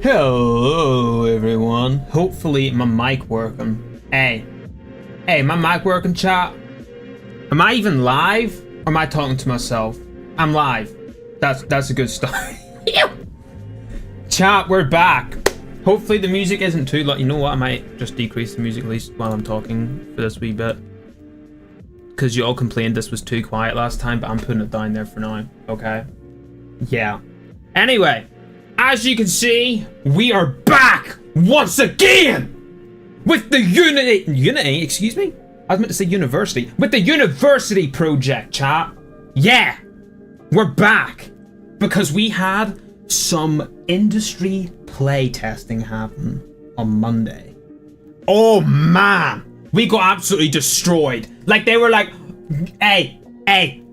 Hello everyone. Hopefully my mic working. Hey, my mic working, chat? Am I even live? Or am I talking to myself? I'm live. That's a good start. Chat, we're back. Hopefully the music isn't too loud. You know what? I might just decrease the music at least while I'm talking for this wee bit. Because you all complained this was too quiet last time, but I'm putting it down there for now. Okay? Yeah. Anyway. As you can see, we are back once again with the Unity, excuse me? I was meant to say university. With the university project, chat. Yeah, we're back because we had some industry play testing happen on Monday. Oh man, we got absolutely destroyed. Like they were like, hey,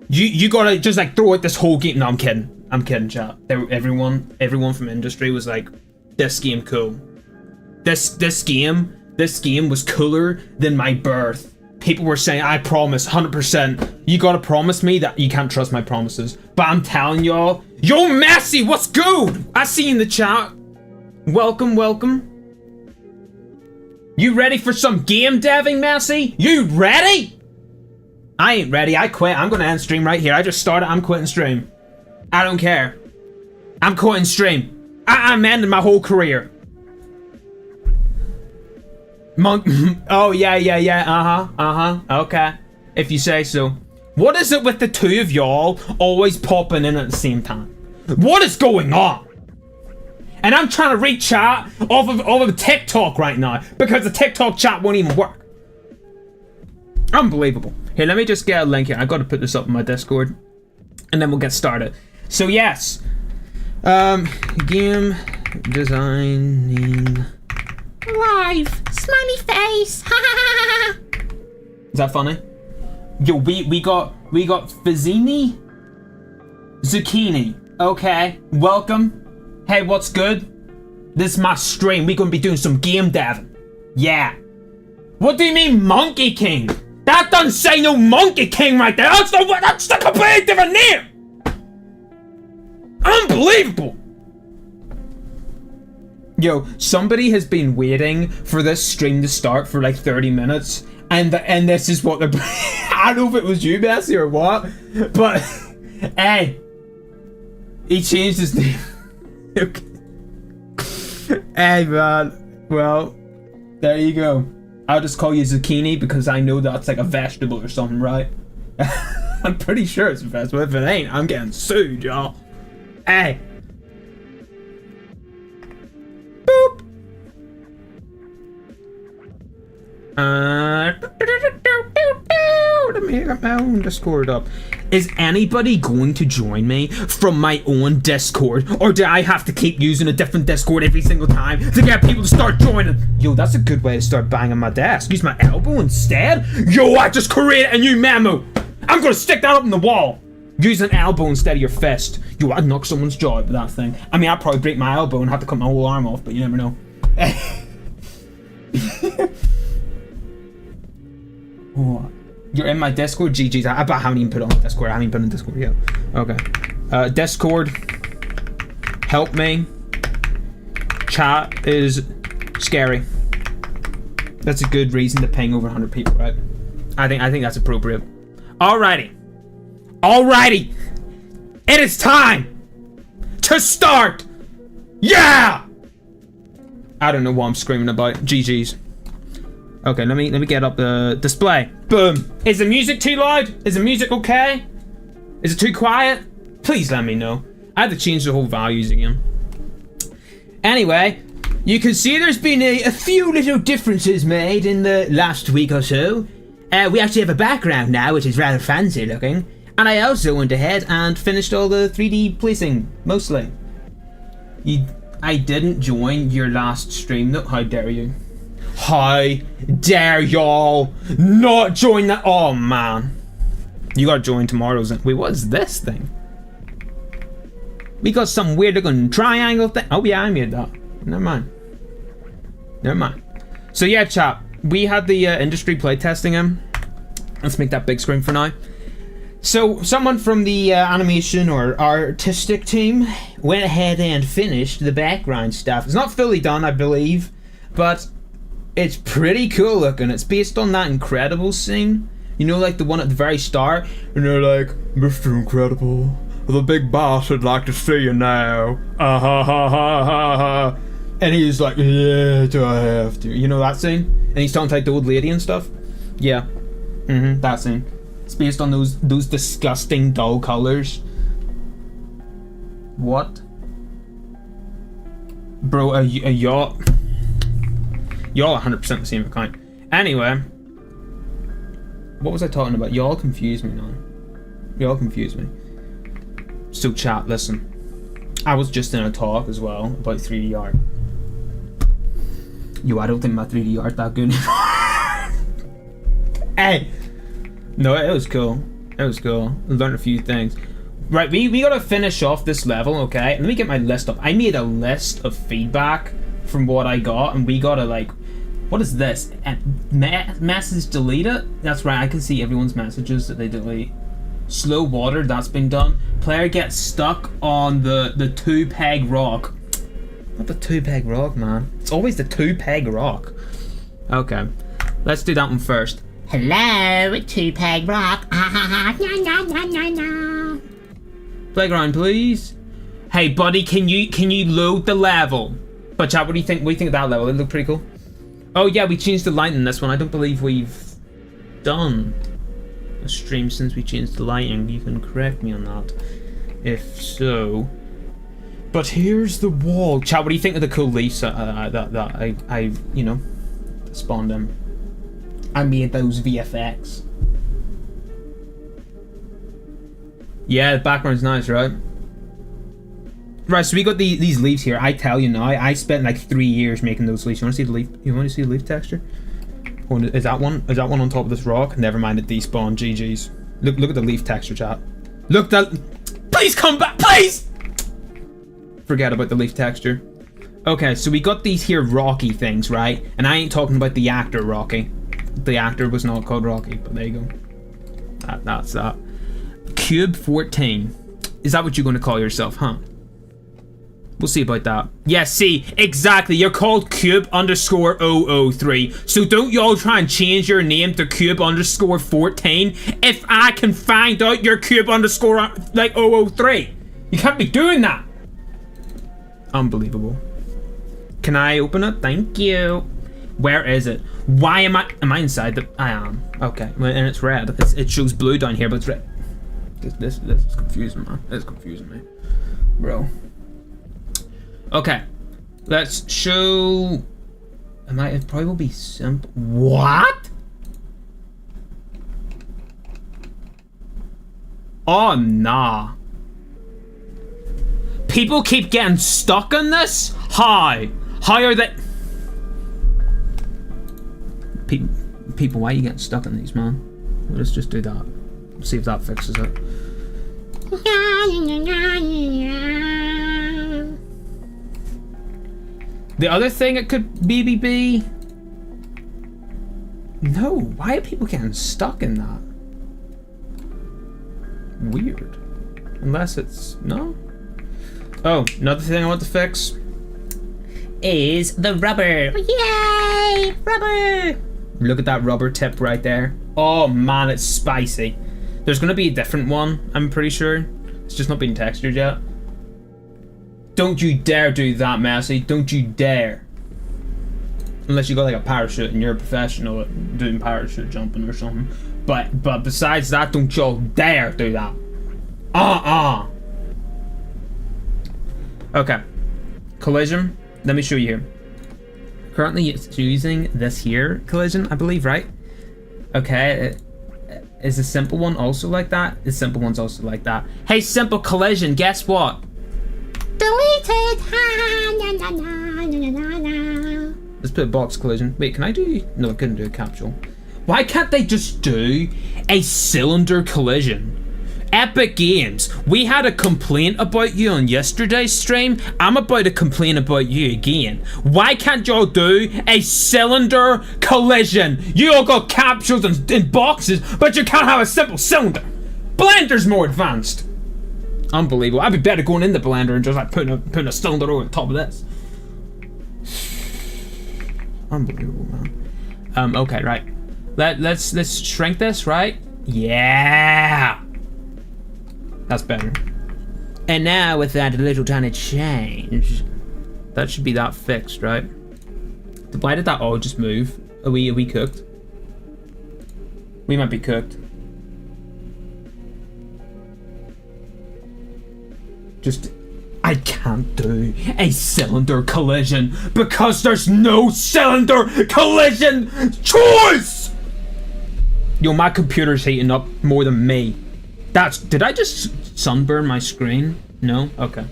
you gotta just like throw out this whole game. No, I'm kidding, chat. Everyone from industry was like, this game cool. This game was cooler than my birth. People were saying, I promise, 100%. You gotta promise me that you can't trust my promises. But I'm telling y'all, yo Messi, what's good? I see you in the chat. Welcome. You ready for some game deving, Messi? You ready? I ain't ready. I quit. I'm gonna end stream right here. I just started. I'm quitting stream. I don't care. I'm quitting stream. I'm ending my whole career. Monk. Oh, yeah. Okay. If you say so. What is it with the two of y'all always popping in at the same time? What is going on? And I'm trying to read chat off of TikTok right now because the TikTok chat won't even work. Unbelievable. Here, let me just get a link here. I gotta put this up in my Discord. And then we'll get started. So yes, game designing live smiley face. Is that funny? Yo, we got Fizzini Zucchini. Okay, welcome. Hey, what's good? This is my stream. We're gonna be doing some game deving. Yeah. What do you mean, Monkey King? That doesn't say no Monkey King right there. That's the completely different name. Unbelievable! Yo, somebody has been waiting for this stream to start for like 30 minutes, and this is what they're. I don't know if it was you, Bessie, or what, but hey, he changed his name. Okay. Hey, man. Well, there you go. I'll just call you Zucchini because I know that's like a vegetable or something, right? I'm pretty sure it's a vegetable. If it ain't, I'm getting sued, y'all. Hey. Boop. Let me get my own Discord up. Is anybody going to join me from my own Discord? Or do I have to keep using a different Discord every single time to get people to start joining? Yo, that's a good way to start banging my desk. Use my elbow instead? Yo, I just created a new memo. I'm gonna stick that up on the wall. Use an elbow instead of your fist. Yo, I'd knock someone's jaw out with that thing. I mean, I'd probably break my elbow and have to cut my whole arm off, but you never know. Oh, you're in my Discord? GG's. I bet I haven't even put it on Discord. I haven't even put it on Discord yet. Okay. Discord. Help me. Chat is scary. That's a good reason to ping over 100 people, right? I think that's appropriate. Alrighty. It is time to start. Yeah. I don't know what I'm screaming about. GG's. Okay, let me get up the display. Boom. Is the music too loud? Is the music okay? Is it too quiet? Please let me know. I had to change the whole values again. Anyway, you can see there's been a few little differences made in the last week or so. We actually have a background now, which is rather fancy looking. And I also went ahead and finished all the 3D placing, mostly. I didn't join your last stream though. How dare you? How dare y'all not join that? Oh man. You gotta join tomorrow's. Wait, what is this thing? We got some weird looking triangle thing. Oh yeah, I made that. Never mind. So yeah, chap. We had the industry playtesting him. Let's make that big screen for now. So someone from the animation or artistic team went ahead and finished the background stuff. It's not fully done, I believe, but it's pretty cool looking. It's based on that Incredible scene. You know, like the one at the very start, and they're like, Mr. Incredible, the big boss would like to see you now. Ah ha ha ha ha ha. And he's like, yeah, do I have to? You know that scene? And he's talking to like the old lady and stuff. Yeah. That scene. It's based on those disgusting dull colors. What? Bro, y'all 100% the same account. Anyway, what was I talking about? Y'all confuse me now. Y'all confuse me. So chat, listen. I was just in a talk as well about 3D art. Yo, I don't think my 3D art that good anymore. Hey! No, it was cool. It was cool. I learned a few things. Right, we gotta finish off this level, okay? Let me get my list up. I made a list of feedback from what I got, and we gotta like... What is this? Message deleted? That's right, I can see everyone's messages that they delete. Slow water, that's been done. Player gets stuck on the 2-peg rock. Not the 2-peg rock, man. It's always the 2-peg rock. Okay, let's do that one first. Hello, 2-peg rock. Playground, please. Hey, buddy, can you load the level? But chat, what do you think? What do you think of that level? It looked pretty cool. Oh yeah, we changed the lighting in this one. I don't believe we've done a stream since we changed the lighting. You can correct me on that if so. But here's the wall. Chat, what do you think of the cool leaves that I you know, spawned in? I made those VFX. Yeah, the background's nice, right? Right, so we got these leaves here. I tell you now, I spent like 3 years making those leaves. You want to see the leaf? You want to see the leaf texture? Oh, is that one? Is that one on top of this rock? Never mind, it despawned. GG's. Look at the leaf texture, chat. Look that. Please come back, please. Forget about the leaf texture. Okay, so we got these here Rocky things, right? And I ain't talking about the actor Rocky. The actor was not called Rocky, but there you go. That's that. Cube 14. Is that what you're going to call yourself, huh? We'll see about that. Yeah, see, exactly. You're called Cube underscore 003. So don't y'all try and change your name to Cube underscore 14 if I can find out you're Cube underscore like 003. You can't be doing that. Unbelievable. Can I open it? Thank you. Where is it? Why am I inside the... I am. Okay, and it's red. It shows blue down here, but it's red. This is confusing, man. This is confusing me. Bro. Okay. Let's show... It probably will be simple. What? Oh, nah. People keep getting stuck on this? How? How are they... People, why are you getting stuck on these, man? Let's just do that. See if that fixes it. The other thing it could maybe be... No, why are people getting stuck in that? Weird. Unless it's... No? Oh, another thing I want to fix is the rubber. Yay! Rubber! Look at that rubber tip right there. Oh man, it's spicy. There's gonna be a different one, I'm pretty sure. It's just not been textured yet. Don't you dare do that, Messi. Don't you dare. Unless you got like a parachute and you're a professional at doing parachute jumping or something. But besides that, don't y'all dare do that. Okay. Collision. Let me show you here. Currently it's using this here collision, I believe, right? Okay. Is the simple one also like that? The simple one's also like that. Hey, simple collision, guess what? Deleted. Let's put a box collision. Wait, can I do... No, I couldn't do a capsule. Why can't they just do a cylinder collision? Epic Games, we had a complaint about you on yesterday's stream. I'm about to complain about you again. Why can't y'all do a cylinder collision? You all got capsules and boxes, but you can't have a simple cylinder. Blender's more advanced. Unbelievable. I'd be better going in the blender and just like putting a cylinder over the top of this. Unbelievable, man. Okay, right. Let's shrink this, right? Yeah. That's better. And now with that little tiny change, that should be that fixed, right? Why did that all just move? Are we cooked? We might be cooked. Just, I can't do a cylinder collision because there's no cylinder collision choice! Yo, my computer's heating up more than me. Did I just sunburn my screen? No? Okay.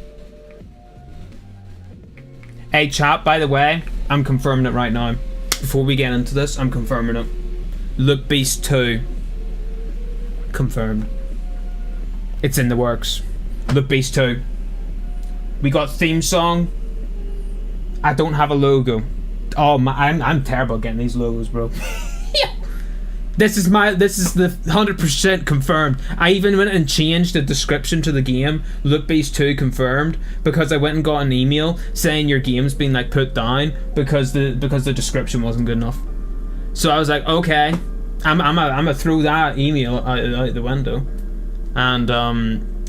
Hey chat, by the way, I'm confirming it right now. Before we get into this, I'm confirming it. Look Beast 2. Confirmed. It's in the works. Look Beast 2. We got theme song. I don't have a logo. Oh my, I'm terrible at getting these logos, bro. This is the 100% confirmed. I even went and changed the description to the game. Look Beast 2 confirmed because I went and got an email saying your game's been like put down because the description wasn't good enough. So I was like, okay, I'm gonna throw that email out the window and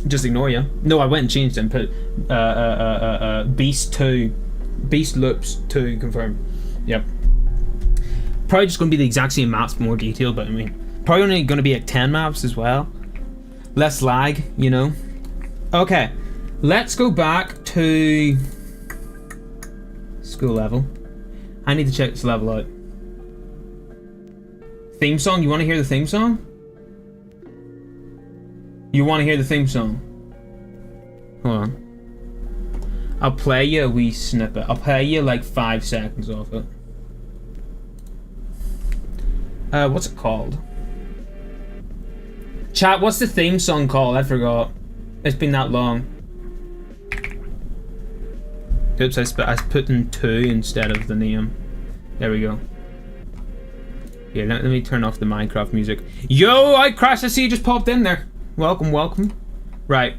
just ignore you. No, I went and changed it and put Beast Loops 2 confirmed. Yep. Probably just going to be the exact same maps, but more detailed, but I mean, probably only going to be like 10 maps as well. Less lag, you know. Okay, let's go back to school level. I need to check this level out. Theme song, you want to hear the theme song? You want to hear the theme song? Hold on. I'll play you a wee snippet. I'll play you like 5 seconds off it. What's it called? Chat, what's the theme song called? I forgot. It's been that long. Oops, I put in 2 instead of the name. There we go. Yeah, let me turn off the Minecraft music. Yo, I crashed. I see you just popped in there. Welcome, welcome. Right.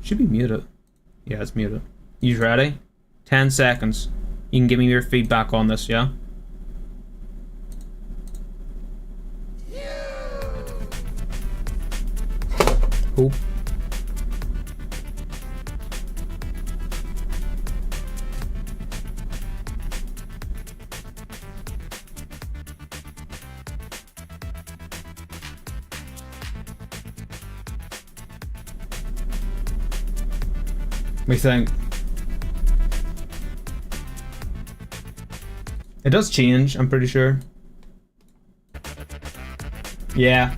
Should be muted. Yeah, it's muted. You ready? 10 seconds. You can give me your feedback on this, yeah? Cool. What do you think? It does change, I'm pretty sure. Yeah.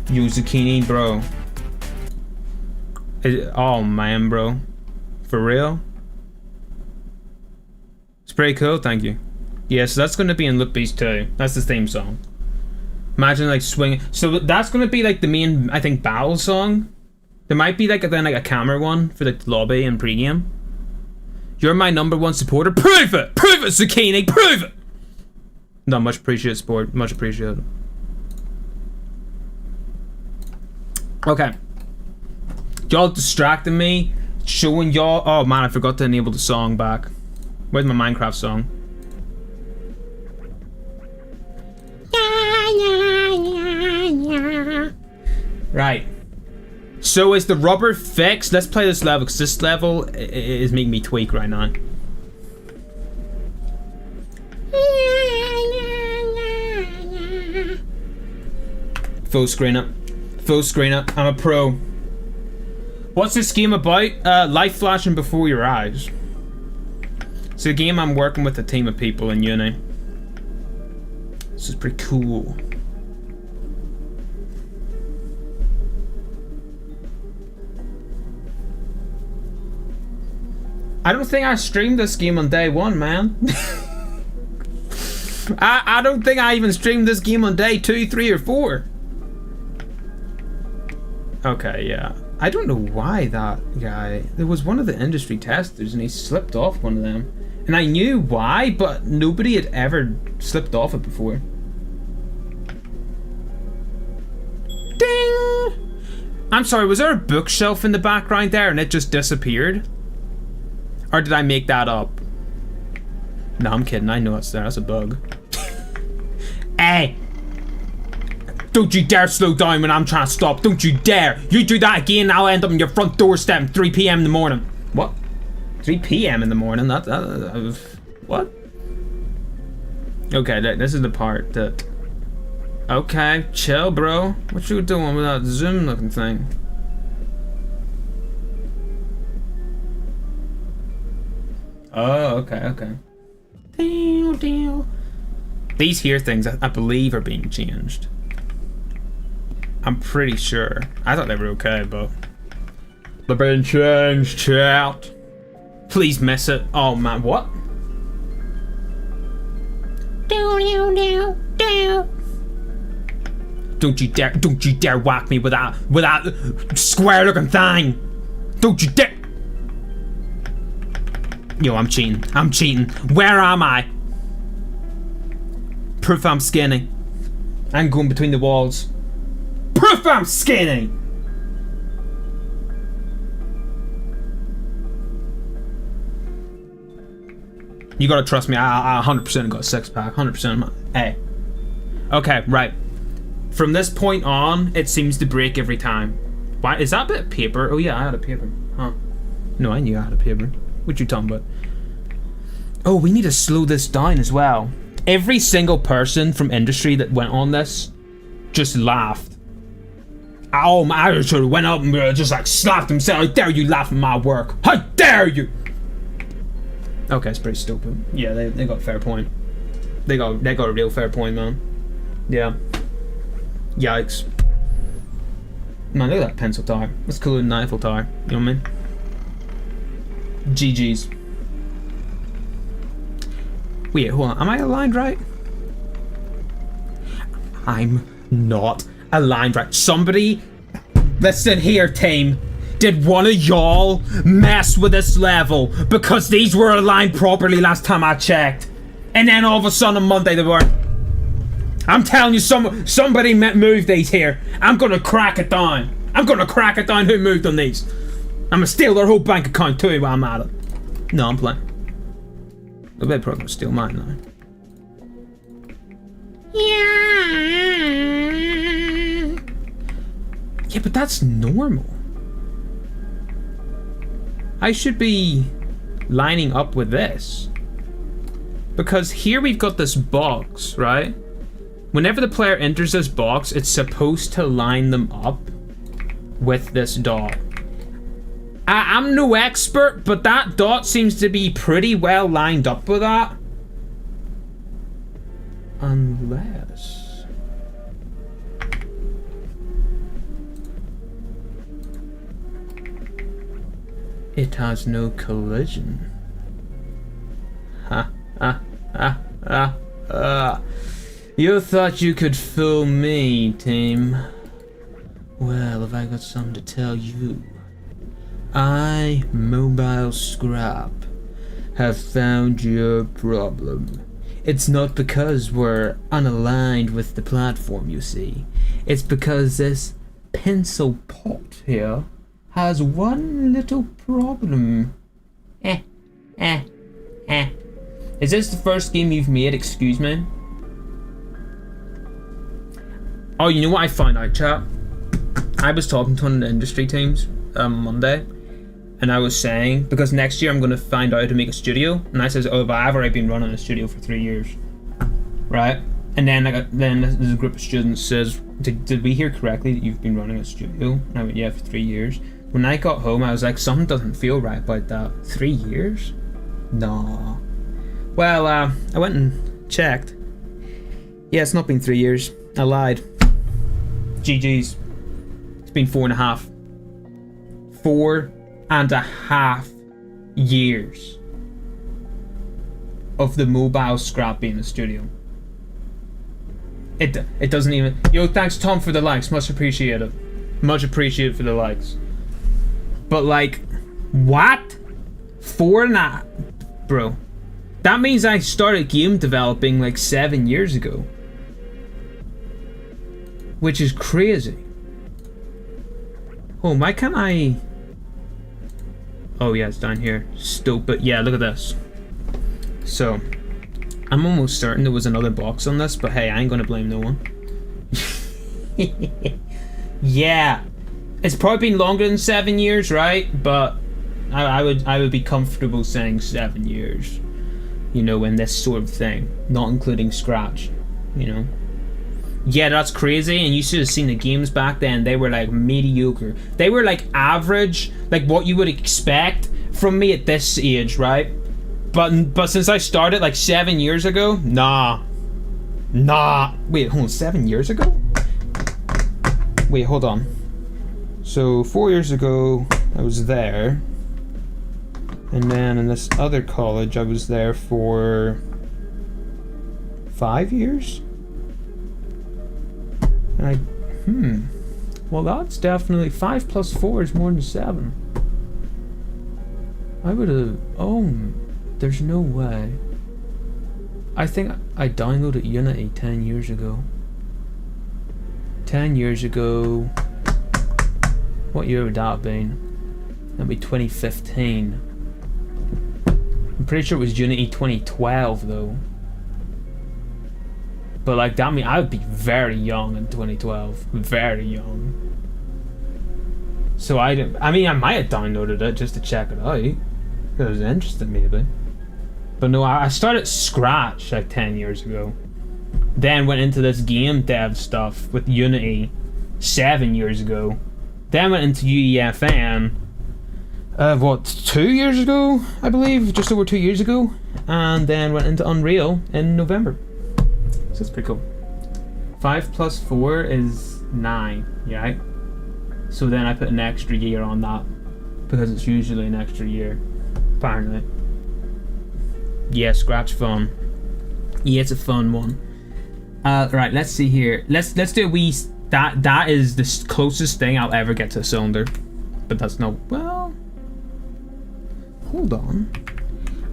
Yo, Zucchini, bro. Oh man, bro. For real? It's pretty cool, thank you. Yeah, so that's gonna be in Look Beast 2. That's the theme song. Imagine like swing. So that's gonna be like the main, I think, battle song. There might be like then like a camera one for the lobby and pregame. You're my #1 supporter. Prove it! Prove it, Zucchini! Prove it! No, much appreciated support. Much appreciated. Okay. Y'all distracting me. Showing y'all. Oh man, I forgot to enable the song back. Where's my Minecraft song? Right. So is the rubber fixed? Let's play this level because this level is making me tweak right now. Full screen it. Full screen it. I'm a pro. What's this game about? Light flashing before your eyes. It's a game I'm working with a team of people in uni. This is pretty cool. I don't think I streamed this game on day 1, man. I don't think I even streamed this game on day 2, 3, or 4. Okay, yeah. I don't know why that guy... There was one of the industry testers and he slipped off one of them. And I knew why, but nobody had ever slipped off it before. Ding! I'm sorry, was there a bookshelf in the background there and it just disappeared? Or did I make that up? No, I'm kidding. I know it's there. That's a bug. Hey! Don't you dare slow down when I'm trying to stop. Don't you dare. You do that again, I'll end up on your front doorstep at 3 p.m. in the morning. What? 3 p.m. in the morning? What? Okay, this is the part that... Okay, chill, bro. What you doing with that Zoom looking thing? Oh, okay. These here things, I believe, are being changed. I'm pretty sure. I thought they were okay, but... They're being changed, chat. Please miss it. Oh, man, what? Don't you dare whack me with that square looking thing. Don't you dare. Yo, I'm cheating. Where am I? Proof I'm skinny. I'm going between the walls. Proof I'm skinny! You gotta trust me, I 100% got a 6-pack, 100%. Hey. Okay, right. From this point on, it seems to break every time. Why, is that a bit of paper? Oh yeah, I had a paper. Huh. No, I knew I had a paper. What you talking about? Oh, we need to slow this down as well. Every single person from industry that went on this just laughed. Oh, my editor went up and just like slapped himself. How dare you laugh at my work? How dare you? Okay, it's pretty stupid. Yeah, they got a fair point. They got a real fair point, man. Yeah. Yikes. Man, look at that pencil tire. That's cooler than Eiffel Tower. You know what I mean? GG's. Wait, hold on. Am I aligned right? I'm not aligned right. Somebody, listen here, team. Did one of y'all mess with this level? Because these were aligned properly last time I checked. And then all of a sudden on Monday they weren't. I'm telling you, somebody moved these here. I'm gonna crack it down. I'm gonna crack it down who moved on these. I'm gonna steal their whole bank account too while I'm at it. No, I'm playing. I bet probably gonna steal mine now. Yeah, but that's normal. I should be lining up with this. Because here we've got this box, right? Whenever the player enters this box, it's supposed to line them up with this dot. I'm no expert, but that dot seems to be pretty well lined up with that. Unless... it has no collision. You thought you could fool me, team. Well, have I got something to tell you? I, Mobile Scrap, have found your problem. It's not because we're unaligned with the platform, you see. It's because this pencil pot here has one little problem. Is this the first game you've made, excuse me? Oh, you know what I found out, chat? I was talking to one of the industry teams Monday, and I was saying, because next year I'm going to find out how to make a studio, and I says, oh, but I've already been running a studio for 3 years, right? And then there's a group of students says, did we hear correctly that you've been running a studio? And I went, yeah, for 3 years. When I got home, I was like, something doesn't feel right about that. 3 years? Nah. Well, I went and checked. Yeah, it's not been 3 years. I lied. GG's. It's been 4.5. 4.5 years of the Mobile Scrap being a studio. It doesn't even. Yo, thanks Tom for the likes. Much appreciated. Much appreciated for the likes. But like, what? 4.5, bro. That means I started game developing like 7 years ago, which is crazy. Oh, why can't I? Oh yeah, it's down here. Stupid. Yeah, look at this. So, I'm almost certain there was another box on this, but hey, I ain't gonna blame no one. Yeah, it's probably been longer than 7 years, right? But I would be comfortable saying 7 years. You know, in this sort of thing, not including Scratch. You know. Yeah, that's crazy, and you should have seen the games back then. They were like mediocre. They were like average, like what you would expect from me at this age, right? But since I started like 7 years ago, nah. Wait, hold on, 7 years ago? Wait, hold on. So 4 years ago, I was there, and then in this other college, I was there for 5 years. Well, that's definitely 5 plus 4 is more than 7. I would have. Oh, there's no way. I think I downloaded Unity 10 years ago. 10 years ago. What year would that have been? That'd be 2015. I'm pretty sure it was Unity 2012 though. But like that mean I would be very young in 2012, very young. So I mean I might have downloaded it just to check it out. It was interesting maybe. But no, I started Scratch like 10 years ago. Then went into this game dev stuff with Unity 7 years ago. Then went into UEFN 2 years ago, I believe, just over 2 years ago. And then went into Unreal in November. So that's pretty cool. 5 plus 4 is 9, right? So then I put an extra year on that because it's usually an extra year, apparently. Yeah, Scratch fun. Yeah, it's a fun one. Right, let's see here. Let's do a wee. That is the closest thing I'll ever get to a cylinder, but that's no. Well, hold on.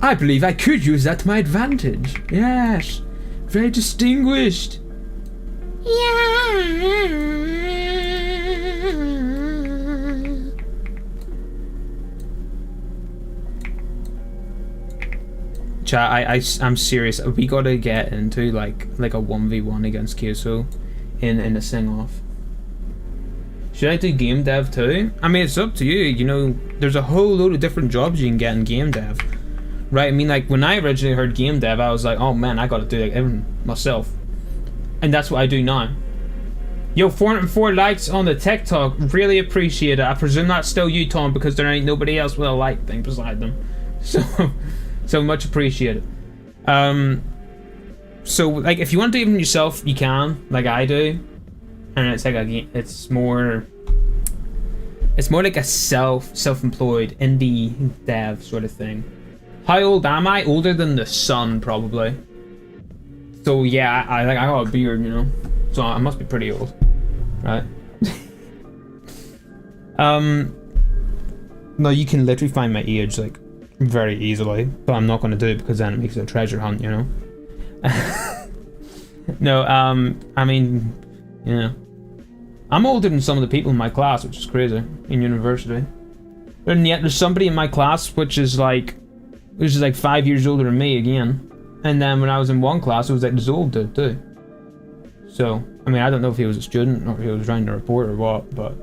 I believe I could use that to my advantage. Yes. Very distinguished. Yeah. Chat, I'm serious. We gotta get into like a 1v1 against Kyoso in a sing-off. Should I do game dev too? I mean, it's up to you. You know, there's a whole load of different jobs you can get in game dev. Right, I mean, like, when I originally heard game dev, I was like, oh man, I gotta do like everything myself. And that's what I do now. Yo, 404 likes on the TikTok, really appreciate it. I presume that's still you, Tom, because there ain't nobody else with a like thing beside them. So much appreciated. So, like, if you want to do it even yourself, you can, like I do. And it's like it's more like a self-employed indie dev sort of thing. How old am I? Older than the sun, probably. So yeah, I got a beard, you know. So I must be pretty old, right? No, you can literally find my age like very easily, but I'm not going to do it because then it makes it a treasure hunt, you know. No, I mean, yeah, I'm older than some of the people in my class, which is crazy in university. And yet there's somebody in my class which is like 5 years older than me again. And then when I was in one class, it was like this old dude too. So, I mean, I don't know if he was a student or if he was writing a report or what, but...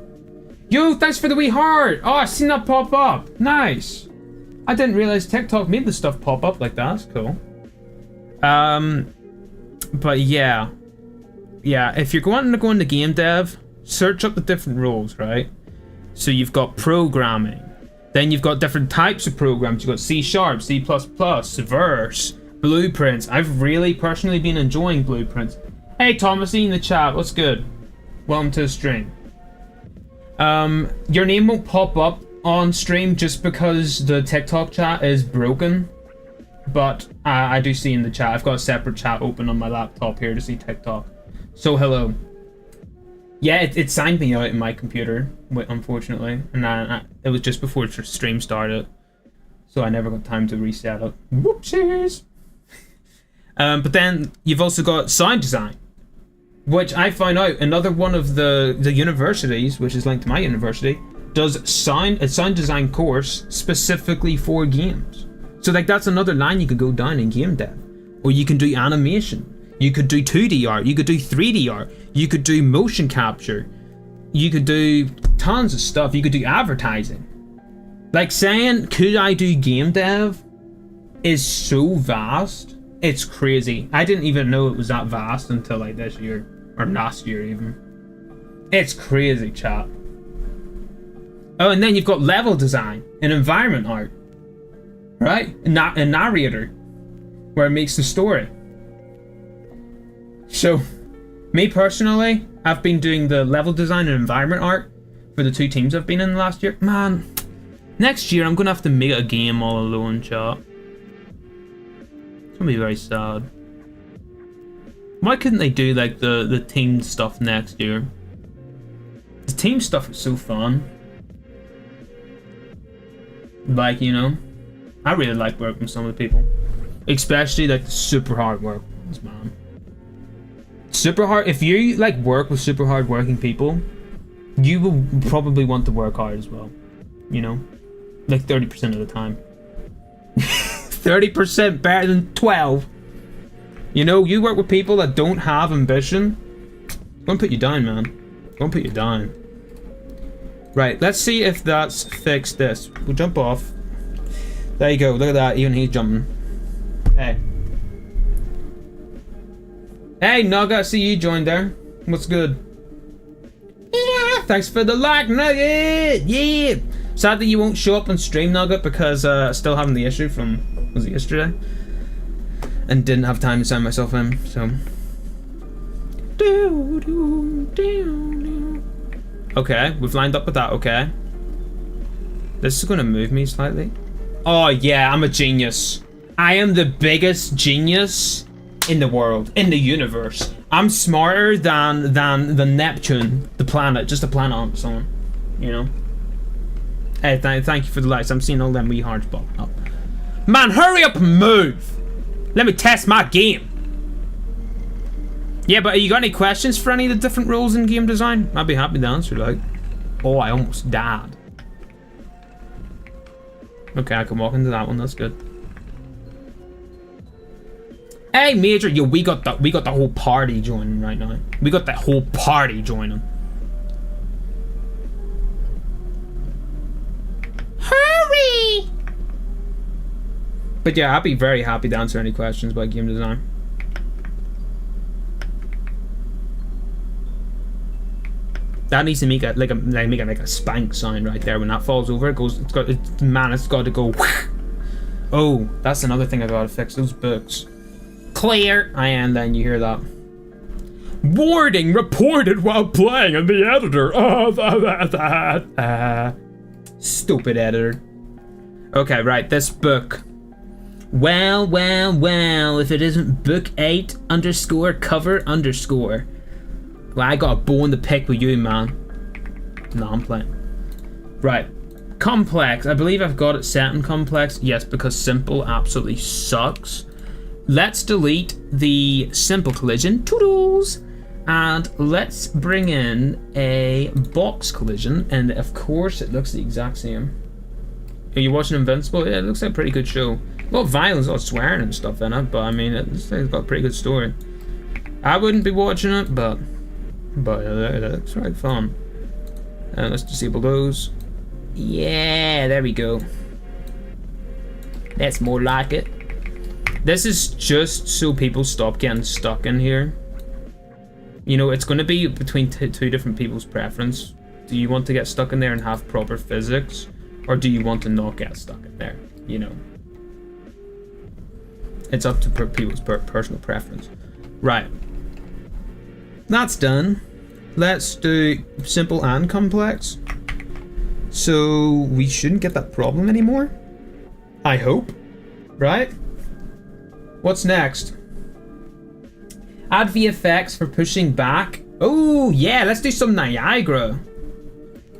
Yo, thanks for the wee heart! Oh, I seen that pop up! Nice! I didn't realize TikTok made the stuff pop up like that. That's cool. But yeah. Yeah, if you're going to go into game dev, search up the different roles, right? So you've got programming. Then you've got different types of programs. You've got C#, C++, Verse, Blueprints. I've really personally been enjoying Blueprints. Hey Thomas, in the chat, what's good? Welcome to the stream. Your name won't pop up on stream just because the TikTok chat is broken. But I do see in the chat, I've got a separate chat open on my laptop here to see TikTok. So hello. Yeah, it signed me out in my computer, unfortunately, and it was just before the stream started, so I never got time to reset it. Whoopsies. But then you've also got sound design, which I found out another one of the universities, which is linked to my university, does a sound design course specifically for games. So like that's another line you could go down in game dev, or you can do animation. You could do 2D art, you could do 3D art, you could do motion capture, you could do tons of stuff, you could do advertising. Like saying, could I do game dev is so vast, it's crazy. I didn't even know it was that vast until like this year, or last year even. It's crazy, chat. Oh, and then you've got level design and environment art, right? A narrator, where it makes the story. So, me personally, I've been doing the level design and environment art for the 2 teams I've been in the last year. Man, next year I'm gonna have to make a game all alone, chat. It's gonna be very sad. Why couldn't they do like the team stuff next year? The team stuff is so fun. Like, you know, I really like working with some of the people, especially like the super hard work ones, man. Super hard. If you like work with super hard working people, you will probably want to work hard as well. You know, like 30% of the time. 30% better than 12. You know, you work with people that don't have ambition. Gonna put you down, man. Gonna put you down. Right. Let's see if that's fixed. This. We'll jump off. There you go. Look at that. Even he's jumping. Hey. Hey, Nugget, I see you joined there. What's good? Yeah, thanks for the like, Nugget. Yeah. Sad that you won't show up on stream, Nugget, because still having the issue from, was it yesterday? And didn't have time to sign myself in, so. Okay, we've lined up with that, okay. This is gonna move me slightly. Oh yeah, I'm a genius. I am the biggest genius in the world, in the universe. I'm smarter than the Neptune, the planet, just a planet on its own, you know. Hey, thank you for the likes. I'm seeing all them wee hearts popping up. Man, hurry up and move. Let me test my game. Yeah, but you got any questions for any of the different roles in game design? I'd be happy to answer. Like, oh, I almost died. Okay, I can walk into that one. That's good. Hey, Major, yo, we got the whole party joining right now. We got that whole party joining. Hurry! But yeah, I'd be very happy to answer any questions about game design. That needs to make a spank sound right there when that falls over. It goes. It's got to go. Oh, that's another thing I gotta fix. Those books. Clear. And then you hear that. Warning reported while playing, and the editor. Stupid editor. Okay, right. This book. Well. If it isn't book 8 _ cover _ Well, I got a bone to pick with you, man. No, I'm playing. Right. Complex. I believe I've got it set in complex. Yes, because simple absolutely sucks. Let's delete the simple collision. Toodles! And let's bring in a box collision. And of course, it looks the exact same. Are you watching Invincible? Yeah, it looks like a pretty good show. A lot of violence, a lot of swearing and stuff in it. But I mean, it's got a pretty good story. I wouldn't be watching it, but it looks right fun. And let's disable those. Yeah, there we go. That's more like it. This is just so people stop getting stuck in here. You know, it's going to be between two different people's preference. Do you want to get stuck in there and have proper physics? Or do you want to not get stuck in there? You know. It's up to people's personal preference. Right. That's done. Let's do simple and complex. So we shouldn't get that problem anymore. I hope. Right? What's next? Add VFX for pushing back. Oh, yeah, let's do some Niagara.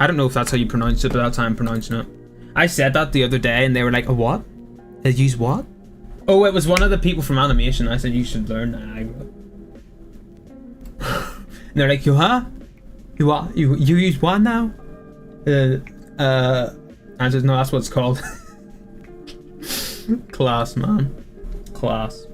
I don't know if that's how you pronounce it, but that's how I'm pronouncing it. I said that the other day and they were like, a what? Use what? Oh, it was one of the people from animation. I said, you should learn Niagara. And they're like, you huh? You what? You use what now? I said, no, that's what it's called. Class, man. Class.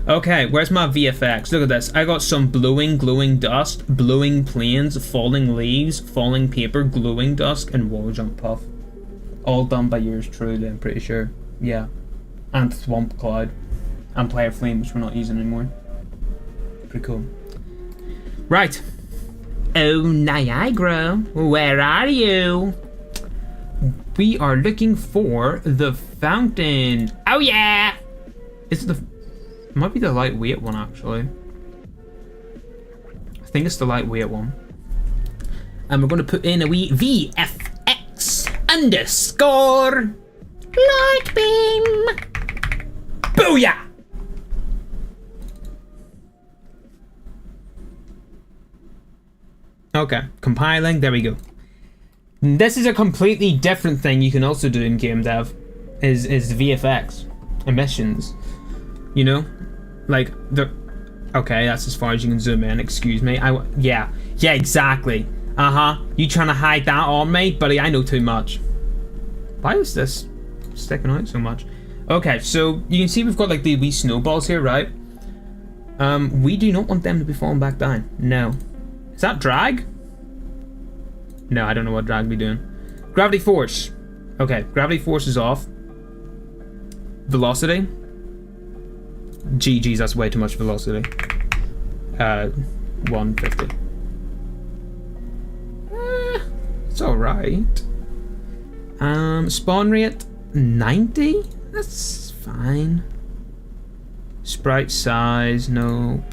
Okay, where's my VFX? Look at this. I got some blowing, glowing dust, blowing planes, falling leaves, falling paper, glowing dust, and wall jump puff. All done by yours truly, I'm pretty sure. Yeah. And swamp cloud. And player flame, which we're not using anymore. Pretty cool. Right. Oh, Niagara, where are you? We are looking for the fountain. Oh yeah! It's the... It might be the lightweight one, actually. I think it's the lightweight one. And we're going to put in a wee VFX underscore light beam. Booyah! Okay, compiling, there we go. This is a completely different thing you can also do in game dev, is VFX, emissions, you know? Like, okay, that's as far as you can zoom in, excuse me. Yeah, exactly. You trying to hide that on me? Buddy, I know too much. Why is this sticking out so much? Okay, so you can see we've got like the wee snowballs here, right? We do not want them to be falling back down. No. Is that drag? No, I don't know what drag be doing. Gravity force. Okay, gravity force is off. Velocity. GG's, that's way too much velocity. 150. It's alright. Spawn rate 90? That's fine. Sprite size, nope.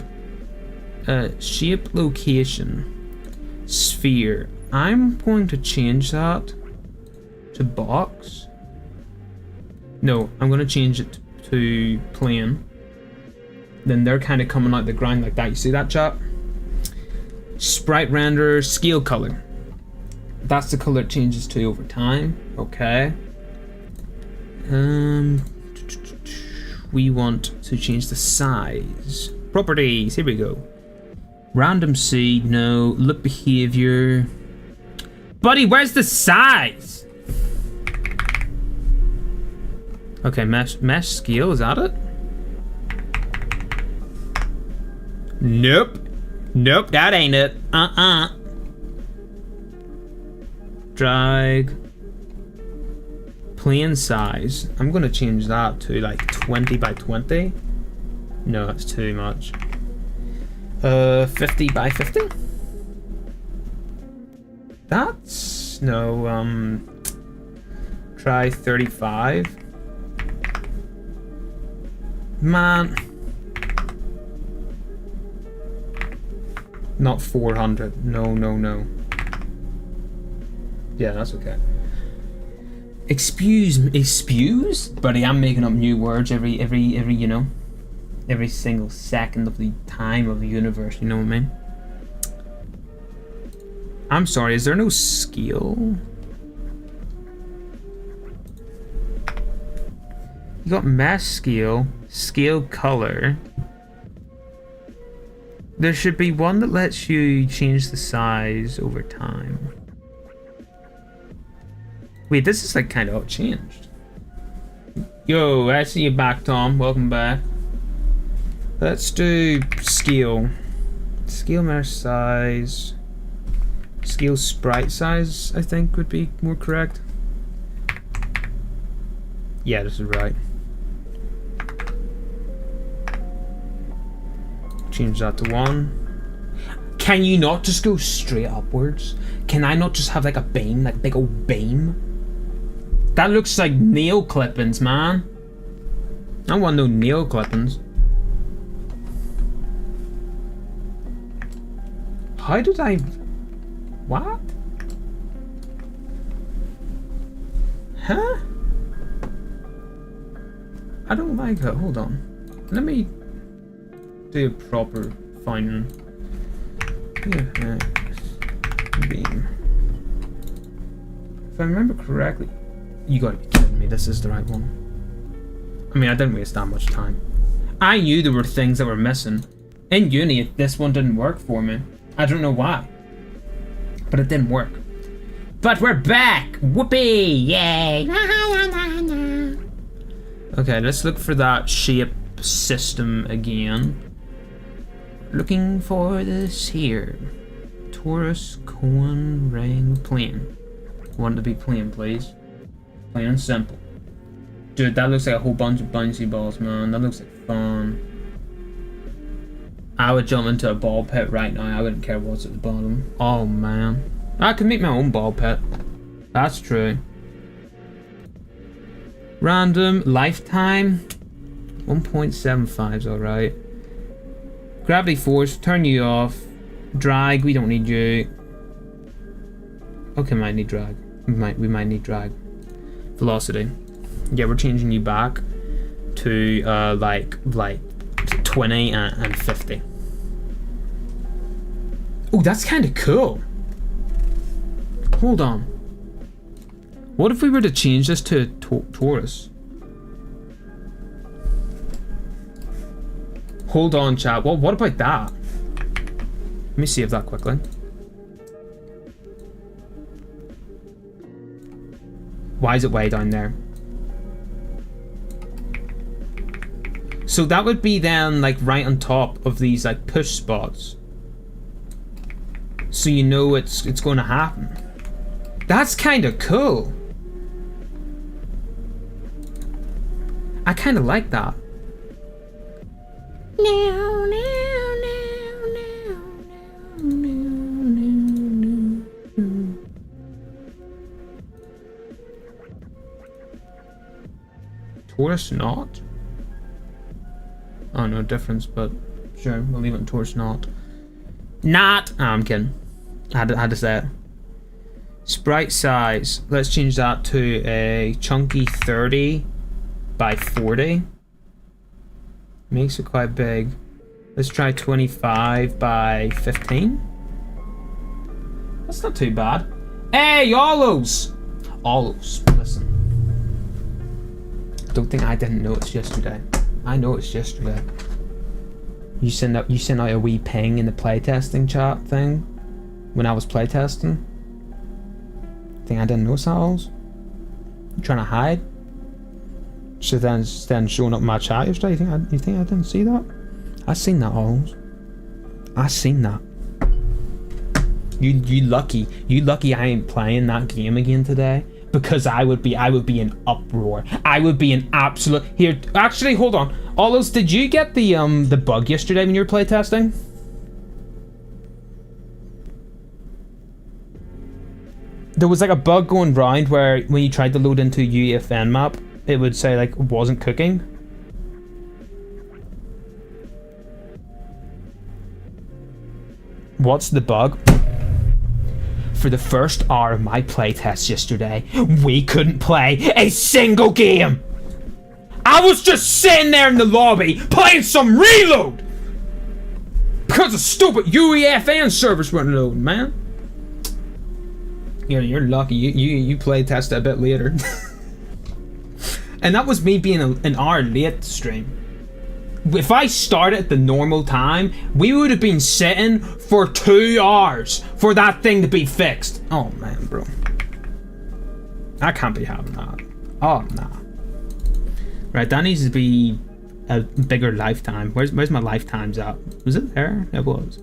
Shape location. Sphere. I'm going to change that to box. No, I'm going to change it to plane. Then they're kind of coming out the ground like that. You see that, chat? Sprite render, scale color. That's the color it changes to over time. Okay. We want to change the size. Properties, here we go. Random seed, no. Look behavior. Buddy, where's the size? Okay, mesh scale, is that it? Nope. Nope, that ain't it. Drag. Plane size. I'm gonna change that to like 20 by 20. No, that's too much. 50 by 50? That's no, try 35. Man. Not 400. No. Yeah, that's okay. Excuse? Buddy, I'm making up new words every, you know, every single second of the time of the universe, you know what I mean? I'm sorry, is there no scale? You got mesh scale, scale color. There should be one that lets you change the size over time. Wait, this is like kind of changed. Yo, I see you back, Tom. Welcome back. Let's do scale. Scale mesh size. Scale sprite size, I think, would be more correct. Yeah, this is right. Change that to 1. Can you not just go straight upwards? Can I not just have like a beam, like big old beam? That looks like nail clippings, man. I don't want no nail clippings. How did I... What? Huh? I don't like it. Hold on. Let me... do a proper finding. Yeah, beam. If I remember correctly, you gotta be kidding me, this is the right one. I mean, I didn't waste that much time. I knew there were things that were missing. In uni, this one didn't work for me. I don't know why. But it didn't work. But we're back! Whoopee! Yay! Okay, let's look for that shape system again. Looking for this here. Torus, cone, ring, plane. Want to be plane, please. Plain and simple. Dude, that looks like a whole bunch of bouncy balls, man. That looks like fun. I would jump into a ball pit right now. I wouldn't care what's at the bottom. Oh, man. I could make my own ball pit. That's true. Random, lifetime. 1.75 is alright. Gravity force, turn you off. Drag, we don't need you. Okay, might need drag. We might need drag. Velocity. Yeah, we're changing you back to like 20 and 50. Oh, that's kind of cool. Hold on. What if we were to change this to Taurus? Hold on, chat. Well, what about that? Let me save that quickly. Why is it way down there? So that would be then like right on top of these like push spots. So you know it's going to happen. That's kind of cool. I kind of like that. No, no, no, no, no, no, no. Taurus not? Oh, no difference, but sure, we'll leave it in Taurus not. Not! Oh, I'm kidding. I had to say it. Sprite size. Let's change that to a chunky 30 by 40. Makes it quite big. Let's try 25 by 15. That's not too bad. Hey, Olos! Olos, listen. Don't think I didn't notice yesterday. I noticed yesterday. You sent out a wee ping in the playtesting chat thing when I was playtesting. Think I didn't notice that, Olos? You trying to hide? So then showing up in my chat yesterday. You think I didn't see that? I seen that, Olos. I seen that. You lucky I ain't playing that game again today, because I would be in uproar. I would be an absolute. Here, actually, hold on. Olos, did you get the bug yesterday when you were playtesting? There was like a bug going round where when you tried to load into a UEFN map, it would say like it wasn't cooking. What's the bug? For the first hour of my playtest yesterday, we couldn't play a single game. I was just sitting there in the lobby playing some Reload because the stupid UEFN servers weren't loading, man. You're lucky. You playtested a bit later. And that was me being an hour late stream. If I started at the normal time, we would have been sitting for 2 hours for that thing to be fixed. Oh man, bro. I can't be having that. Oh, nah. Right, that needs to be a bigger lifetime. Where's my lifetimes at? Was it there? It was.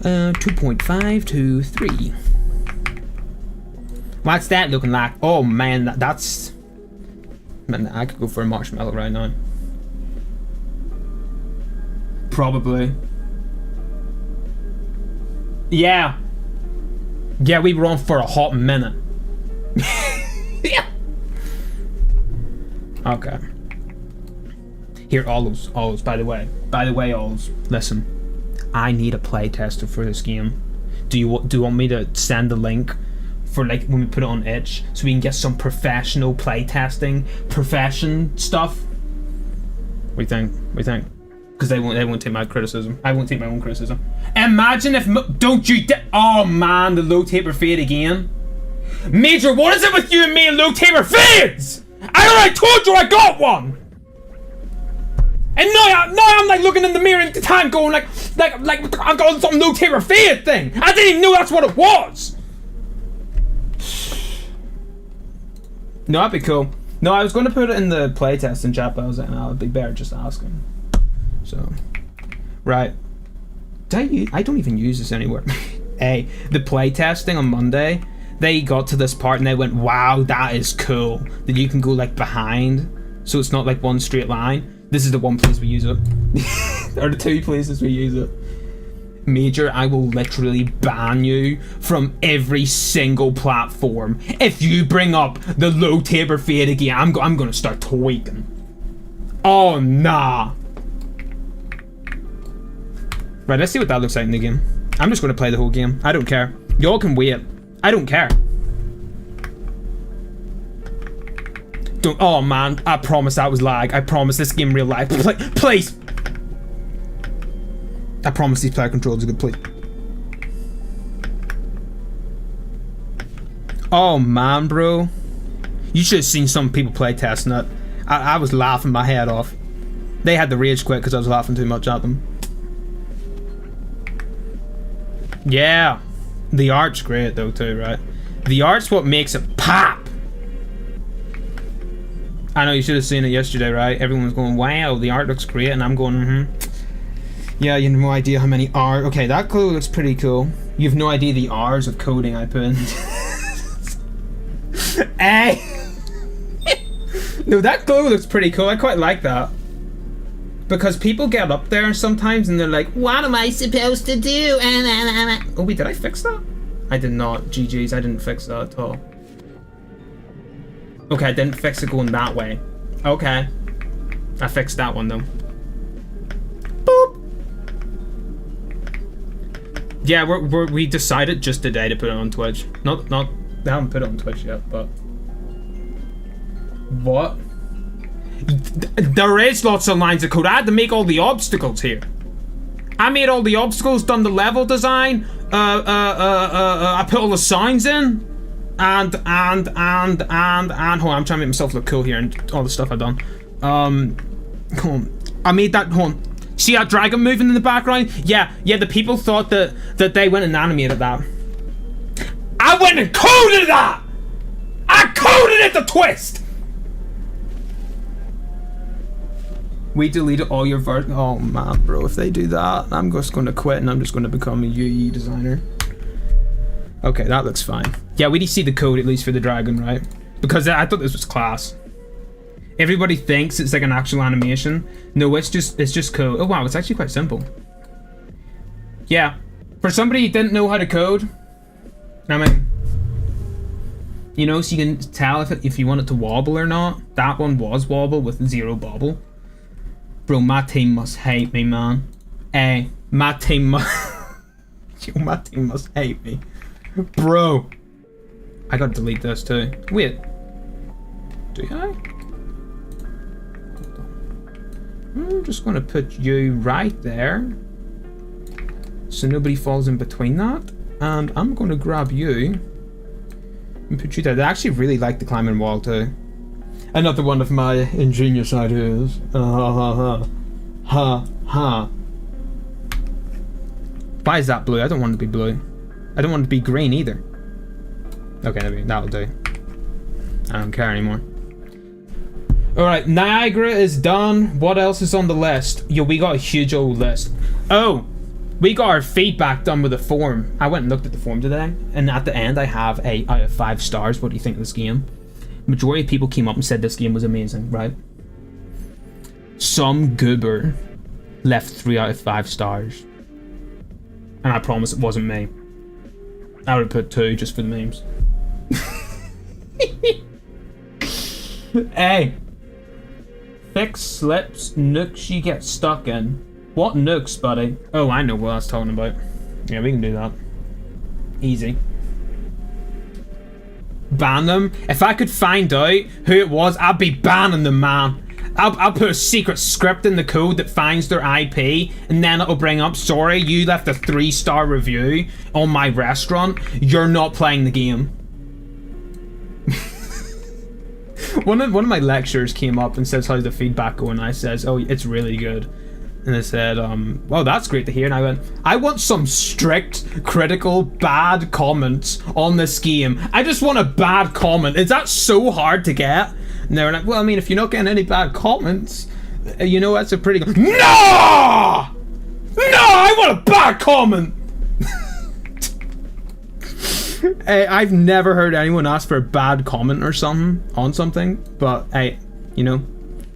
2.5 to 3. What's that looking like? Oh man, that's... Man, I could go for a marshmallow right now. Probably. Yeah. Yeah, we were on for a hot minute. Yeah. Okay. Here, Olos, by the way, Olos, listen. I need a playtester for this game. Do you want me to send the link for like when we put it on itch so we can get some professional playtesting, profession stuff? What do you think? Because they won't take my criticism. I won't take my own criticism. Imagine if don't you oh man, the low taper fade again. Major, what is it with you and me and low taper fades? I already told you I got one. And now I'm like looking in the mirror at the time going like I got some low taper fade thing. I didn't even know that's what it was. No, that'd be cool. No, I was going to put it in the playtest in chat, but I was like, no, it'd be better just asking. So, right. I don't even use this anywhere. Hey, the playtest thing on Monday, they got to this part and they went, wow, that is cool. That you can go like behind, so it's not like one straight line. This is the one place we use it. Or the two places we use it. Major, I will literally ban you from every single platform if you bring up the low taper fade again. I'm gonna start tweaking. Oh nah. Right, let's see what that looks like in the game. I'm just gonna play the whole game. I don't care. Y'all can wait. I don't care. Don't. Oh man, I promise that was lag. I promise this game real life. Please. I promise these player controls are good, please. Oh man, bro. You should have seen some people play testing it. I was laughing my head off. They had the rage quit because I was laughing too much at them. Yeah. The art's great though too, right? The art's what makes it pop. I know you should have seen it yesterday, right? Everyone's going, wow, the art looks great, and I'm going, Yeah, you have no idea how many R. Okay, that code looks pretty cool. You have no idea the R's of coding I put in. Hey! No, that glow looks pretty cool. I quite like that. Because people get up there sometimes and they're like, what am I supposed to do? Oh wait, did I fix that? I did not. GG's, I didn't fix that at all. Okay, I didn't fix it going that way. Okay. I fixed that one though. Boop! Yeah, we decided just today to put it on Twitch. Not they haven't put it on Twitch yet, but what? There is lots of lines of code. I had to make all the obstacles here. I made all the obstacles, done the level design. I put all the signs in, and hold on, I'm trying to make myself look cool here and all the stuff I've done. Hold on. I made that. Hold on. See that dragon moving in the background? Yeah, the people thought that they went and animated that. I went and coded that! I coded it to twist! We deleted all your versions. Oh man, bro, if they do that, I'm just gonna quit and I'm just gonna become a UE designer. Okay, that looks fine. Yeah, we did see the code at least for the dragon, right? Because I thought this was class. Everybody thinks it's like an actual animation. No, it's just code. Oh wow, it's actually quite simple. Yeah, for somebody who didn't know how to code, I mean, you know, so you can tell if you want it to wobble or not. That one was wobble with 0 bobble. Bro, my team must hate me, man. Hey, my team must hate me. Bro. I gotta delete this too. Wait. Do I? I'm just gonna put you right there, so nobody falls in between that. And I'm gonna grab you and put you there. They actually really like the climbing wall too. Another one of my ingenious ideas. Ha ha. Why is that blue? I don't want it to be blue. I don't want it to be green either. Okay, that'll do. I don't care anymore. Alright, Niagara is done. What else is on the list? Yo, we got a huge old list. Oh, we got our feedback done with the form. I went and looked at the form today, and at the end I have a out of 5 stars. What do you think of this game? Majority of people came up and said this game was amazing, right? Some goober left 3 out of 5 stars. And I promise it wasn't me. I would have put 2 just for the memes. Hey. Fix slips, nooks you get stuck in. What nooks, buddy? Oh, I know what I was talking about. Yeah, we can do that. Easy. Ban them. If I could find out who it was, I'd be banning them, man. I'll put a secret script in the code that finds their IP, and then it'll bring up, sorry, you left a 3-star review on my restaurant. You're not playing the game. One of my lecturers came up and says, how's the feedback going? I says, oh, it's really good. And I said, well, that's great to hear. And I went, I want some strict, critical, bad comments on this game. I just want a bad comment. Is that so hard to get? And they were like, well, I mean, if you're not getting any bad comments, you know, that's a pretty good... No! No, I want a bad comment! Hey, I've never heard anyone ask for a bad comment or something on something, but hey, you know,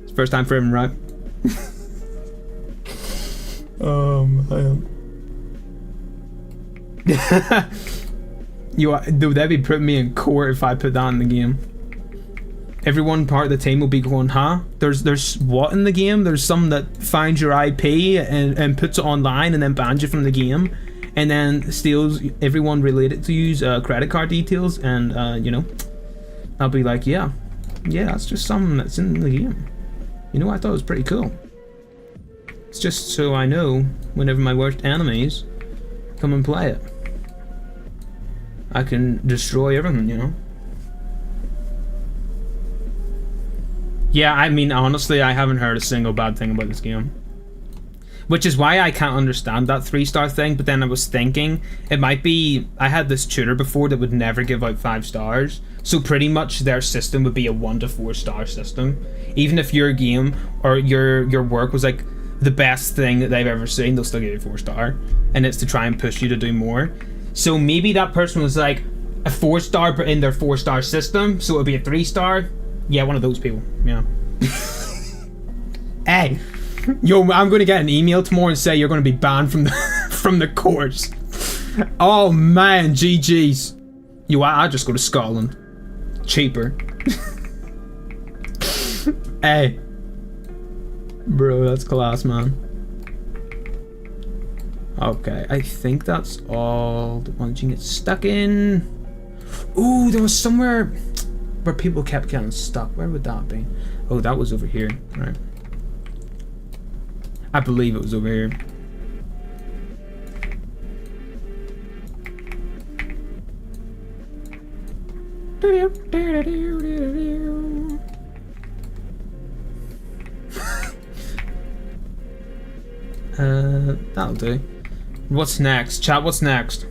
it's the first time for everyone, right? Dude, they'd be putting me in court if I put that in the game. Everyone part of the team will be going, huh? There's what in the game? There's some that finds your IP and puts it online and then bans you from the game, and then steals everyone related to you's credit card details, and you know, I'll be like, yeah, that's just something that's in the game. You know, I thought it was pretty cool. It's just so I know whenever my worst enemies come and play it, I can destroy everything, you know? Yeah, I mean, honestly, I haven't heard a single bad thing about this game. Which is why I can't understand that 3-star thing, but then I was thinking, it might be, I had this tutor before that would never give out 5 stars, so pretty much their system would be a 1 to 4 star system. Even if your game or your work was like the best thing that they've ever seen, they'll still give you 4 star, and it's to try and push you to do more. So maybe that person was like a 4 star but in their 4 star system, so it would be a 3 star. Yeah, one of those people. Yeah. Hey, yo, I'm gonna get an email tomorrow and say you're gonna be banned from the from the course. Oh man, GG's. Yo, I'll just go to Scotland. Cheaper. Hey, bro, that's class, man. Okay, I think that's all the ones you can get stuck in. Ooh, there was somewhere where people kept getting stuck. Where would that be? Oh, that was over here. Right. I believe it was over here. That'll do. What's next? Chat, what's next?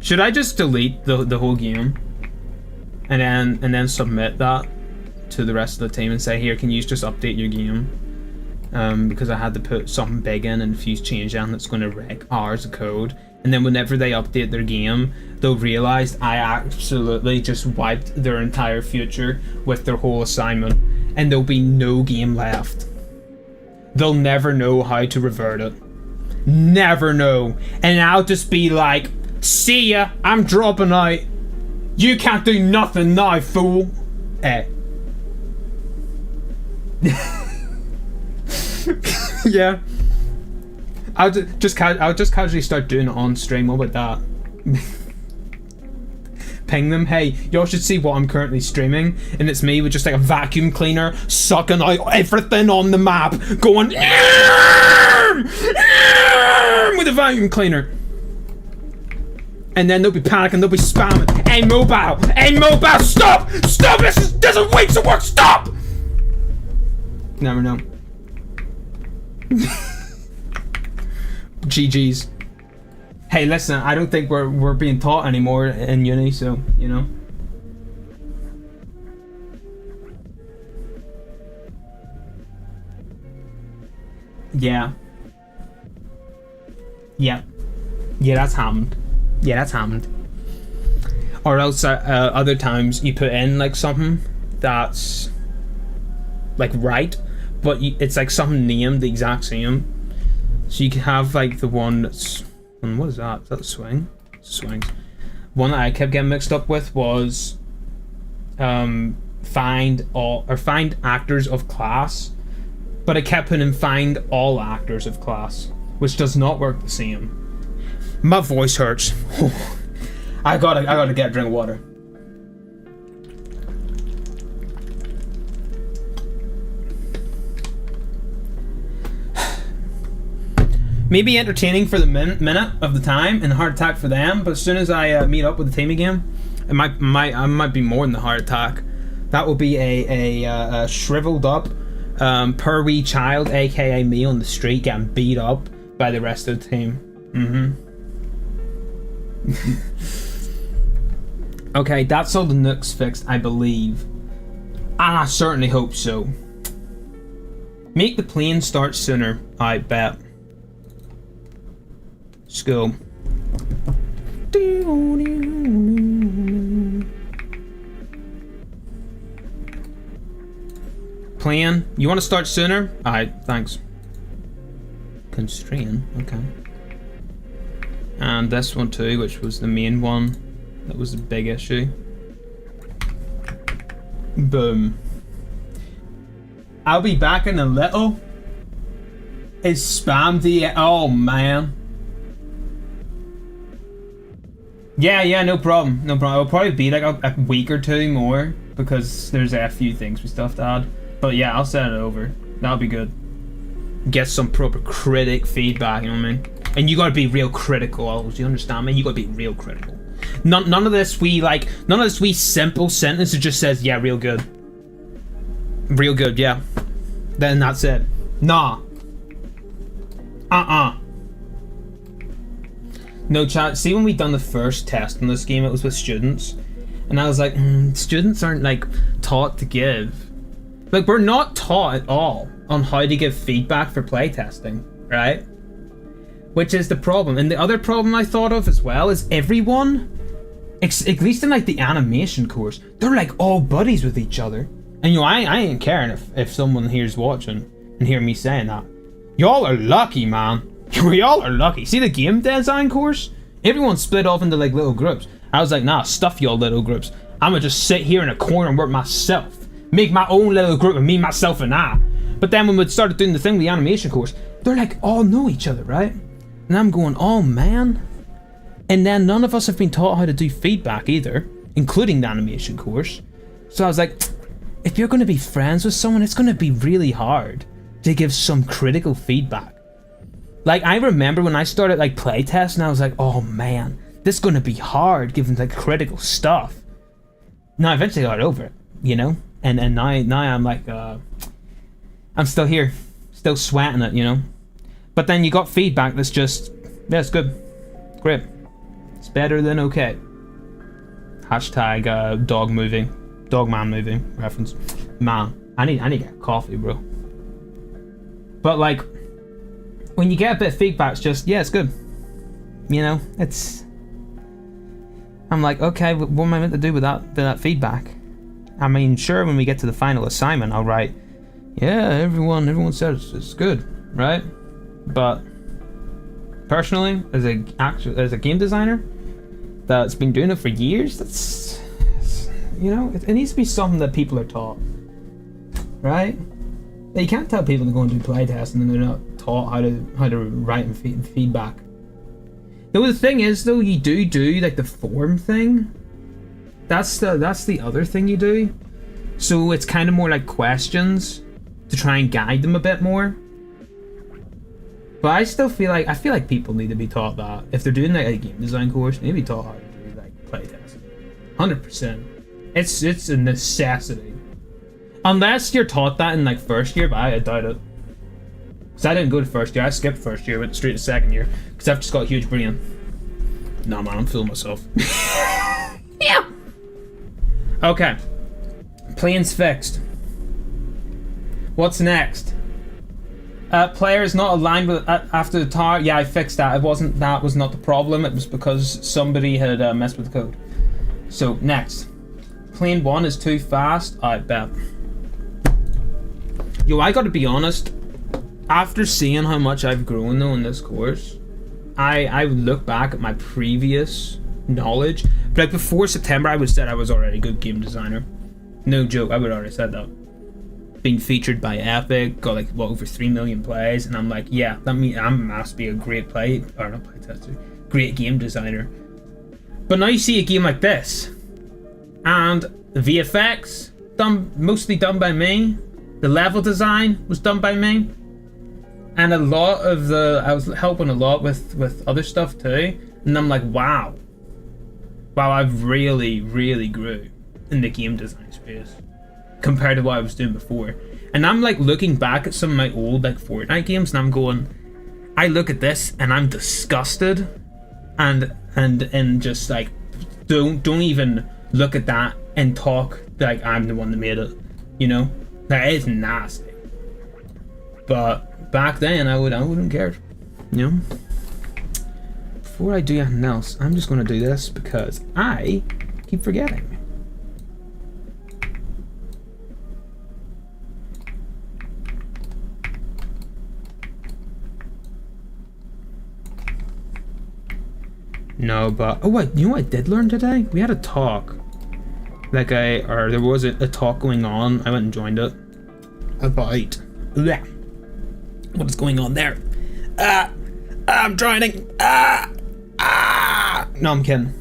Should I just delete the whole game? And then submit that to the rest of the team and say, here, can you just update your game? Because I had to put something big in and a few changes in that's going to wreck hours of code. And then whenever they update their game, they'll realize I absolutely just wiped their entire future with their whole assignment, and there'll be no game left. They'll never know how to revert it. Never know. And I'll just be like, see ya, I'm dropping out. You can't do nothing now, fool. Eh. Yeah. I'll just casually start doing it on stream. What about that? Ping them, hey, y'all should see what I'm currently streaming, and it's me with just like a vacuum cleaner sucking out everything on the map, going with a vacuum cleaner. And then they'll be panicking, they'll be spamming, hey mobile, stop, this isn't way to work, stop. Never know. GG's. Hey, listen, I don't think we're being taught anymore in uni, so, you know. Yeah. Yeah, that's happened. Yeah, that's happened. Or else other times you put in like something that's like right, but it's like something named the exact same. So you can have like the one that's, what is that? Is that swing? Swings. One that I kept getting mixed up with was find actors of class, but I kept putting in find all actors of class, which does not work the same. My voice hurts. I gotta get a drink of water. maybe entertaining for the minute of the time and heart attack for them. But as soon as I meet up with the team again, I might be more than the heart attack. That will be a shriveled up, per wee child, aka me, on the street getting beat up by the rest of the team. Okay, that's all the nooks fixed, I believe. And I certainly hope so. Make the plane start sooner, I bet. School. Plane, you want to start sooner? Alright, thanks. Constrain, okay. And this one too, which was the main one. That was the big issue. Boom. I'll be back in a little. It's spam DM. Oh man. Yeah, no problem. No problem. It'll probably be like a week or two more because there's a few things we still have to add. But yeah, I'll send it over. That'll be good. Get some proper critic feedback, you know what I mean? And you gotta be real critical, always. You understand me? You gotta be real critical. None of this wee simple sentence that just says, yeah, real good. Real good, yeah. Then that's it. Nah. No chat. See, when we done the first test on this game, it was with students. And I was like, students aren't like taught to give. Like, we're not taught at all on how to give feedback for playtesting, right? Which is the problem. And the other problem I thought of as well is everyone, at least in like the animation course, they're like all buddies with each other. And you know, I ain't caring if someone here's watching and hear me saying that. Y'all are lucky, man. Y'all are lucky. See the game design course? Everyone split off into like little groups. I was like, nah, stuff y'all little groups. I'ma just sit here in a corner and work myself. Make my own little group of me, myself, and I. But then when we started doing the thing with the animation course, they're like all know each other, right? And I'm going, oh man. And then none of us have been taught how to do feedback either, including the animation course. So I was like, if you're going to be friends with someone, it's going to be really hard to give some critical feedback. Like, I remember when I started like playtesting, I was like, oh man, this is going to be hard giving like critical stuff. Now, eventually I got over it, you know? And now I'm like, I'm still here, still sweating it, you know? But then you got feedback that's just, yeah, it's good. Great. It's better than okay. Hashtag Dogman movie reference. Man, I need to get coffee, bro. But like, when you get a bit of feedback, it's just, yeah, it's good. You know, it's, I'm like, okay, what am I meant to do with that feedback? I mean, sure, when we get to the final assignment, I'll write, yeah, everyone says it's good, right? But personally, as a game designer that's been doing it for years, that's, you know, it needs to be something that people are taught, right? You can't tell people to go and do playtests and then they're not taught how to write and feedback. Though the thing is, though, you do like the form thing. That's the other thing you do. So it's kind of more like questions to try and guide them a bit more. But I still feel like people need to be taught that. If they're doing like a game design course, they need to be taught how to do like playtesting. 100%. It's a necessity. Unless you're taught that in like first year, but I doubt it. Because I didn't go to first year, I skipped first year, went straight to second year. Because I've just got a huge brain. Nah man, I'm fooling myself. Yeah. Okay. Plane's fixed. What's next? Player is not aligned with after the tower. Yeah, I fixed that. That was not the problem. It was because somebody had messed with the code. So next, plane 1 is too fast. I bet. Yo, I gotta be honest. After seeing how much I've grown though in this course, I would look back at my previous knowledge. But like before September, I would have said I was already a good game designer. No joke, I would have already said that. Being featured by Epic, got like what, over 3 million plays, and I'm like, yeah, that means I must be a great great game designer. But now you see a game like this, and the VFX mostly done by me. The level design was done by me. And a lot of I was helping a lot with other stuff too, and I'm like, wow, I've really grew in the game design space compared to what I was doing before. And I'm like looking back at some of my old like Fortnite games, and I'm going, I look at this and I'm disgusted, and just like don't even look at that and talk like I'm the one that made it, you know? That is nasty. But back then I wouldn't care, you know? Before I do anything else, I'm just gonna do this because I keep forgetting. No, but oh wait, you know what I did learn today? We had a talk. There was a talk going on. I went and joined it about what is going on there. I'm drowning. No, I'm kidding.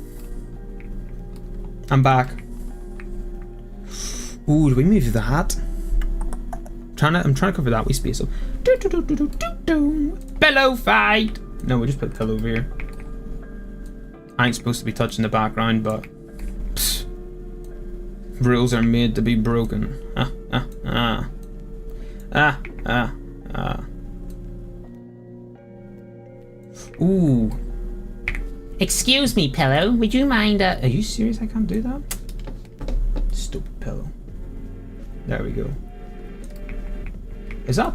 I'm back. Ooh, do we move that? I'm trying to cover that wee space up. Pillow fight. No, we just put pillow over here. I ain't supposed to be touching the background, but pfft, rules are made to be broken. Ooh. Excuse me, Pillow. Would you mind, Are you serious? I can't do that? Stupid pillow. There we go. Is that...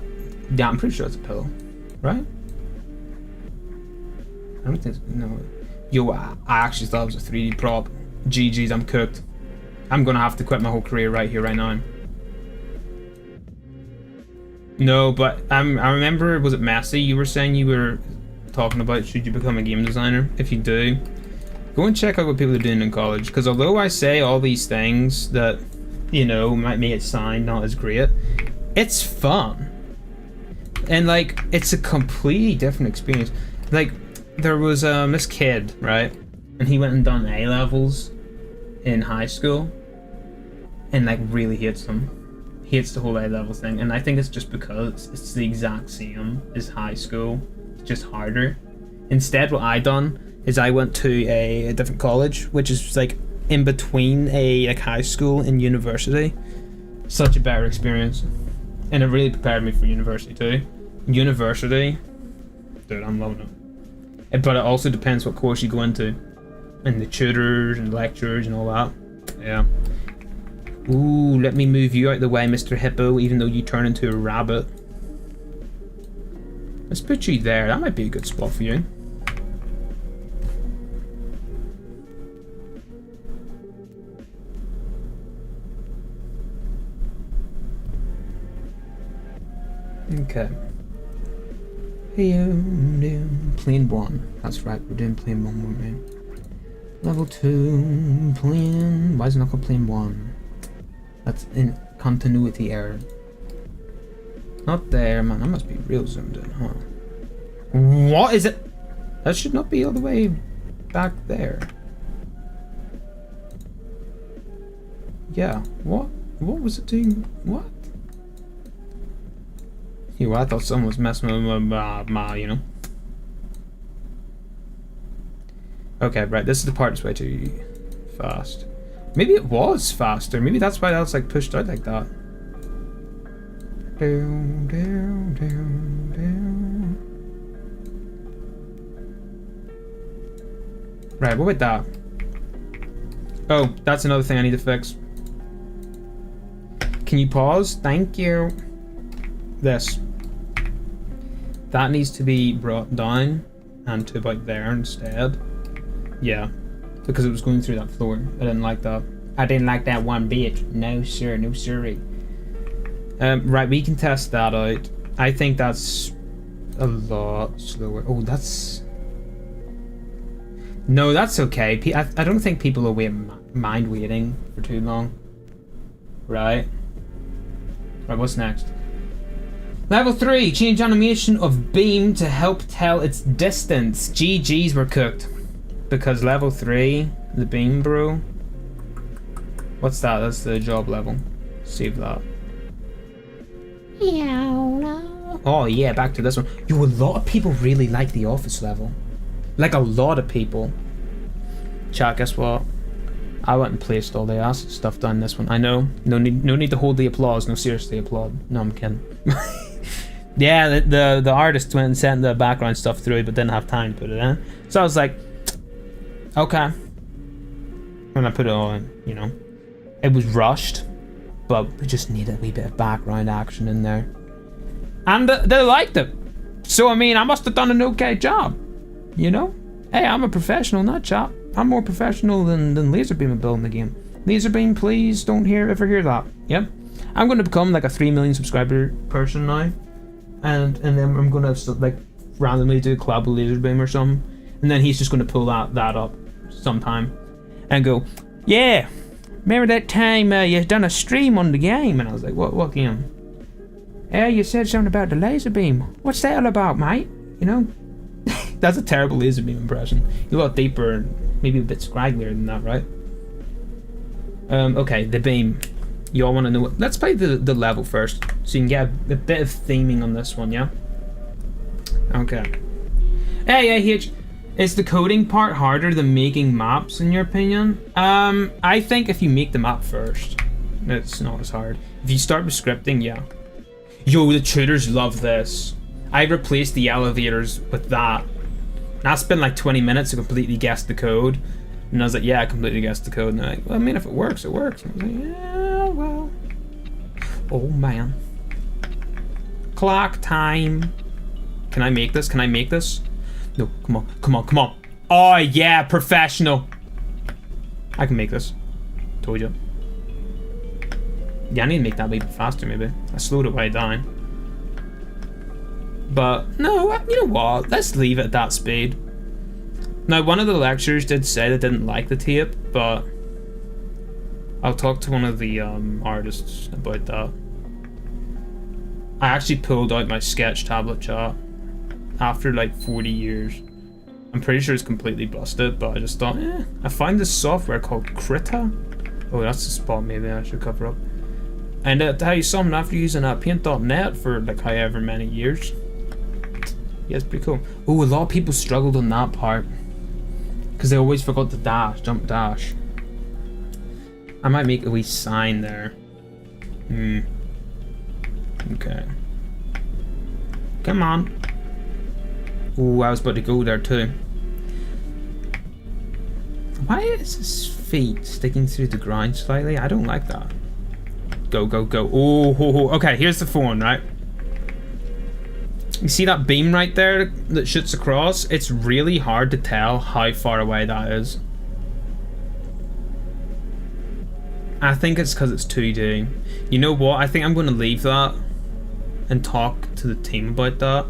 Yeah, I'm pretty sure it's a pillow. Right? I don't think... No. Yo, I actually thought it was a 3D prop. GG's, I'm cooked. I'm gonna have to quit my whole career right here, right now. No, but I remember, was it Massey? You were saying you were talking about should you become a game designer? If you do, go and check out what people are doing in college. Because although I say all these things that, you know, might make it sound not as great, it's fun. And like, it's a completely different experience. Like, there was this kid, right? And he went and done A-levels in high school and like really hates them. Hates the whole A-level thing. And I think it's just because it's the exact same as high school. It's just harder. Instead, what I done is I went to a different college, which is like in between a like high school and university. Such a better experience. And it really prepared me for university too. University, dude, I'm loving it. But it also depends what course you go into, and the tutors and lecturers and all that. Yeah. Ooh, let me move you out the way, Mr. Hippo, even though you turn into a rabbit. Let's put you there. That might be a good spot for you. Okay. Plane 1. That's right, we're doing plane 1, weren't we? Level 2, plane... Why is it not called plane 1? That's in continuity error. Not there, man. That must be real zoomed in, huh? What is it? That should not be all the way back there. Yeah, what? What was it doing? What? Yeah, well, I thought someone was messing with my, you know. Okay, right, this is the part that's way too fast. Maybe it was faster. Maybe that's why that was like pushed out like that. Down, down, down, down. Right, what about that? Oh, that's another thing I need to fix. Can you pause? Thank you. This. That needs to be brought down and to about there instead. Yeah, because it was going through that floor. I didn't like that. I didn't like that one bit. No sir, no siree. Right, we can test that out. I think that's a lot slower. Oh, that's... No, that's okay. I don't think people will mind waiting for too long. Right? Right, what's next? Level 3, change animation of beam to help tell its distance. GG's were cooked. Because level 3, the beam bro. What's that? That's the job level. Save that. Yeah, no. now? Oh yeah, back to this one. Yo, a lot of people really like the office level. Like a lot of people. Chat, guess what? I went and placed all the acid stuff down this one. I know. No need to hold the applause. No, seriously, applaud. No, I'm kidding. Yeah, the artist went and sent the background stuff through, but didn't have time to put it in. So I was like, okay. And I put it all in, you know. It was rushed, but we just needed a wee bit of background action in there. And they liked it. So, I mean, I must have done an okay job, you know? Hey, I'm a professional, not chap. I'm more professional than Laserbeam at building the game. Laserbeam, please don't ever hear that. Yep. I'm going to become like a 3 million subscriber person now. And then I'm going to like randomly do a collab with Laserbeam or something. And then he's just going to pull that up sometime. And go, yeah, remember that time you done a stream on the game? And I was like, what game? Yeah, you said something about the Laserbeam. What's that all about, mate? You know? That's a terrible Laserbeam impression. You're a lot deeper and maybe a bit scragglier than that, right? Okay, the beam. You all want to know what? Let's play the level first, so you can get a bit of theming on this one, yeah? Okay. Hey, AH, is the coding part harder than making maps, in your opinion? I think if you make the map first, it's not as hard. If you start with scripting, yeah. Yo, the tutors love this. I replaced the elevators with that. That's been like 20 minutes to completely guess the code. And I was like, yeah, I completely guessed the code. And they're like, well, I mean, if it works, it works. And I was like, yeah, well. Oh, man. Clock time. Can I make this? Can I make this? No, come on, come on, come on. Oh, yeah, professional. I can make this. Told you. Yeah, I need to make that a bit faster, maybe. I slowed it way down. But, no, you know what? Let's leave it at that speed. Now, one of the lecturers did say they didn't like the tape, but I'll talk to one of the artists about that. I actually pulled out my sketch tablet, chat, after like 40 years. I'm pretty sure it's completely busted, but I just thought, I found this software called Krita. Oh, that's the spot maybe I should cover up. And to tell you something, after using Paint.net for like however many years, yeah, it's pretty cool. Oh, a lot of people struggled on that part because they always forgot to dash, jump dash. I might make a wee sign there. Okay. Come on. Oh, I was about to go there too. Why is his feet sticking through the ground slightly? I don't like that. Go, go, go. Oh, okay, here's the phone, right? You see that beam right there that shoots across? It's really hard to tell how far away that is. I think it's because it's 2D. You know what? I think I'm going to leave that and talk to the team about that.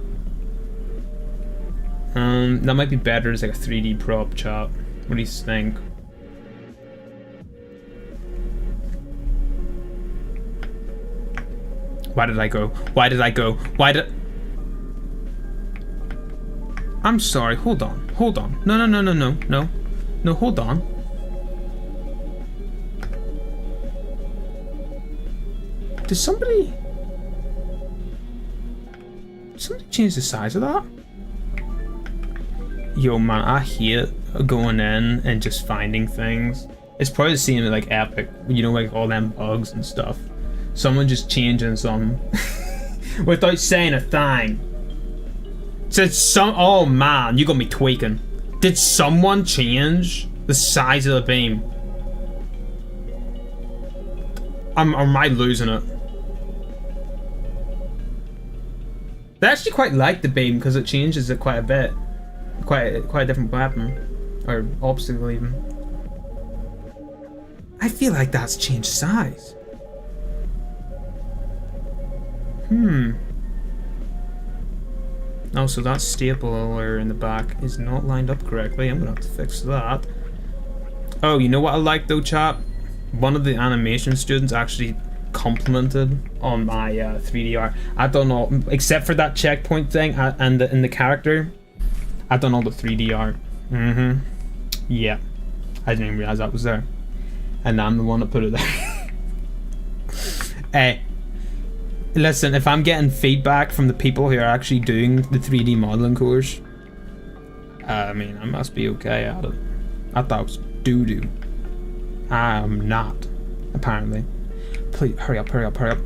That might be better as like a 3D prop, chat. What do you think? Why did I go? Why did I go? Why did... I'm sorry, hold on, hold on. No, no, no, no, no, no. No, hold on. Did somebody change the size of that? Yo, man, I hate going in and just finding things. It's probably seeing it like Epic, you know, like all them bugs and stuff. Someone just changing something without saying a thing. Said oh man, you got me tweaking. Did someone change the size of the beam? Or am I losing it? I actually quite like the beam because it changes it quite a bit. Quite a different weapon. Or obstacle even. I feel like that's changed size. Oh, so that stapler in the back is not lined up correctly. I'm gonna have to fix that. Oh, you know what I like though, chat? One of the animation students actually complimented on my 3D art. I've done all, except for that checkpoint thing and in the character, I've done all the 3D art. Yeah. I didn't even realize that was there. And I'm the one that put it there. Hey. Listen, if I'm getting feedback from the people who are actually doing the 3D modeling course, I mean, I must be okay at it. I thought it was doo-doo. I am not, apparently. Please, hurry up, hurry up, hurry up.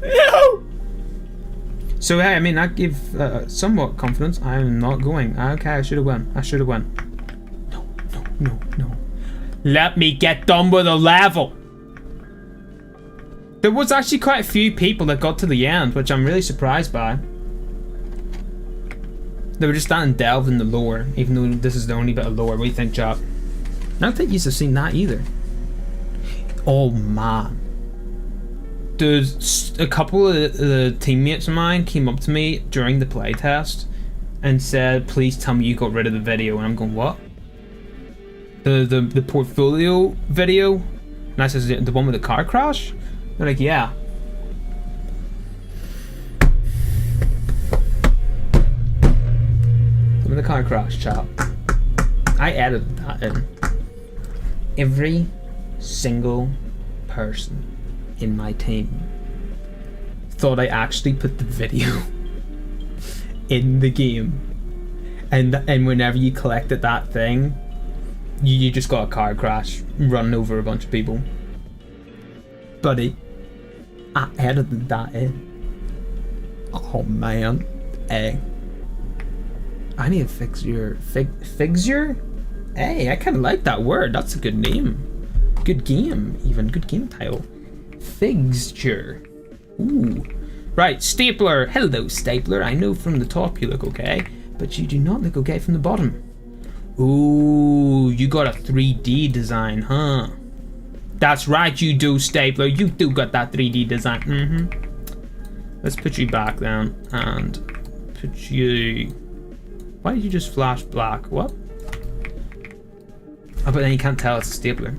No! So, hey, I mean, I give somewhat confidence. I am not going. Okay, I should have won. I should have won. No, no, no, no. Let me get done with the level. There was actually quite a few people that got to the end, which I'm really surprised by. They were just starting to delve in the lore, even though this is the only bit of lore. What do you think, chap? I don't think you've seen that either. Oh man. Dude, a couple of the teammates of mine came up to me during the playtest and said, please tell me you got rid of the video. And I'm going, what? The portfolio video? And I said, the one with the car crash? They're like, yeah. The one with the car crash, chap. I edited that in. Every single person in my team thought I actually put the video in the game, and whenever you collected that thing, you just got a car crash running over a bunch of people. Buddy, I edited that in. Oh man, hey, I need to fix your fixture. Hey, I kind of like that word. That's a good name. Good game, even. Good game title. Fixture. Ooh. Right, Stapler. Hello, Stapler. I know from the top you look okay, but you do not look okay from the bottom. Ooh, you got a 3D design, huh? That's right, you do, Stapler. You do got that 3D design. Mm-hmm. Let's put you back then, and put you... Why did you just flash black? What? Oh, but then you can't tell it's a stapler.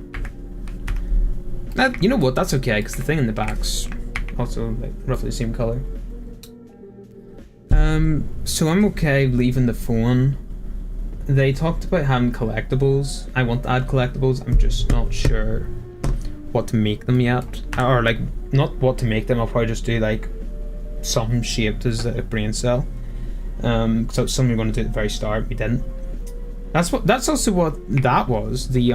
You know what? That's okay, because the thing in the back's also like roughly the same color. So I'm okay leaving the phone. They talked about having collectibles. I want to add collectibles. I'm just not sure what to make them yet, or like not what to make them. I'll probably just do like something shaped as a brain cell. So something we are going to do at the very start. We didn't. That's also what that was. The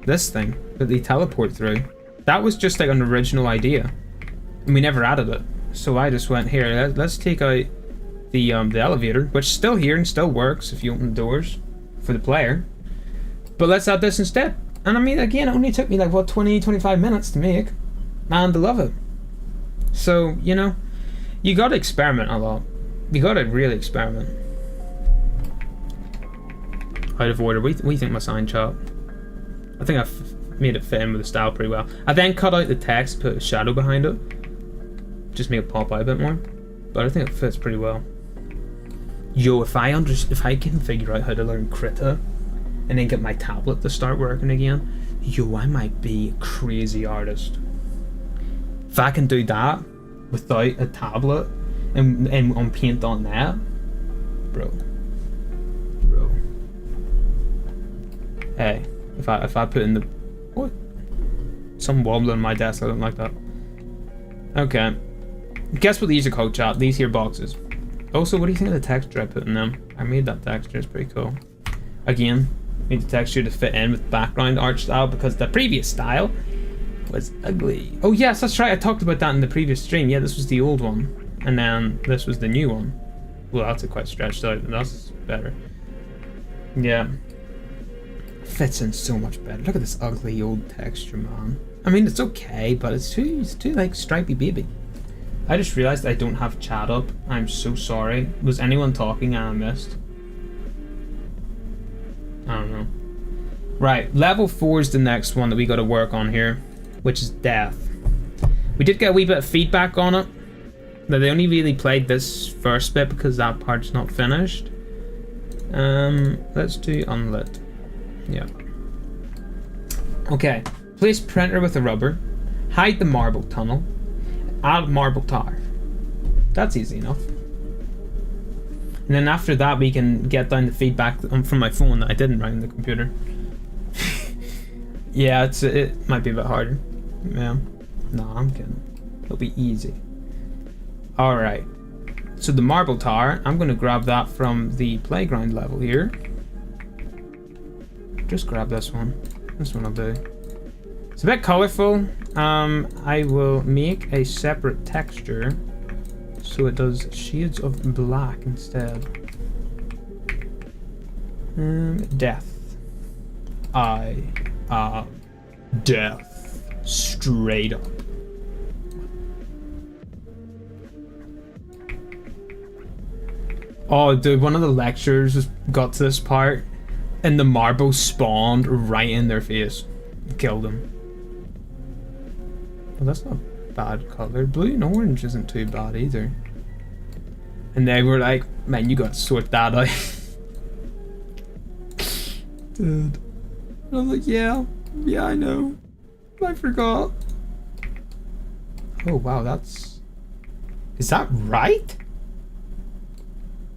this thing that they teleport through. That was just like an original idea, and we never added it. So I just went here. Let's take out the elevator, which is still here and still works if you open the doors for the player. But let's add this instead. And I mean, again, it only took me like what 20-25 minutes to make, and I love it. So you know, you got to experiment a lot. You got to really experiment. Out of order. What do you think my sign chart? I think I've made it fit in with the style pretty well. I then cut out the text, put a shadow behind it, just make it pop out a bit more. But I think it fits pretty well. Yo, if I can figure out how to learn Krita, and then get my tablet to start working again, yo, I might be a crazy artist. If I can do that without a tablet and on Paint.net, bro. Hey, if I put in the what? Some wobbling on my desk. I don't like that. Okay. Guess what these are called, chat? These here boxes. Also, what do you think of the texture I put in them? I made that texture. It's pretty cool. Again, made the texture to fit in with background art style because the previous style was ugly. Oh yes, that's right. I talked about that in the previous stream. Yeah, this was the old one, and then this was the new one. Well, that's quite stretched out. That's better. Yeah. Fits in so much better. Look at this ugly old texture, man. I mean, it's okay, but it's too like stripey baby. I just realized I don't have chat up. I'm so sorry. Was anyone talking and I missed? I don't know. Right, level 4 is the next one that we got to work on here, which is death. We did get a wee bit of feedback on it. That they only really played this first bit because that part's not finished. Let's do unlit. Yeah. Okay. Place printer with a rubber. Hide the marble tunnel. Add marble tower. That's easy enough. And then after that we can get down the feedback from my phone that I didn't write on the computer. Yeah, it might be a bit harder. Yeah. No, I'm kidding. It'll be easy. Alright. So the marble tower, I'm going to grab that from the playground level here. Just grab this one. This one will do. It's a bit colorful. I will make a separate texture so it does shades of black instead. Death. Death. Straight up. Oh, dude, one of the lecturers just got to this part and the marble spawned right in their face. Killed them. Well, that's not bad color. Blue and orange isn't too bad either. And they were like, man, you gotta sort that out. Dude. And I was like, yeah, I know. I forgot. Oh, wow, that's... Is that right?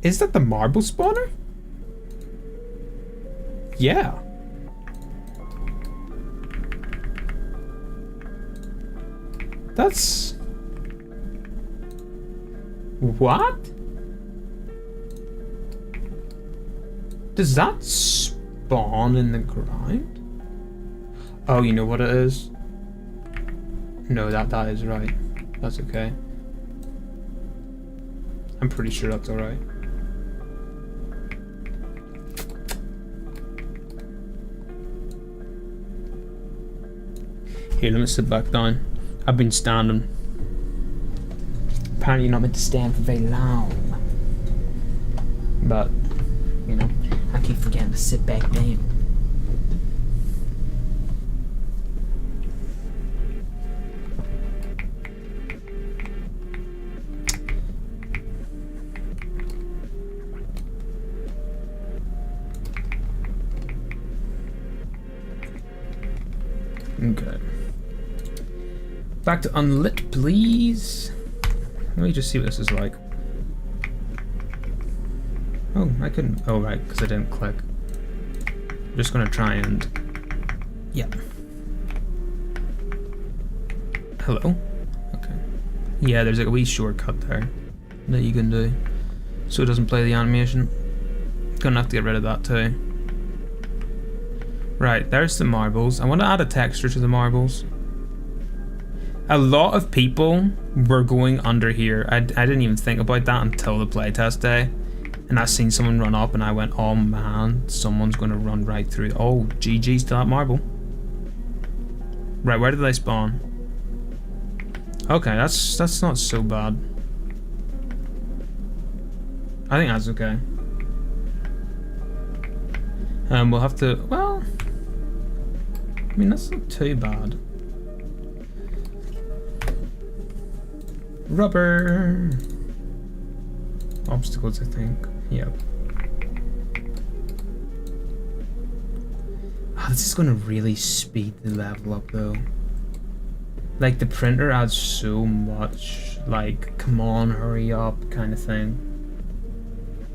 Is that the marble spawner? Yeah. That's... What? Does that spawn in the ground? Oh, you know what it is? No, that is right. That's okay. I'm pretty sure that's alright. Here, let me sit back down. I've been standing. Apparently you're not meant to stand for very long. But, you know, I keep forgetting to sit back down. Okay. Back to unlit, please. Let me just see what this is like. Oh, I couldn't. Oh, right, because I didn't click. I'm just gonna try and. Yeah. Hello? Okay. Yeah, there's like a wee shortcut there that you can do so it doesn't play the animation. Gonna have to get rid of that too. Right, there's the marbles. I want to add a texture to the marbles. A lot of people were going under here. I didn't even think about that until the playtest day. And I seen someone run up and I went, oh man, someone's going to run right through. Oh, GG's to that marble. Right, where did they spawn? Okay, that's not so bad. I think that's okay. We'll have to, well, I mean, that's not too bad. Rubber. Obstacles, I think. Yep. Oh, this is going to really speed the level up, though. Like, the printer adds so much, like, come on, hurry up, kind of thing.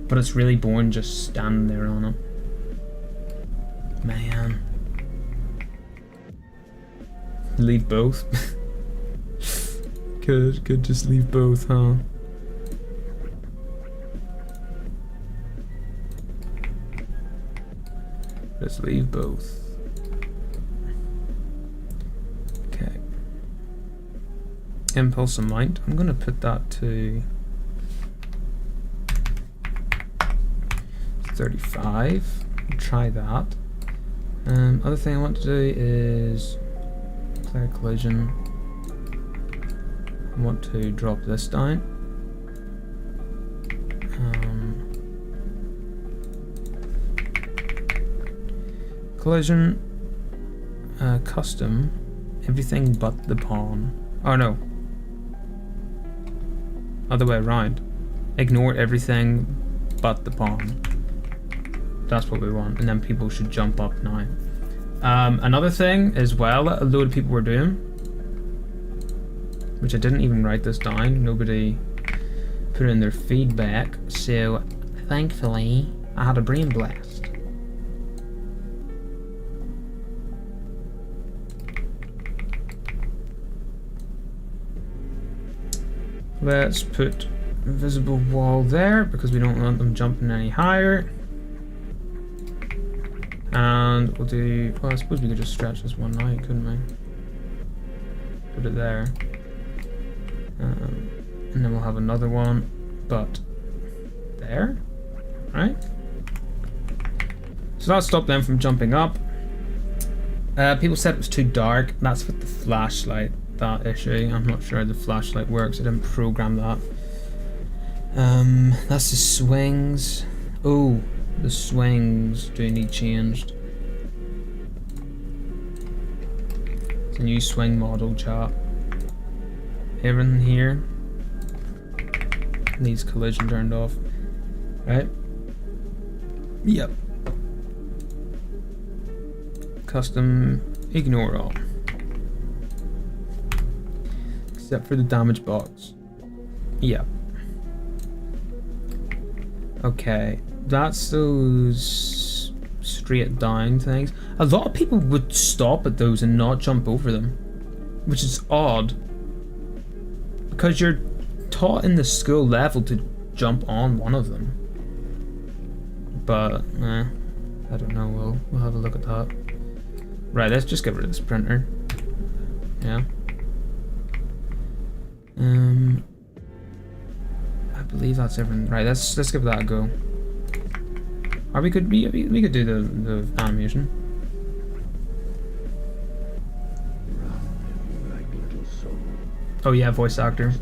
But it's really boring just standing there on it. Man. Leave both. Could just leave both, huh? Let's leave both. Okay. Impulse of Mind. I'm gonna put that to 35. Try that. Other thing I want to do is player collision. I want to drop this down. Collision, custom, everything but the pawn. Oh no. Other way around. Ignore everything but the pawn. That's what we want. And then people should jump up now. Another thing as well that a load of people were doing, which I didn't even write this down, nobody put in their feedback, so thankfully I had a brain blast. Let's put invisible wall there because we don't want them jumping any higher. And we'll do, well, I suppose we could just stretch this one out, couldn't we? Put it there. And then we'll have another one, but there, right? So that'll stop them from jumping up. People said it was too dark. That's with the flashlight, that issue. I'm not sure how the flashlight works. I didn't program that. That's the swings. Oh, the swings do need changed. It's a new swing model, chat. Everything here needs collision turned off. Right? Yep. Custom, ignore all. Except for the damage box. Yep. Okay, that's those straight down things. A lot of people would stop at those and not jump over them, which is odd. Because you're taught in the school level to jump on one of them. But, I don't know, we'll have a look at that. Right, let's just get rid of this printer. Yeah. I believe that's everything. Right, let's give that a go. Or we could do the animation. Oh yeah, voice actor.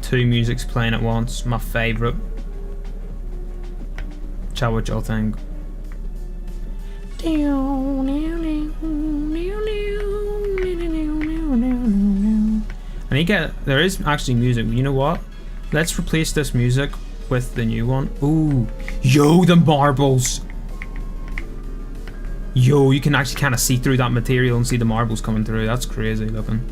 Two musics playing at once, my favourite. Chat what y'all think. I need to get, there is actually music, you know what? Let's replace this music with the new one. Ooh, yo, the marbles. Yo, you can actually kind of see through that material and see the marbles coming through. That's crazy looking.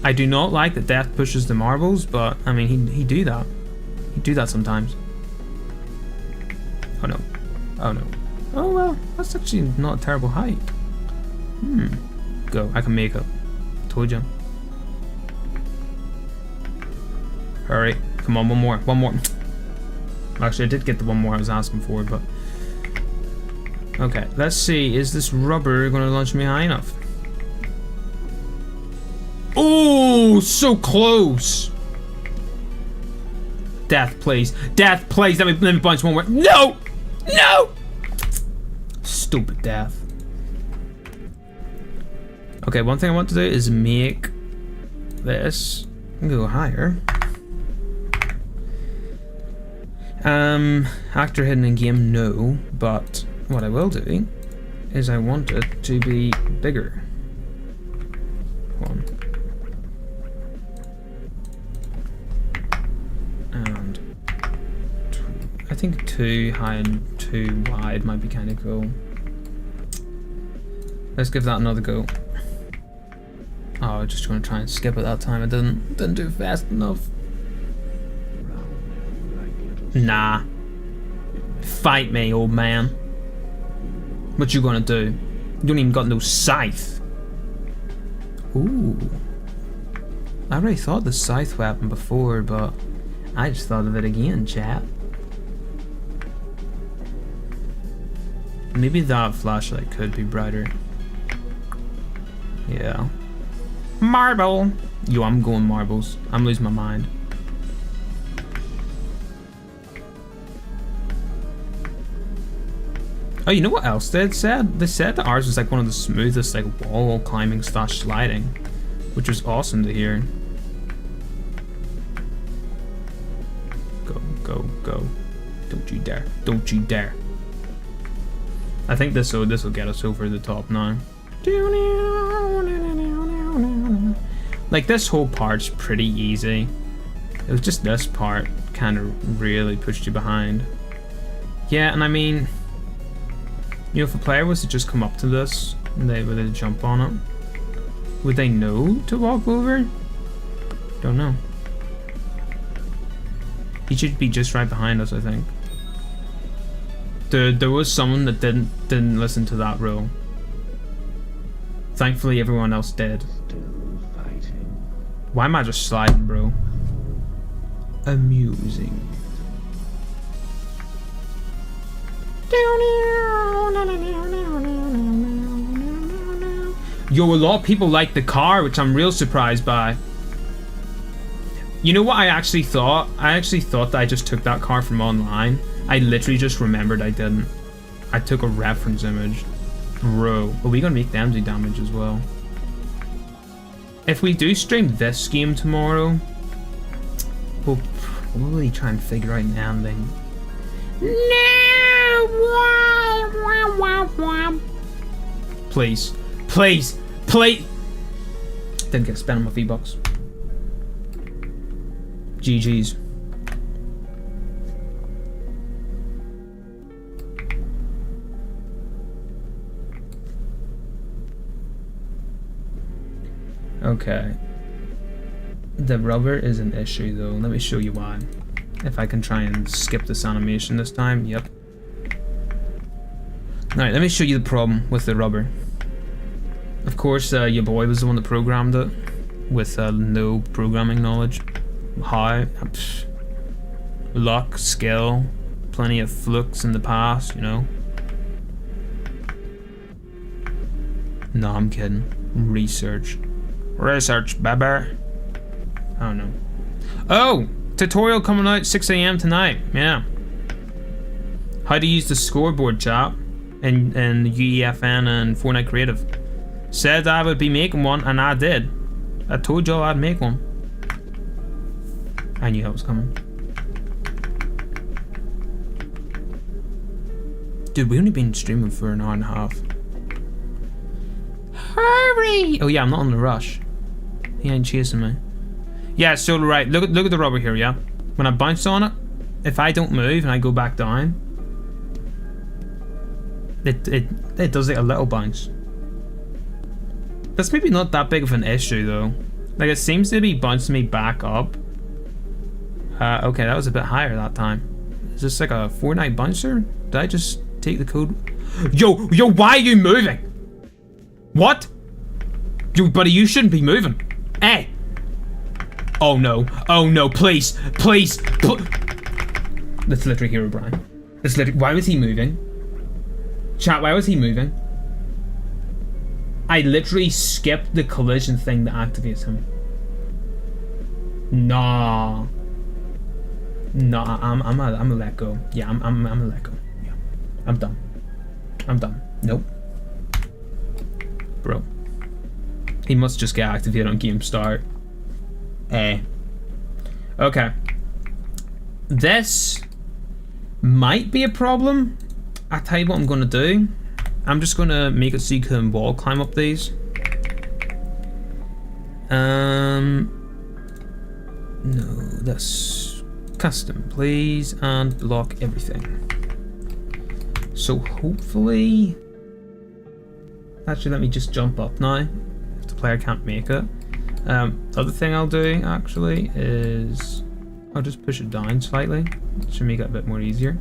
I do not like that Death pushes the marbles, but I mean, he do that. He do that sometimes. Oh no. Oh no. Oh well, that's actually not a terrible height. Go, I can make it. Told you. Hurry, come on, one more. Actually, I did get the one more I was asking for, but... Okay, let's see, is this rubber gonna launch me high enough? Oh, so close! Death, please. Death, please, let me punch one more. No! No! Stupid Death. Okay, one thing I want to do is make this go higher. Actor hidden in game, no, but what I will do is I want it to be bigger. One. And two. I think 2 high and 2 wide might be kind of cool. Let's give that another go. Oh, I was just going to try and skip it that time. I didn't do it fast enough. Nah. Fight me, old man. What you gonna do? You don't even got no scythe. Ooh. I already thought of the scythe weapon before, but I just thought of it again, chap. Maybe that flashlight could be brighter. Yeah. Marble! Yo, I'm going marbles. I'm losing my mind. Oh, you know what else they said? They said that ours was like one of the smoothest like wall climbing / sliding, which was awesome to hear. Go, go, go. Don't you dare. Don't you dare. I think this will get us over the top now. Like this whole part's pretty easy. It was just this part kind of really pushed you behind. Yeah, and I mean, you know, if a player was to just come up to this and they would jump on it, would they know to walk over? Don't know. He should be just right behind us, I think. There was someone that didn't listen to that rule. Thankfully, everyone else did. Still fighting. Why am I just sliding, bro? Amusing. Yo, a lot of people like the car, which I'm real surprised by. You know what I actually thought? I actually thought that I just took that car from online. I literally just remembered I didn't. I took a reference image. Bro, are we gonna make them do damage as well? If we do stream this game tomorrow, we'll probably try and figure out an ending. No! Please. Please! Please! Didn't get spent on my V-Bucks. GG's. Okay. The rubber is an issue though. Let me show you why. If I can try and skip this animation this time. Yep. Alright, let me show you the problem with the rubber. Of course, your boy was the one that programmed it with no programming knowledge. How? Psh. Luck, skill, plenty of flukes in the past, you know. No, I'm kidding. Research. Research, baby. I don't know. Oh! Tutorial coming out 6 AM tonight. Yeah. How to use the scoreboard, chat, in UEFN and Fortnite Creative. Said I would be making one, and I did. I told y'all I'd make one. I knew that was coming. Dude, we only been streaming for an hour and a half. Hurry! Oh yeah, I'm not on the rush. He ain't chasing me. Yeah, so right, look at the rubber here, yeah? When I bounce on it, if I don't move and I go back down, it does like a little bounce. That's maybe not that big of an issue though. Like it seems to be bouncing me back up. Okay, that was a bit higher that time. Is this like a Fortnite bouncer? Did I just take the code? Yo, why are you moving? What? Yo, buddy, you shouldn't be moving. Hey. Oh no, please. That's literally Herobrine. That's literally, why was he moving? Chat, why was he moving? I literally skipped the collision thing that activates him. Nah, I'm gonna let go. Yeah, I'm gonna let go. Yeah, I'm done. Nope. Bro. He must just get activated on game start. Okay. This might be a problem. I'll tell you what I'm gonna do. I'm just gonna make it so you can wall climb up these. No, that's custom, please, and block everything. So hopefully, actually, let me just jump up now. If the player can't make it. Other thing I'll do actually is I'll just push it down slightly. It should make it a bit more easier.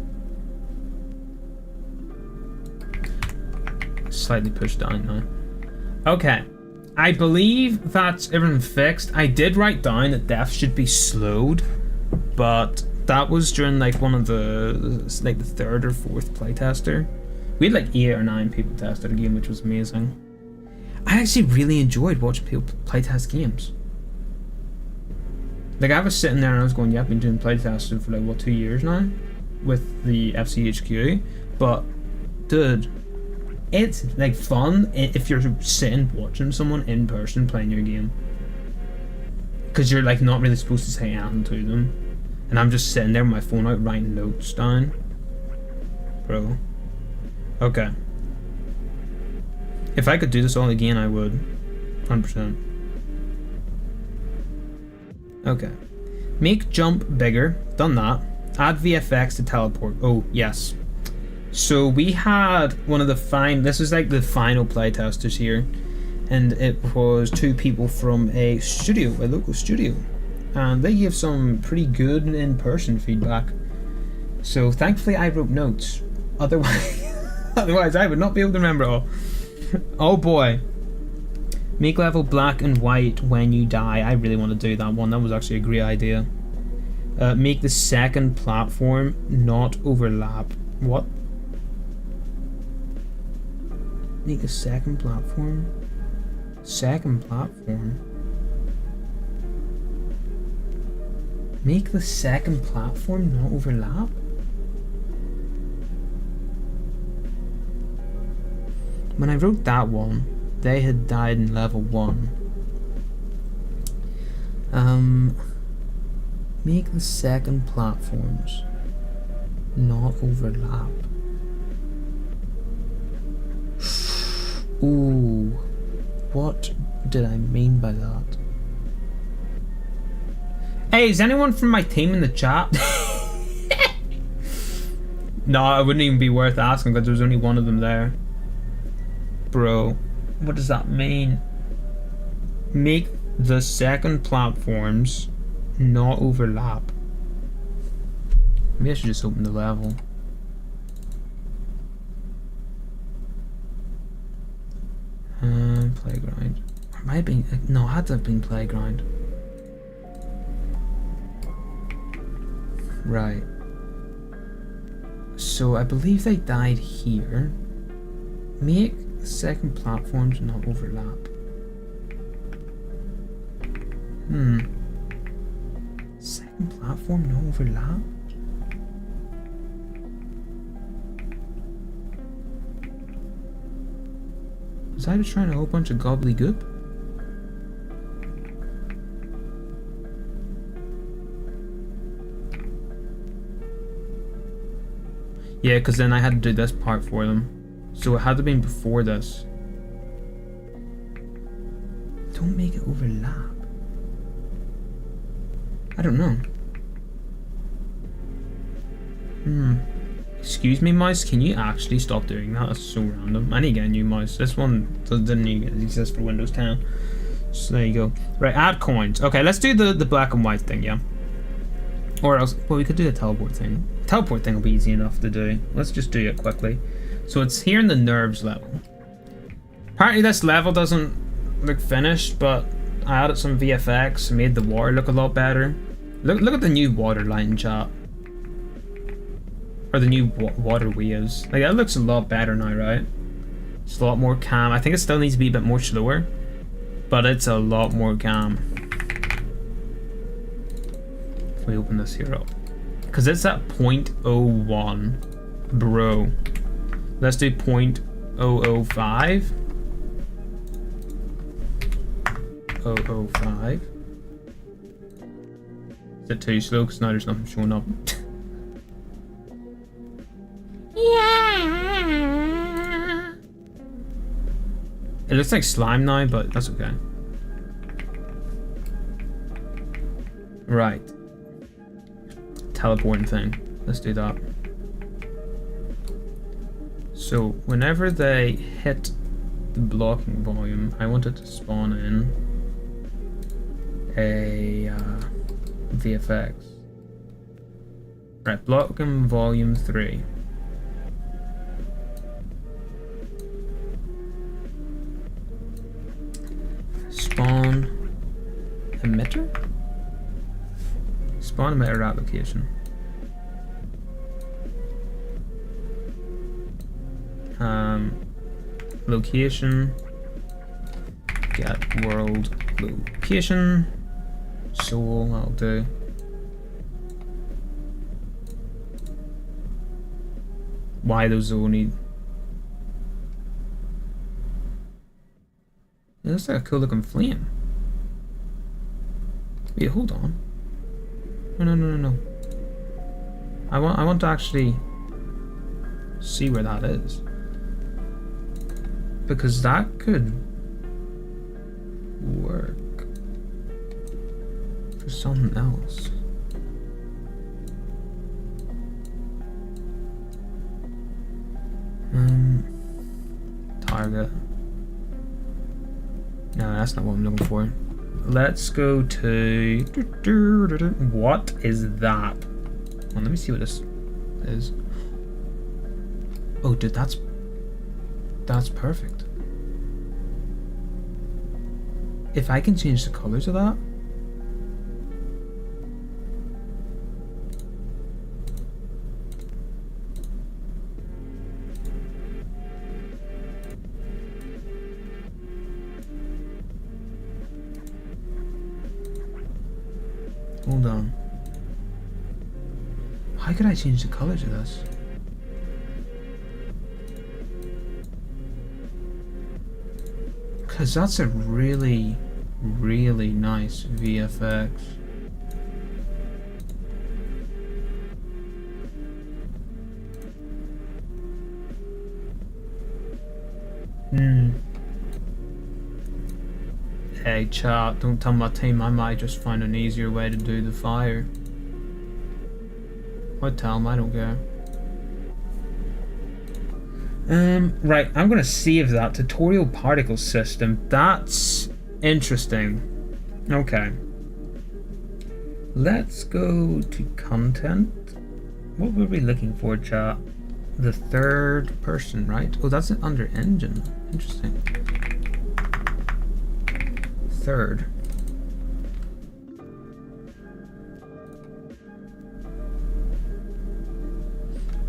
Slightly pushed down now. Okay, I believe that's everything fixed. I did write down that death should be slowed, but that was during like one of the like the third or fourth playtester. We had like 8 or 9 people test out a game, which was amazing. I actually really enjoyed watching people playtest games. Like I was sitting there and I was going, yeah, I've been doing playtesting for like what 2 years now with the FCHQ, but dude, it's like fun if you're sitting watching someone in person playing your game, because you're like not really supposed to say anything to them, and I'm just sitting there with my phone out writing notes down, bro. Okay, if I could do this all again, I would, 100%. Okay, make jump bigger. Done that. Add VFX to teleport. Oh yes. So we had one of the this was like the final playtesters here, and it was 2 people from a local studio, and they gave some pretty good in-person feedback. So thankfully I wrote notes. Otherwise I would not be able to remember it all. Oh boy. Make level black and white when you die. I really want to do that one. That was actually a great idea. Make the second platform not overlap. What? Make a second platform? Second platform? Make the second platform not overlap? When I wrote that one, they had died in level 1. Make the second platforms not overlap. Ooh, what did I mean by that? Hey, is anyone from my team in the chat? No, it wouldn't even be worth asking because there was only one of them there. Bro, what does that mean? Make the second platforms not overlap. Maybe I should just open the level. Playground. Or might have been, no, it had to have been playground. Right. So I believe they died here. Make the second platforms not overlap. Second platform no overlap? Was I just trying a whole bunch of gobbledygook? Yeah, because then I had to do this part for them. So it had to have been before this. Don't make it overlap. I don't know. Excuse me, mouse, can you actually stop doing that? That's so random. I need to get a new mouse. This one didn't even exist for Windows 10. So there you go. Right, add coins. Okay, let's do the black and white thing, yeah? Or else, well, we could do the teleport thing. Teleport thing will be easy enough to do. Let's just do it quickly. So it's here in the nerves level. Apparently this level doesn't look finished, but I added some VFX and made the water look a lot better. Look at the new water line, chat. Or the new water waves. Like, that looks a lot better now, right? It's a lot more calm. I think it still needs to be a bit more slower, but it's a lot more calm. If we open this here up. Because it's at 0.01. Bro. Let's do 0.005. 005. Is it too slow? Because now there's nothing showing up. Yeah. It looks like slime now, but that's okay. Right. Teleporting thing. Let's do that. So whenever they hit the blocking volume, I want it to spawn in a VFX. Right, blocking volume 3. Spawn emitter? Spawn emitter application. Location. Get world location. Soul, I'll do. Why those only? It looks like a cool looking flame. Wait, hold on. No. I want to actually see where that is. Because that could work for something else. Target. No, that's not what I'm looking for. Let's go to... What is that? Well, let me see what this is. Oh, dude, that's perfect. If I can change the colors of that. Hold on. How could I change the colors of this? Because that's a really, really nice VFX. Hey chat, don't tell my team I might just find an easier way to do the fire. I tell them, I don't care. Right, I'm gonna save that. Tutorial particle system. That's interesting. Okay. Let's go to content. What were we looking for, chat? The third person, right? Oh, that's under engine. Interesting. Third.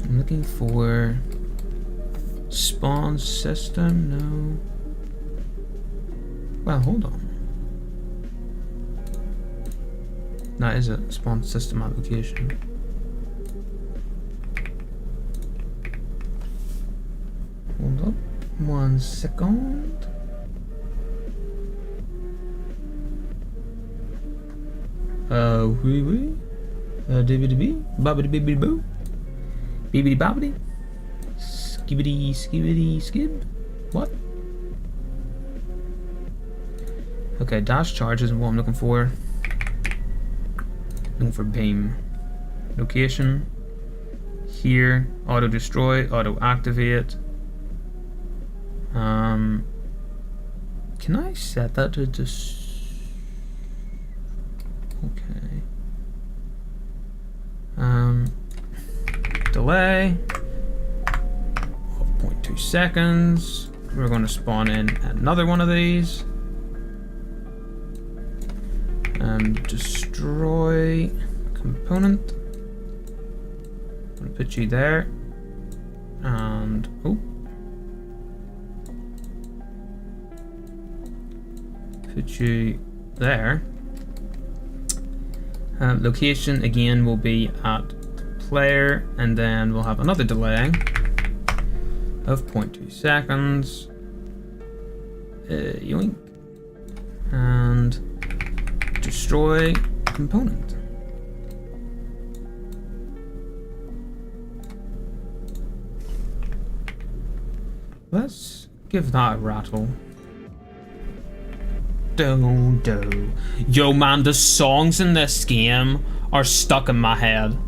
I'm looking for spawn system. No. Well, hold on. That is a spawn system application. Hold up 1 second. Wee dibbity bobbity bibbity boo. Bibbity bobbity. Skibbity skibbity skib. What? Okay, dash charge isn't what I'm looking for. Looking for beam. Location. Here. Auto destroy. Auto activate. Can I set that to just? Okay. Delay. 0.2 seconds. We're going to spawn in another one of these. Destroy component. I'm going to put you there. And oh. Put you there. Location again will be at the player, and then we'll have another delay of 0.2 seconds. Yoink. And destroy component. Let's give that a rattle. Do. Yo man, the songs in this game are stuck in my head.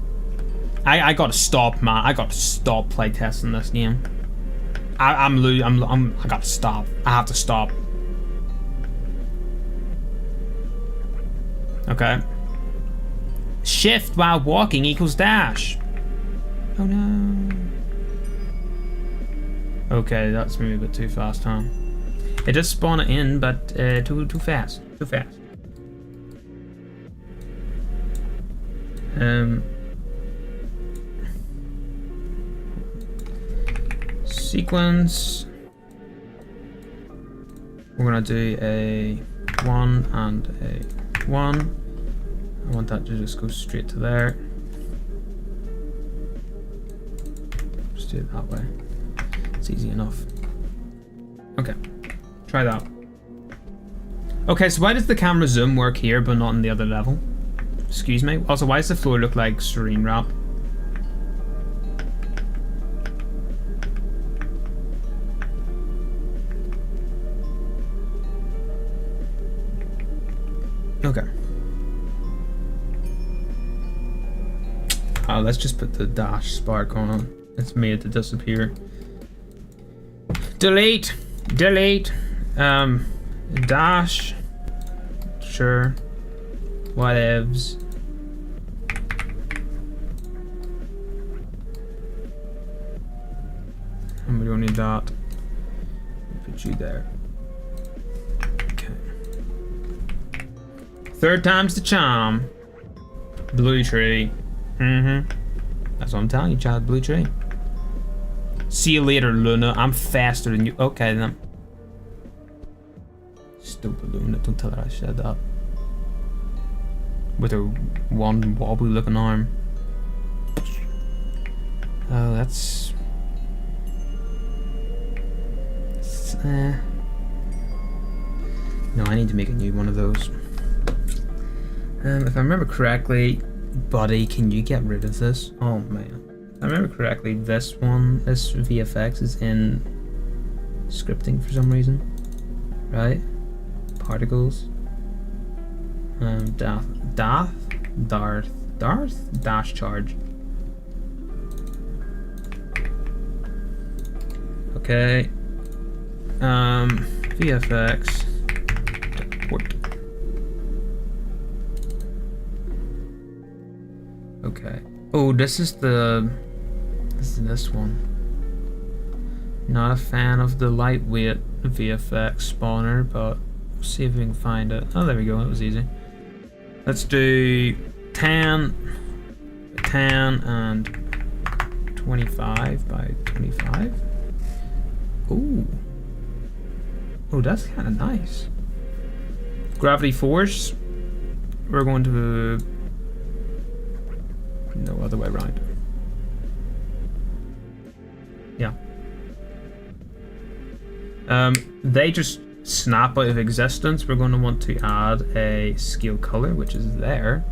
I gotta stop, man. I gotta stop playtesting this game. I gotta stop. I have to stop. Okay. Shift while walking equals dash. Oh no. Okay, that's maybe a bit too fast, huh? It does spawn it in, but too fast. Too fast. Sequence. We're gonna do a 1 and a 1. I want that to just go straight to there. Just do it that way. It's easy enough. Okay. Try that. Okay, so why does the camera zoom work here but not in the other level? Excuse me. Also, why does the floor look like Serene Wrap? Okay. Oh, let's just put the dash spark on. It's made to disappear. Delete. Delete. Dash. Sure. Whatevs. And we don't need that. Put you there. Okay. Third time's the charm. Blue tree. That's what I'm telling you, child. Blue tree. See you later, Luna. I'm faster than you. Okay, then. Stupid Luna. Don't tell her I said that. With her one wobbly looking arm. Oh, that's... No, I need to make a new one of those. If I remember correctly, Buddy, can you get rid of this? Oh man. If I remember correctly, this VFX is in scripting for some reason. Right? Particles. Darth? Dash charge. Okay. VFX. Port. Okay. Oh, this is this one. Not a fan of the lightweight VFX spawner, but we'll see if we can find it. Oh, there we go. That was easy. Let's do 10, and 25 by 25. Ooh. Oh, that's kind of nice. Gravity force. We're going to... No other way around. Yeah. They just snap out of existence. We're going to want to add a scale color, which is there.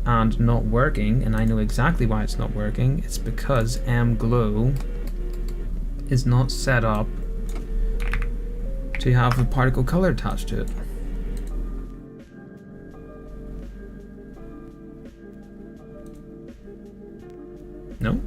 And not working. And I know exactly why it's not working. It's because mglow is not set up to have a particle color attached to it. No?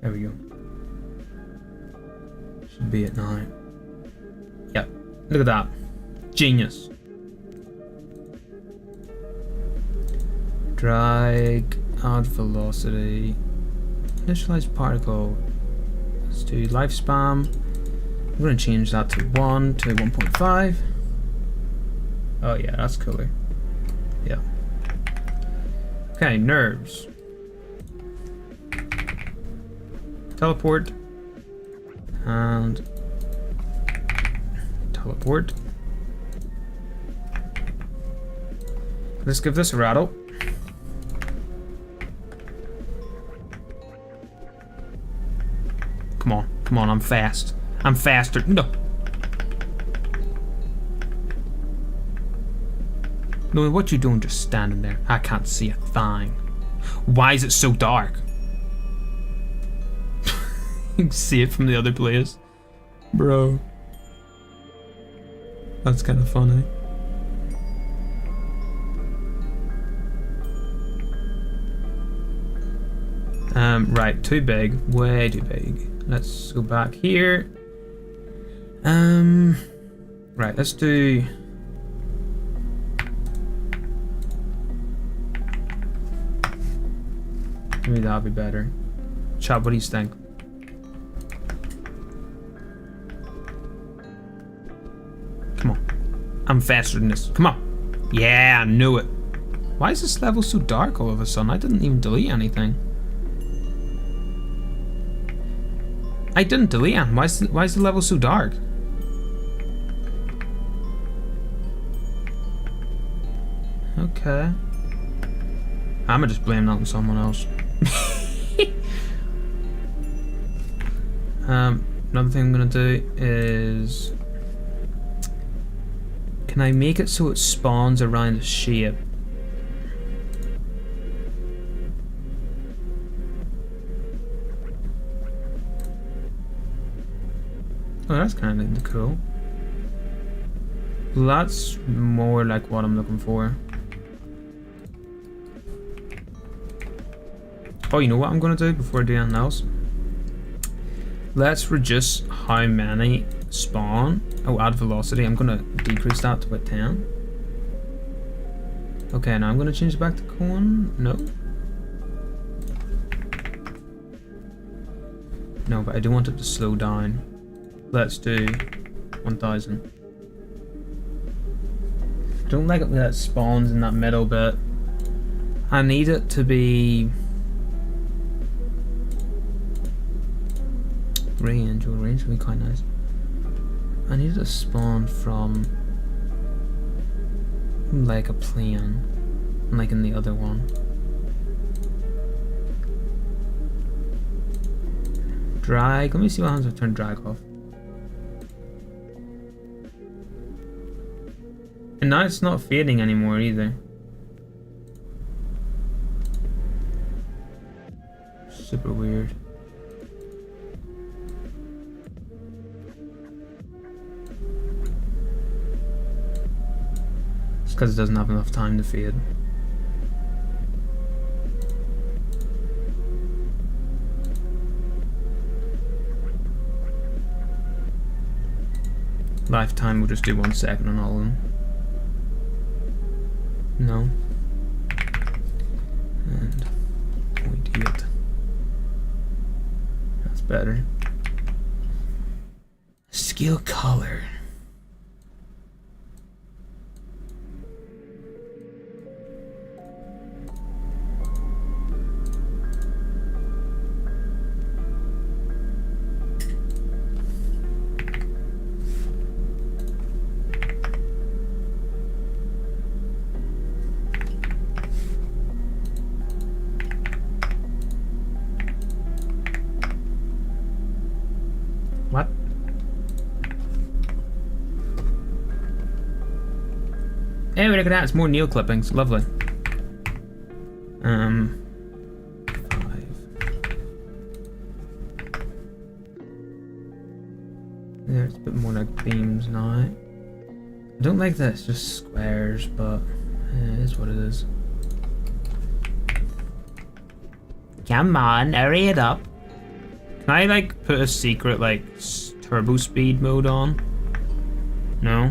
There we go. Should be at 9. Yep. Look at that. Genius. Drag, add velocity, initialize particle. Let's do lifespan. I'm going to change that to 1 to 1.5. Oh yeah, that's cooler. Yeah. Okay, nerves. Teleport. And teleport. Let's give this a rattle. Come on, I'm fast. I'm faster. No. No, what you doing just standing there? I can't see a thing. Why is it so dark? You can see it from the other place. Bro. That's kind of funny. Right, too big. Way too big. Let's go back here. Right, let's do... Maybe that'll be better. Chat, what do you think? Come on. I'm faster than this. Come on. Yeah, I knew it. Why is this level so dark all of a sudden? I didn't even delete anything. I didn't delete it. Why is the level so dark? Okay. I'ma just blame that on someone else. Another thing I'm gonna do is... Can I make it so it spawns around a shape? Oh, that's kind of cool. That's more like what I'm looking for. Oh, you know what I'm gonna do before I do anything else? Let's reduce how many spawn. Oh, add velocity. I'm gonna decrease that to about 10. Okay, now I'm gonna change it back to cone. No. No, but I do want it to slow down. Let's do 1000. Don't like it when that spawns in that middle bit. I need it to be range. Well, range would be quite nice. I need it to spawn from like a plane, like in the other one. Drag. Let me see what happens if I turn drag off. And now it's not fading anymore either. Super weird. It's because it doesn't have enough time to fade. Lifetime, we'll just do 1 second on all of them. No. And 0.8. That's better. Skill color. What? Hey, look at that, it's more Neil clippings. Lovely. 5. Yeah, it's a bit more like beams now. I don't like that, it's just squares, but it is what it is. Come on, hurry it up. Can I like put a secret like turbo speed mode on? No.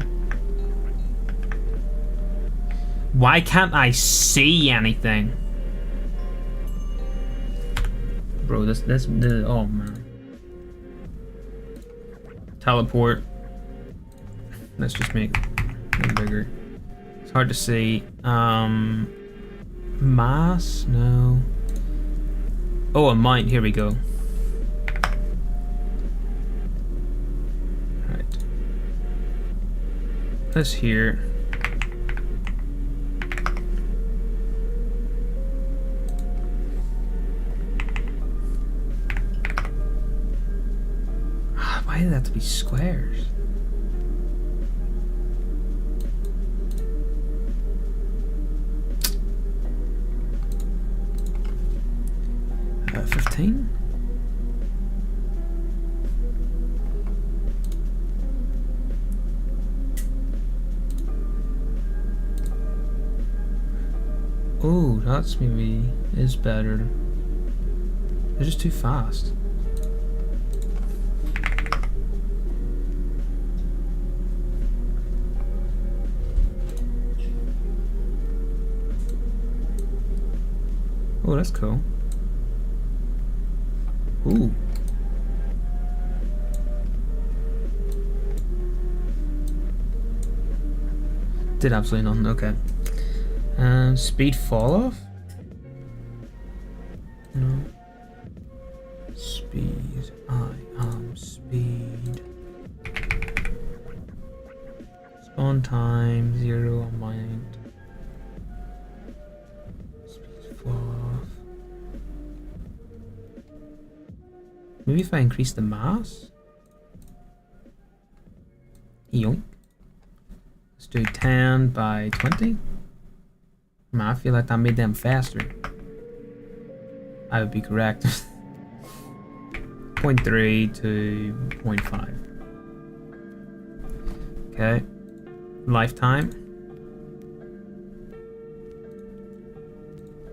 Why can't I see anything? Bro, this oh man. Teleport. Let's just make it bigger. It's hard to see. Mass? No. Oh, a mine. Here we go. Right. This here. Why did that have to be squares? Uh, 15? Oh, that's maybe is better. They're just too fast. Oh, that's cool. Ooh. Did absolutely nothing, okay. Speed fall off? No. Speed. I am speed. Spawn time, 0 on mind. Speed fall off. Maybe if I increase the mass? Yoink. Let's do 10 by 20. I feel like that made them faster. I would be correct. 0.3 to 0.5. Okay. Lifetime.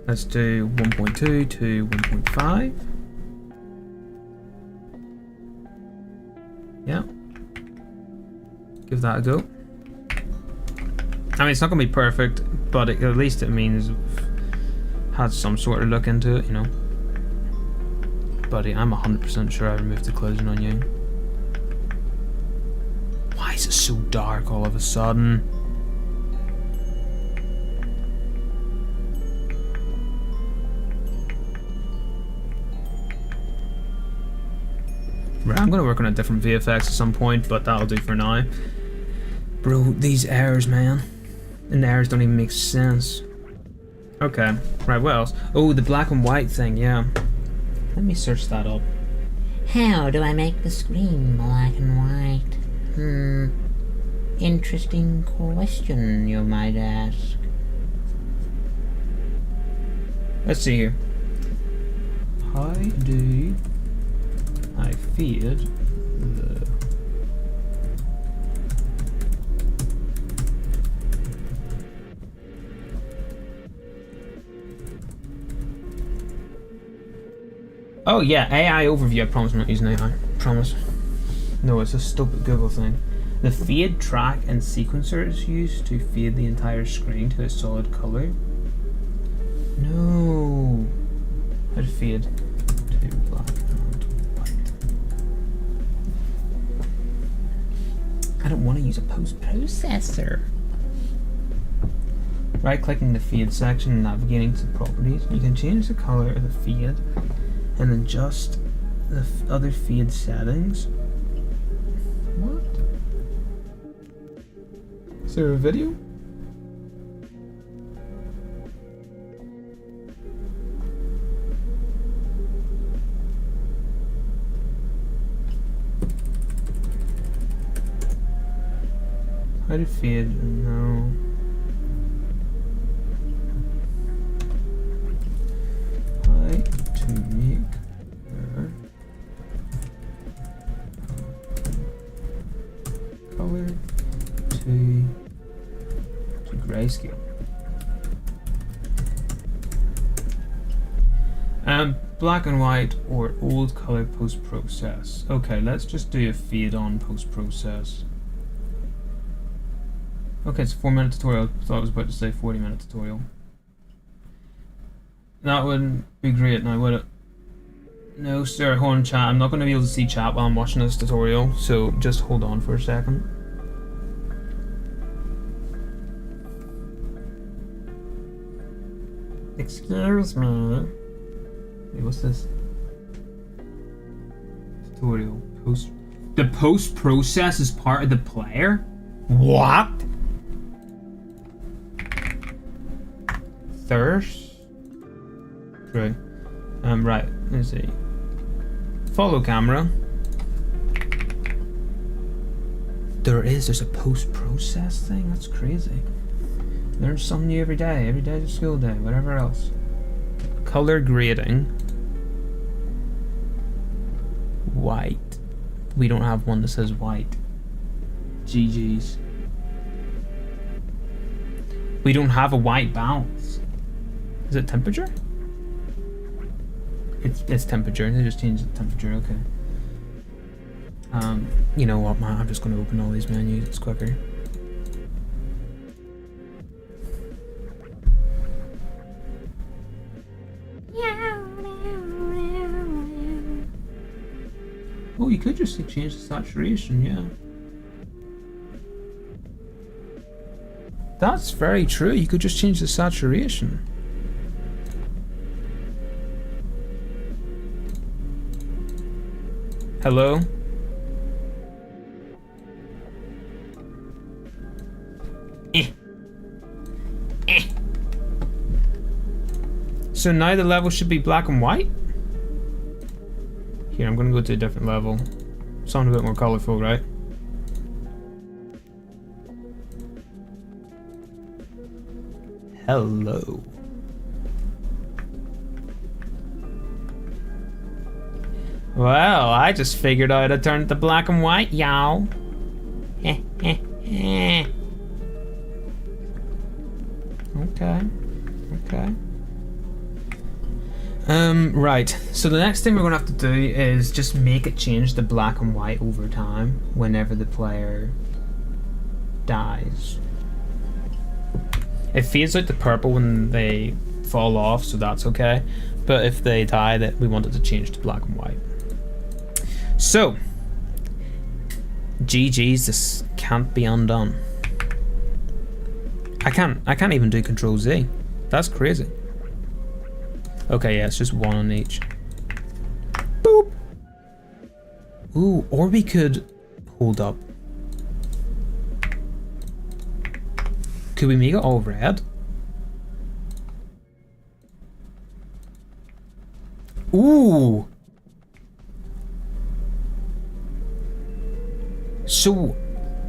Let's do 1.2 to 1.5. Yeah. Give that a go. I mean, it's not gonna be perfect, but at least it means we've had some sort of look into it, you know. Buddy, I'm 100% sure I removed the collision on you. Why is it so dark all of a sudden? Right, I'm gonna work on a different VFX at some point, but that'll do for now. Bro, these errors, man. And the errors don't even make sense. Okay, right, what else? Oh, the black and white thing, yeah. Let me search that up. How do I make the screen black and white? Interesting question, you might ask. Let's see here. How do I feed the... Oh yeah, AI overview. I promise I'm not using AI. Promise. No, it's a stupid Google thing. The fade, track, and sequencer is used to fade the entire screen to a solid color. No. How to fade to black and white. I don't want to use a post-processor. Right-clicking the fade section and navigating to properties. You can change the color of the fade and adjust the other fade settings. What? Is there a video? How to fade? No. How to make her color to grayscale. Black and white or old color post-process. Okay, let's just do a fade on post-process. Okay, it's a 4-minute tutorial. I thought I was about to say 40-minute tutorial. That wouldn't be great now, would it? No, sir. Hold on, chat. I'm not going to be able to see chat while I'm watching this tutorial, so just hold on for a second. Excuse me. Wait, what's this? Tutorial. The post-process is part of the player? What? Thirst? Right. Right. Let's see. Follow camera. There's a post-process thing? That's crazy. Learn something new every day. Every day's a school day. Whatever else. Color grading. White. We don't have one that says white. GG's. We don't have a white balance. Is it temperature? It's temperature. They just changed the temperature. Okay. You know what, man? I'm just going to open all these menus. It's quicker. Oh, you could just change the saturation, yeah. That's very true. You could just change the saturation. Hello? So now the level should be black and white? Here, I'm gonna go to a different level. Something a bit more colorful, right? Hello. Well, I just figured out how to turn it to black and white, y'all. Okay. Right, so the next thing we're going to have to do is just make it change to black and white over time whenever the player dies. It fades out the purple when they fall off, so that's okay. But if they die, that we want it to change to black and white. So, GG's, this can't be undone. I can't even do Control Z. That's crazy. Okay, yeah, it's just one on each. Boop. Ooh, or we could hold up. Could we make it all red? Ooh. So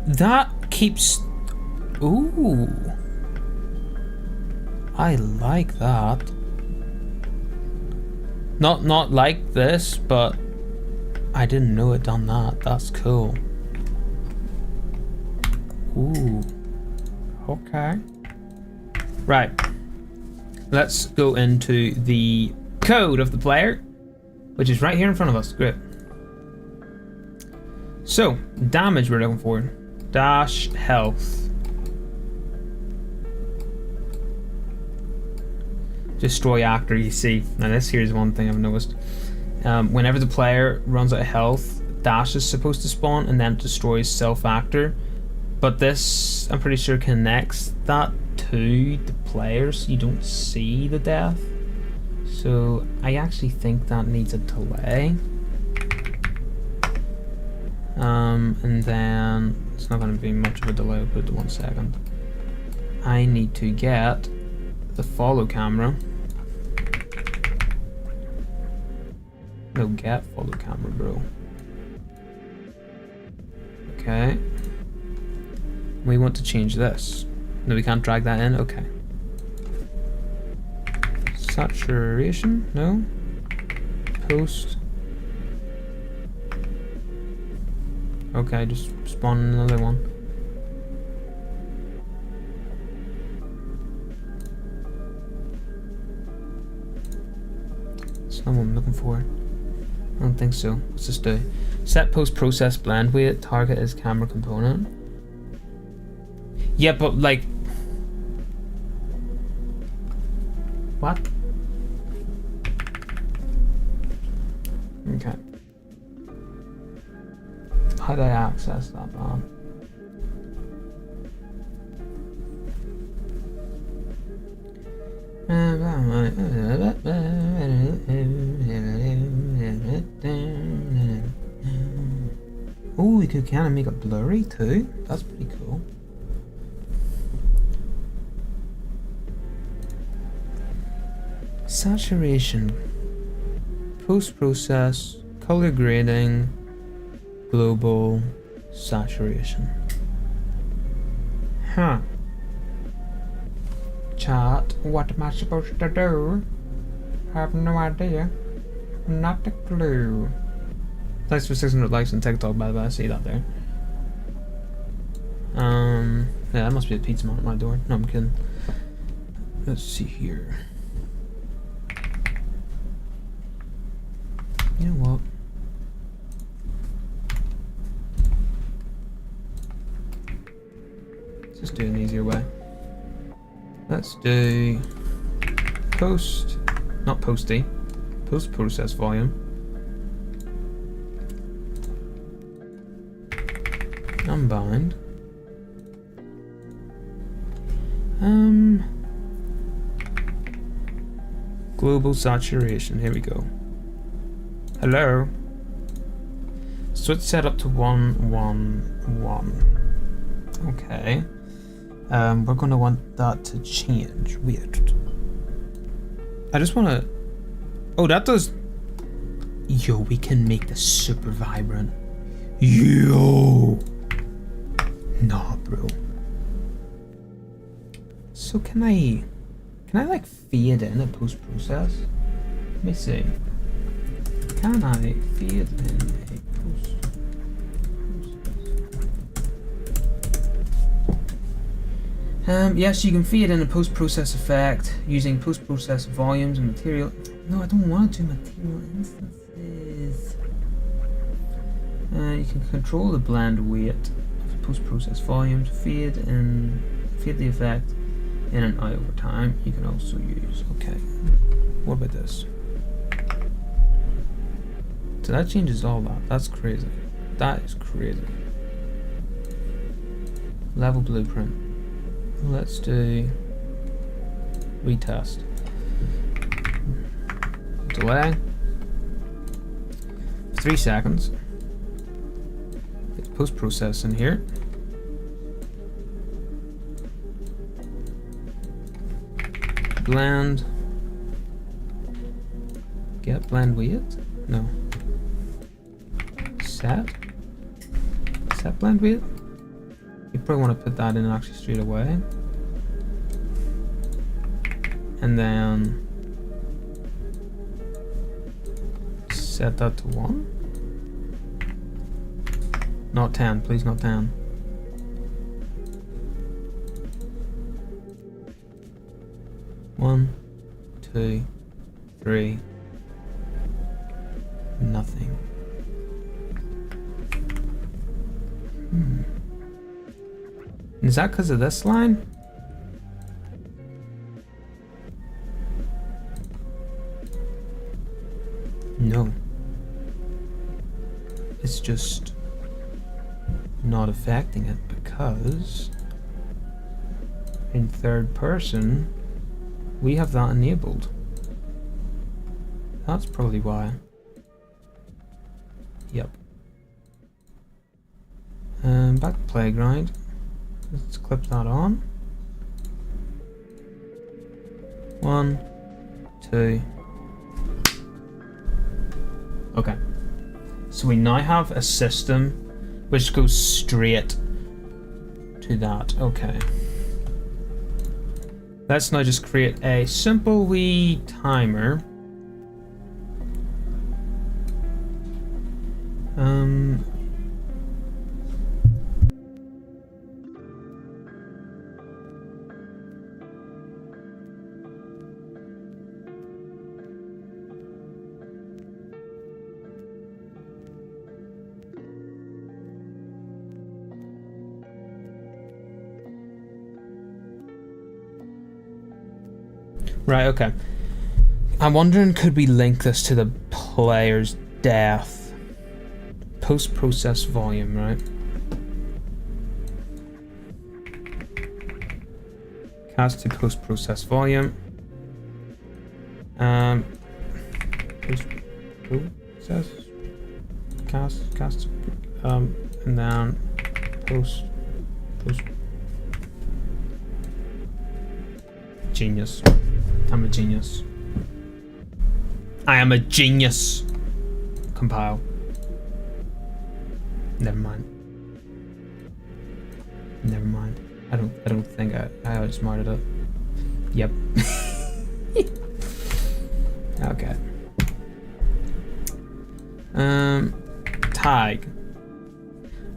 that keeps. Ooh. I like that. Not like this, but I didn't know it done that. That's cool. Ooh. Okay. Right. Let's go into the code of the player, which is right here in front of us. Great. So, damage we're looking for. Dash health. Destroy actor, you see. Now this here is one thing I've noticed. Whenever the player runs out of health, dash is supposed to spawn and then destroys self actor. But this, I'm pretty sure, connects that to the player so you don't see the death. So I actually think that needs a delay. And then it's not going to be much of a delay. I'll put it to 1 second. I need to get the follow camera. No, get follow camera, bro. Okay. We want to change this. No, we can't drag that in? Okay. Saturation? No. Post. Okay, just spawn another one. That's not what I'm looking for. I don't think so. Let's just do set post process blend weight. Target is camera component. Yeah, but like, what? Okay. How do I access that, man? Oh, we could kind of make it blurry too. That's pretty cool. Saturation, post-process, color grading, global saturation. Huh. Chat, what am I supposed to do? I have no idea. Not a clue. Thanks for 600 likes on TikTok, by the way. I see that there. Yeah, that must be a pizza man at my door. No, I'm kidding. Let's see here. You know what? Let's just do an easier way. Let's do post, not posty, post process volume. Unbind. Global saturation. Here we go. Hello. Switch setup to 111. Okay. We're gonna want that to change. Weird. I just wanna. Oh, that does. Yo, we can make this super vibrant. Yo. Nah, bro. So can I like fade in a post process? Let me see. Can I fade in a post? Yes, you can feed in a post-process effect using post-process volumes and material. No, I don't want to do material instances. You can control the blend weight of post-process volumes, feed the effect in and out over time. You can also use. Okay. What about this? So that changes all that. That's crazy. That is crazy. Level blueprint. Let's do retest. Delay. 3 seconds. It's post-process in here. Blend. Get blend weight? No. Set blend weight? You probably want to put that in actually straight away. And then set that to 1. Not 10, please, not 10. One, 2, 3. Nothing. Is that because of this line? No. It's just not affecting it because in third person we have that enabled. That's probably why. Yep. Back to playground. Let's clip that on. 1, 2. Okay. So we now have a system which goes straight to that. Okay. Let's now just create a simple wee timer. Right, okay. I'm wondering, could we link this to the player's death? Post-process volume, right? Cast to post-process volume. Post-process. Cast. And then post. Genius. I'm a genius. I am a genius. Compile. Never mind. Never mind. I don't think I outsmarted it. Yep. Okay. Tag.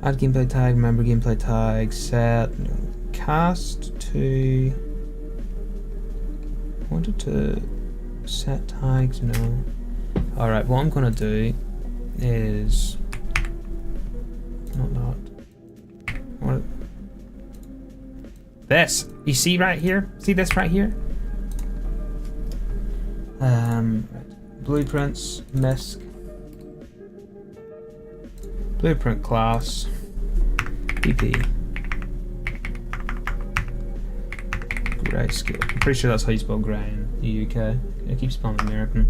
Add gameplay tag, remember gameplay tag, set, cast to. I wanted to set tags, no. Alright, what I'm gonna do is not what this. You see right here? See this right here? Blueprints, MISC. Blueprint class. PP. Grayscale. I'm pretty sure that's how you spell grey in the UK. I keep spelling American.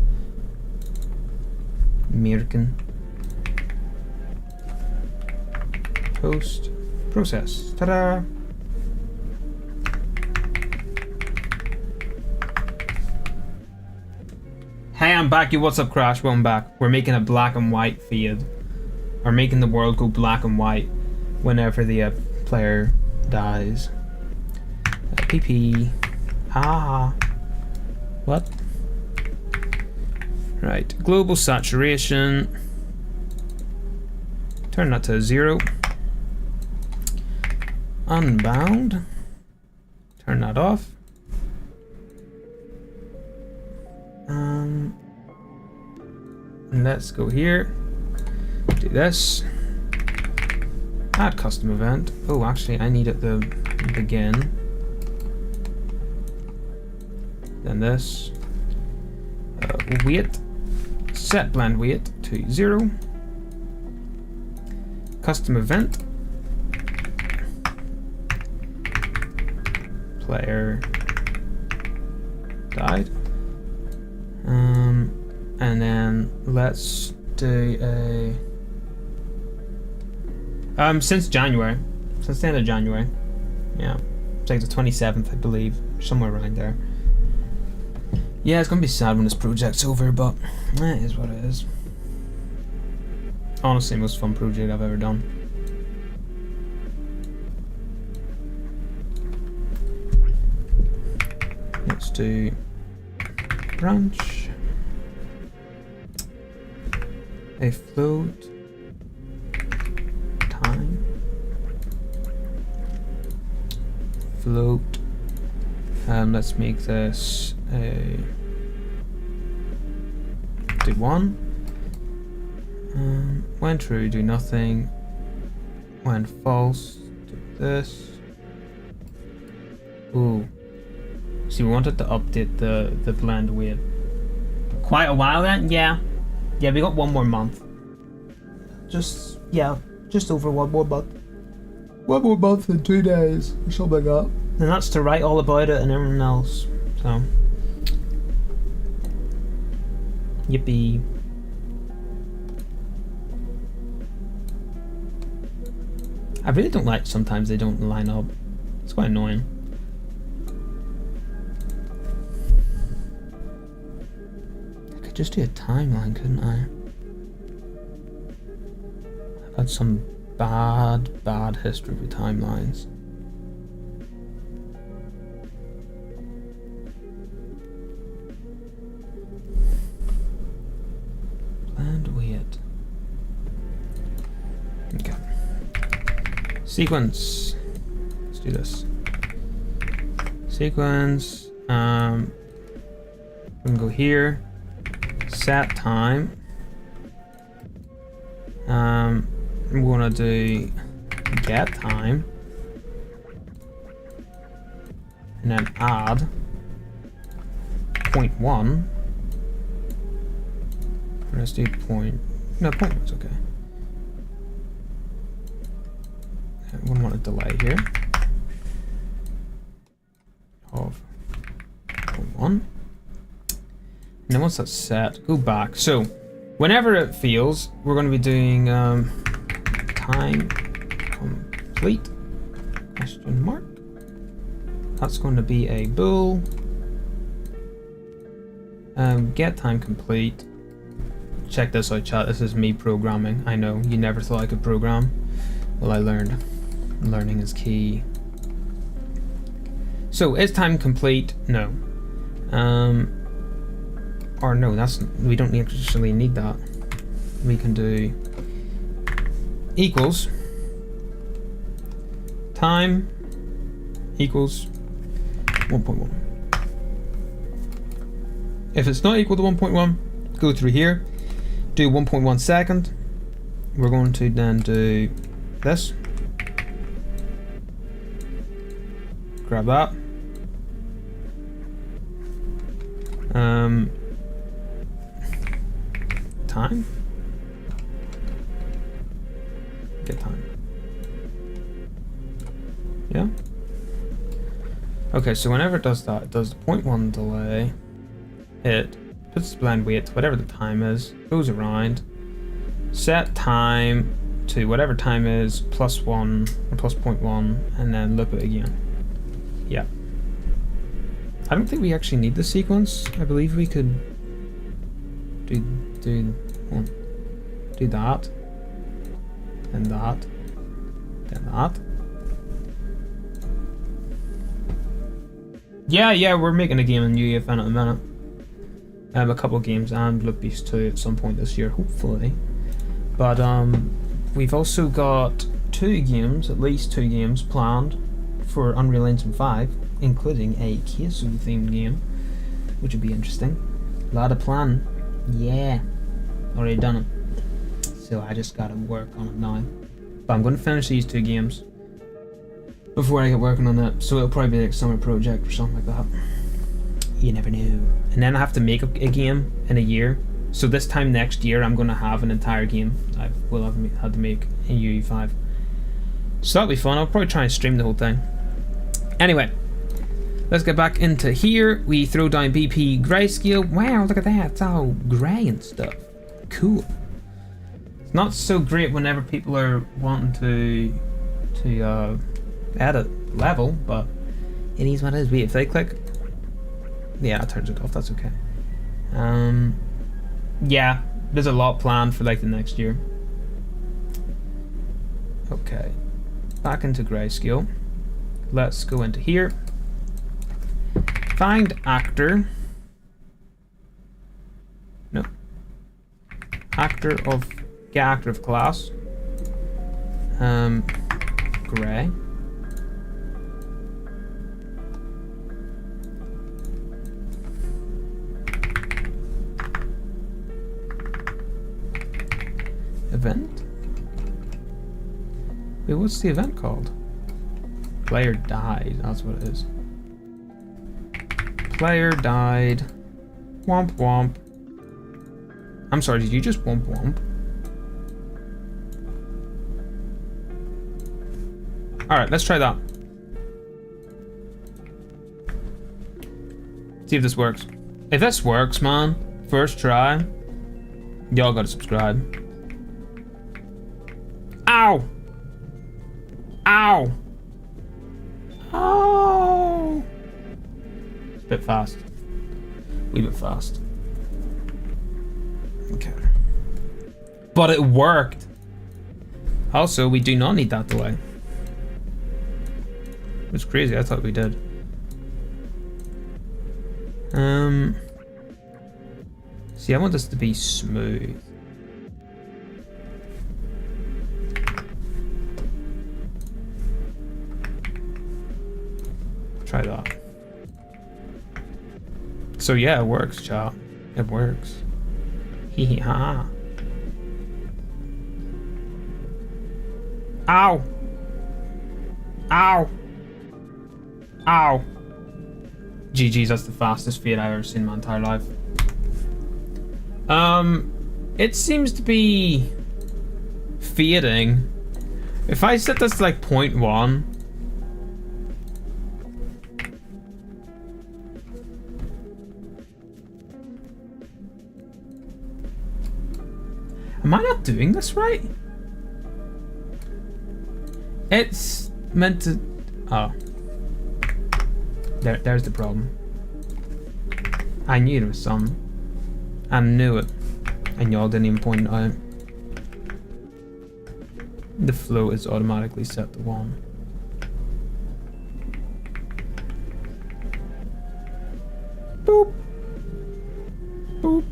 Post process. Ta-da! Hey, I'm back. Yo, what's up, Crash? Welcome back. We're making a black and white feed. Or making the world go black and white whenever the player dies. PP. Ah. What? Right. Global saturation. Turn that to 0. Unbound. turn that off. Let's go here. Do this. Add custom event. Oh, actually, I need it to begin. Then this. Weight. Set blend weight to 0. Custom event. Player died. And then let's do a since January. Since the end of January. Yeah. It's like the 27th, I believe. Somewhere around there. Yeah, it's gonna be sad when this project's over, but it is what it is. Honestly, most fun project I've ever done. Let's do branch, a float, time, float. Let's make this a do 1. When true, do nothing. When false, do this. Ooh. So we wanted to update the blend weight. Quite a while then? Yeah. Yeah, we got 1 more month. Just over 1 more month. 1 more month in 2 days, or something like that. And that's to write all about it and everything else. So. Yippee. I really don't like sometimes they don't line up. It's quite annoying. I could just do a timeline, couldn't I? I've had some bad history with timelines. Blend weight. Okay. Sequence. Let's do this. Sequence. We can go here. Set time. We want to do get time. And then add 0.1. Let's do point. No, 0.1's okay. We want a delay here of 0.1. And then once that's set, go back. So whenever it feels, we're going to be doing time complete question mark. That's going to be a bool. Get time complete. Check this out, chat. This is me programming. I know you never thought I could program. Well, I learned. Learning is key. So is time complete? No. Or no, we don't actually need that. We can do equals time equals 1.1. If it's not equal to 1.1, go through here, do 1.1 second. We're going to then do this. Grab that. Time. Get time. Yeah. Okay, so whenever it does that, it does the 0.1 delay. It puts the blend weight to whatever the time is, goes around, set time to whatever time is +1 or +0.1, and then loop it again. Yeah. I don't think we actually need the sequence. I believe we could do that, then that, then that. Yeah, we're making a game in UEFN at the minute. A couple of games and Blood Beast 2 at some point this year, hopefully. But we've also got 2 games, at least 2 games planned for Unreal Engine 5, including a Keisu themed game, which would be interesting. A lot of planning. Yeah, already done it. So I just gotta work on it now. But I'm gonna finish these 2 games before I get working on that. So it'll probably be like a summer project or something like that. You never know. And then I have to make a game in a year. So this time next year, I'm gonna have an entire game I will have had to make in UE5. So that'll be fun. I'll probably try and stream the whole thing. Anyway, let's get back into here. We throw down BP grayscale. Wow, look at that. It's all grey and stuff. Cool. It's not so great whenever people are wanting to edit level, but it is what it is. Wait, if they click, yeah, it turns it off. That's okay. Yeah, there's a lot planned for like the next year. Okay, back into grayscale. Let's go into here. Find actor. No. Get actor of class. Gray. Event? Wait, what's the event called? Player died, that's what it is. Player died. Womp womp. I'm sorry, did you just womp womp? Alright, let's try that. See if this works. If this works, man, first try, y'all gotta subscribe. Ow! Ow! Oh! It's a bit fast. Wee bit fast. Okay. But it worked! Also, we do not need that delay. It's crazy, I thought we did. See, I want this to be smooth. Try that. So yeah, it works, chat. It works. Hee hee ha. Ow! Ow! Ow! GG's, that's the fastest fade I've ever seen in my entire life. It seems to be fading. If I set this to like 0.1, am I not doing this right? It's meant to... Oh. There's the problem. I knew there was some. I knew it. And y'all didn't even point it out. The flow is automatically set to 1. Boop. Boop.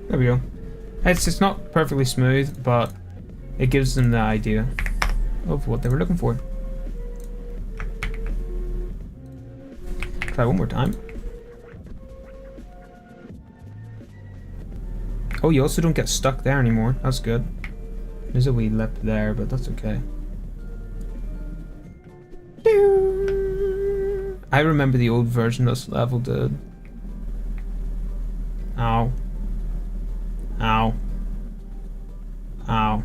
There we go. It's not perfectly smooth, but it gives them the idea of what they were looking for. Try one more time. Oh, you also don't get stuck there anymore. That's good. There's a wee lip there, but that's okay. I remember the old version this level did. Ow. Ow. Ow.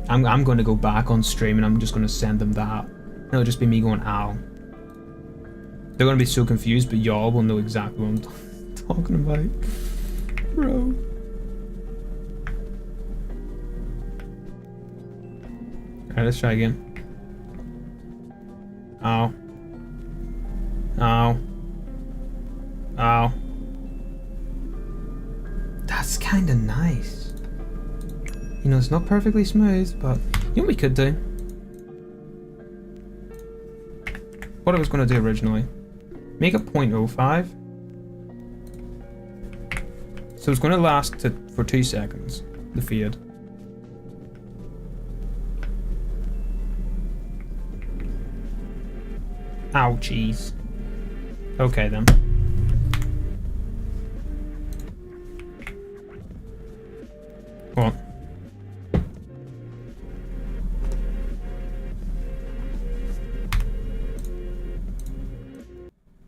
I'm going to go back on stream and I'm just going to send them that. It'll just be me going, ow. They're going to be so confused, but y'all will know exactly what I'm talking about. Bro. Alright, let's try again. Ow. Ow. Ow. That's kind of nice. You know, it's not perfectly smooth, but you know what we could do? What I was going to do originally. Make it 0.05. So it's going to last for 2 seconds, the fade. Ouchies. Okay then. What?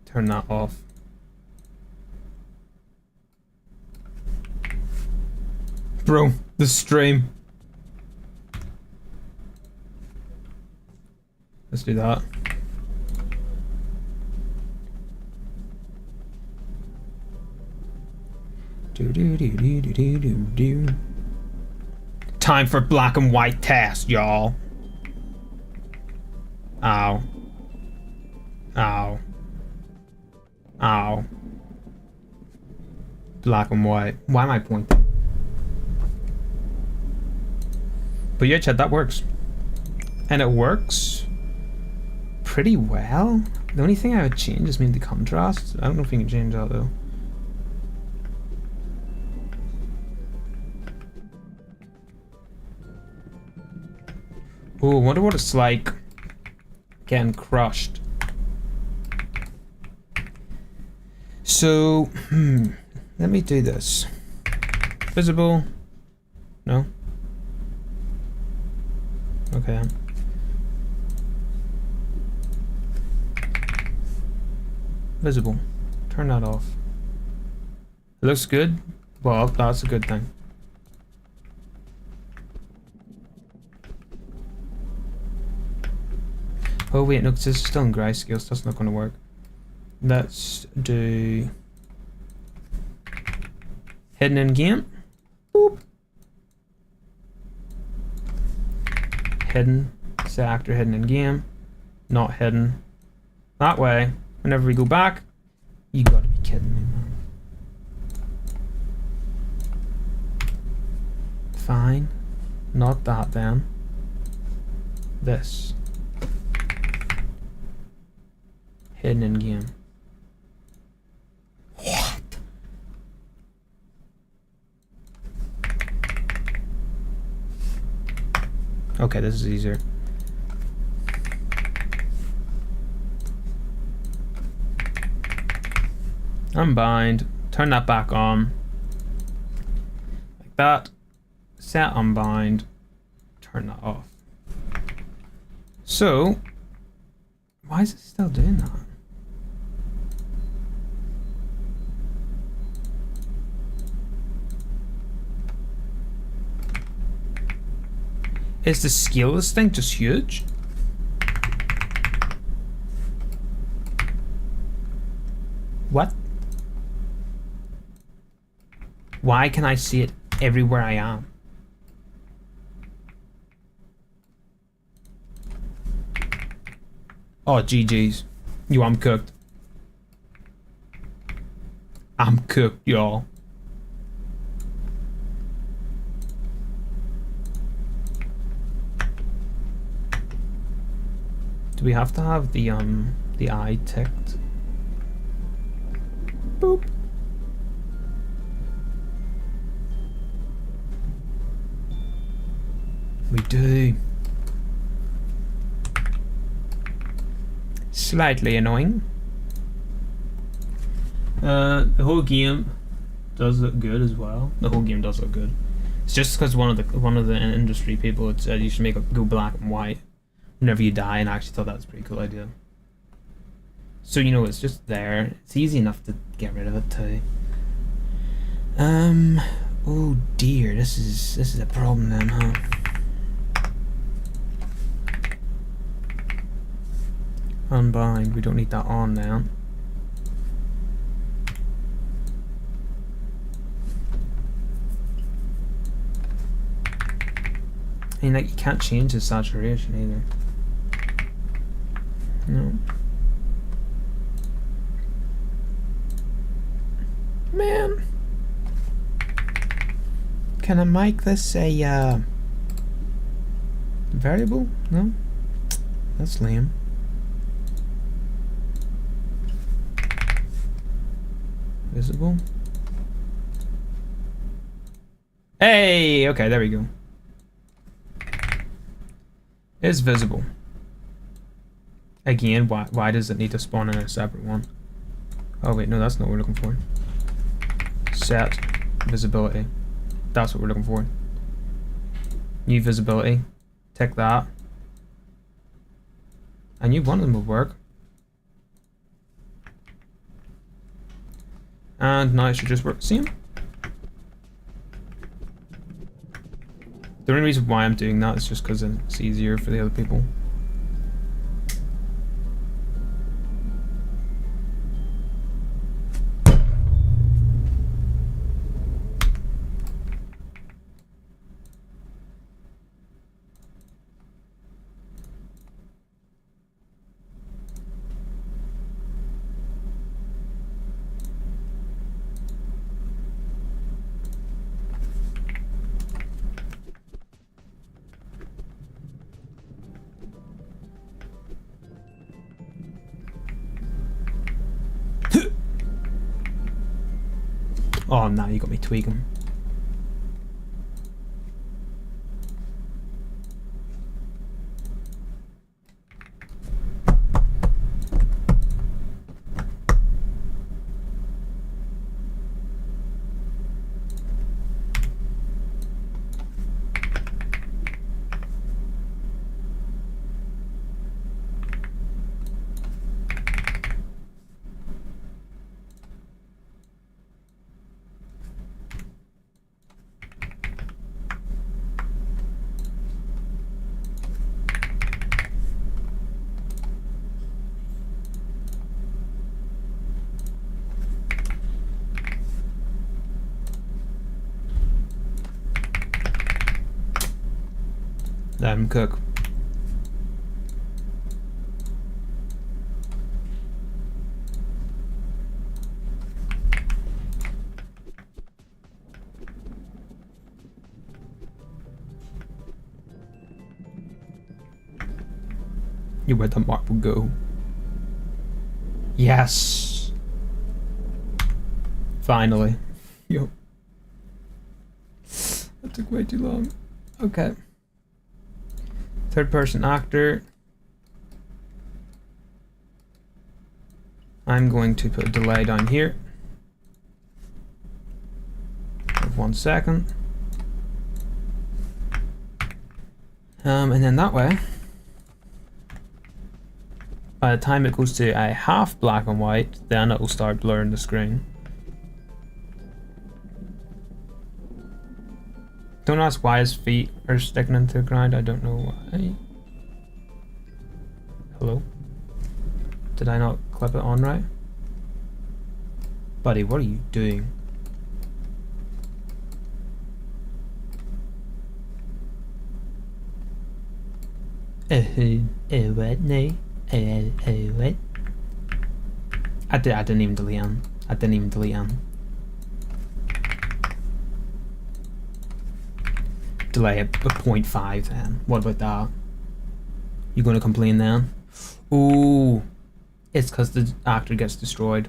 Turn that off. Bro, the stream. Let's do that. Do. Time for black and white test, y'all. Ow. Ow. Ow. Black and white. Why am I pointing? But yeah, chat, that works. And it works pretty well. The only thing I would change is maybe the contrast. I don't know if you can change that though. Oh, I wonder what it's like getting crushed. So, let me do this. Visible. No. Okay. Visible. Turn that off. It looks good. Well, that's a good thing. Oh wait, no, because this is still in grayscale, so that's not going to work. Let's do hidden in game. Boop. Hidden. Set actor hidden in game. Not hidden. That way, whenever we go back, you gotta be kidding me, man. Fine. Not that then. This. Hidden in game. What? Okay, this is easier. Unbind. Turn that back on. Like that. Set unbind. Turn that off. So, why is it still doing that? Is the scale of this thing just huge? What? Why can I see it everywhere I am? Oh, GG's. Yo, I'm cooked. I'm cooked, y'all. Do we have to have the eye ticked? Boop. We do. Slightly annoying. The whole game does look good as well. The whole game does look good. It's just because one of the industry people had said you should make it go black and white whenever you die, and I actually thought that was a pretty cool idea. So you know, it's just there. It's easy enough to get rid of it too. Oh dear, this is a problem then, huh? Unbind. We don't need that on now. I mean, like, you can't change the saturation either. No. Man. Can I make this a variable? No? That's lame. Visible. Hey! Okay, there we go. It's visible. Again, why does it need to spawn in a separate one? Oh wait, no, that's not what we're looking for. Set visibility. That's what we're looking for. New visibility. Tick that. I knew one of them would work. And now it should just work the same. The only reason why I'm doing that is just because it's easier for the other people. Oh, now you got me tweaking. Let him cook. You where the mark will go. Yes. Finally. Yo. That took way too long. Okay. Third person actor. I'm going to put a delay down here of 1 second. And then that way, by the time it goes to a half black and white, then it will start blurring the screen. Don't ask why his feet are sticking into the ground, I don't know why. Hello? Did I not clip it on right? Buddy, what are you doing? What? No. What? I didn't even delete him. I didn't even delete him. Delay at 0.5 then. What about that? You gonna complain then? Ooh. It's because the actor gets destroyed.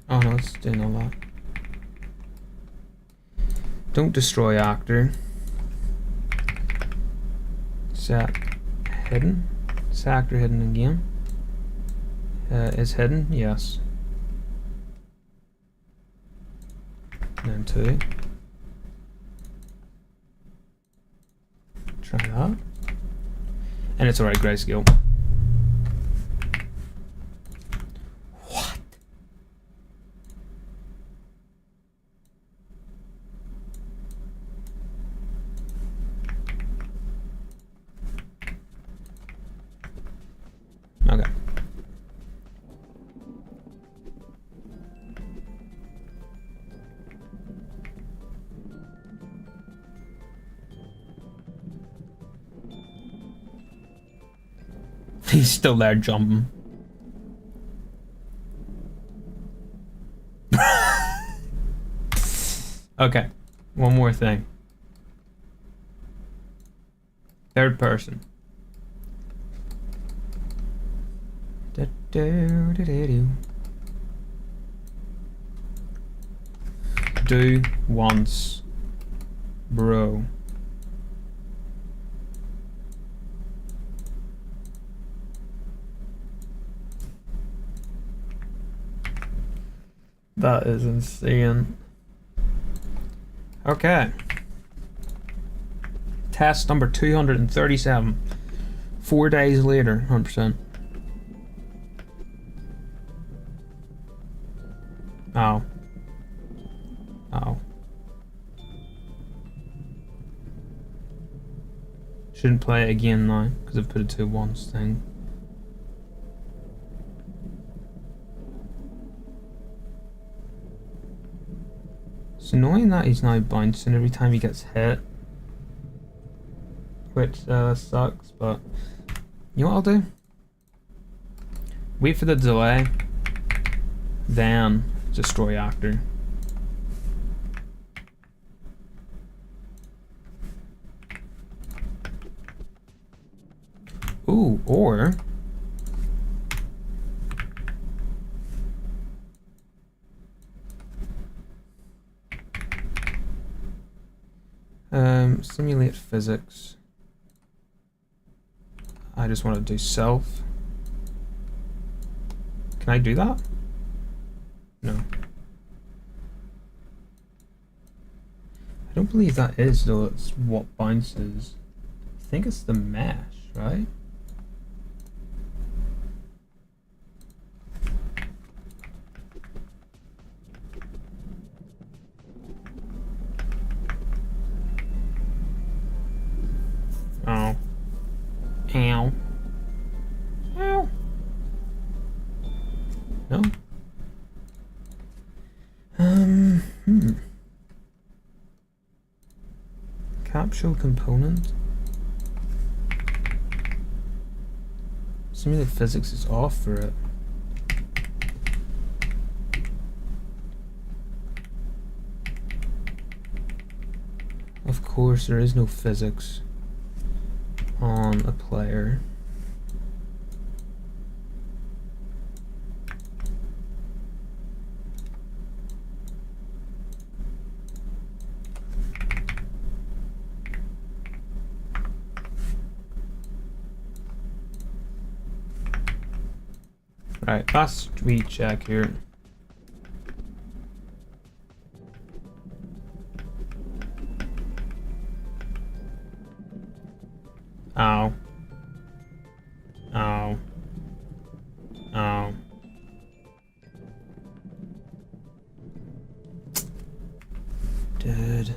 Oh no, it's doing all that. Don't destroy actor. Set hidden. Is actor hidden again? Is hidden? Yes. And then 2. Try that. And it's alright, grayscale. What? Okay. He's still there jumping. Okay, one more thing. Third person. do once, bro. That is insane. Okay. Test number 237. 4 days later, 100%. Oh. Oh. Shouldn't play it again now, because I've put it to once thing. It's annoying that he's now bouncing every time he gets hit. Which sucks, but you know what I'll do? Wait for the delay, then destroy actor. Ooh, or simulate physics. I just want to do self. Can I do that? No. I don't believe that is though. It's what bounces. I think it's the mesh, right? Oh. Ow. Ow. No. Capsule component. Simulate physics is off for it. Of course, there is no physics on a player. Right, last recheck here. Ow. Ow. Ow. Dude.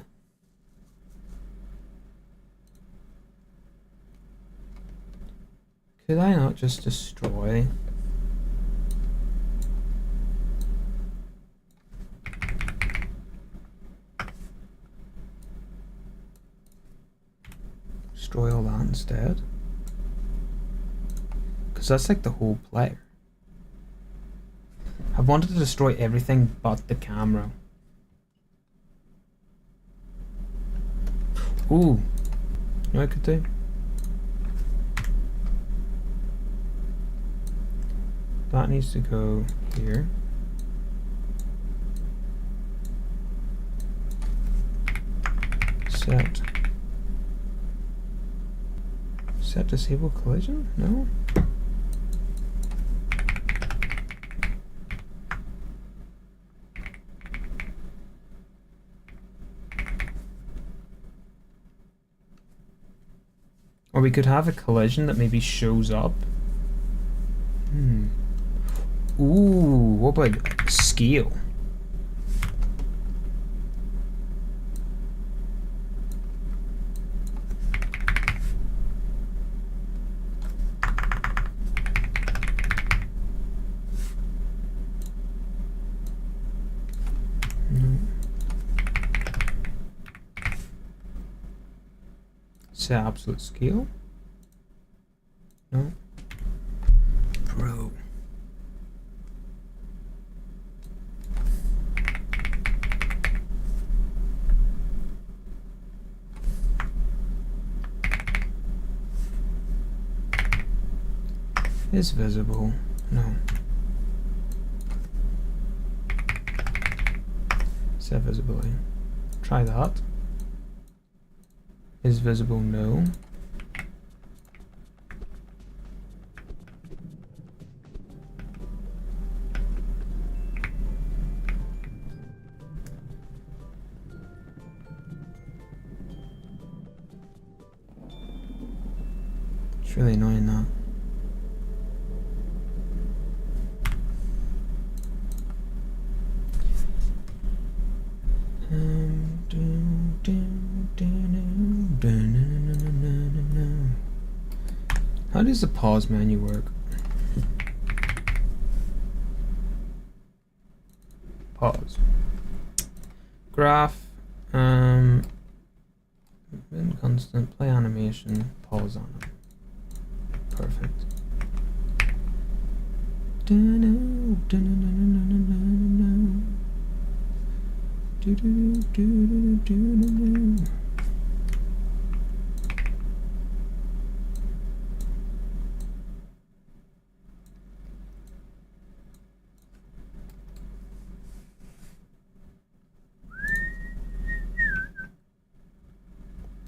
Could I not just destroy? Destroy all that instead? Because that's like the whole player. I wanted to destroy everything but the camera. Ooh. You know what I could do? That needs to go here. Set disable collision? No? Or we could have a collision that maybe shows up. Ooh, what about scale? Set absolute scale? No. Bro. Is visible? No. Set visibility. Try that. Is visible? No. It's really annoying that. How does the pause menu work? Pause. Graph. Constant. Play animation. Pause on it. Perfect.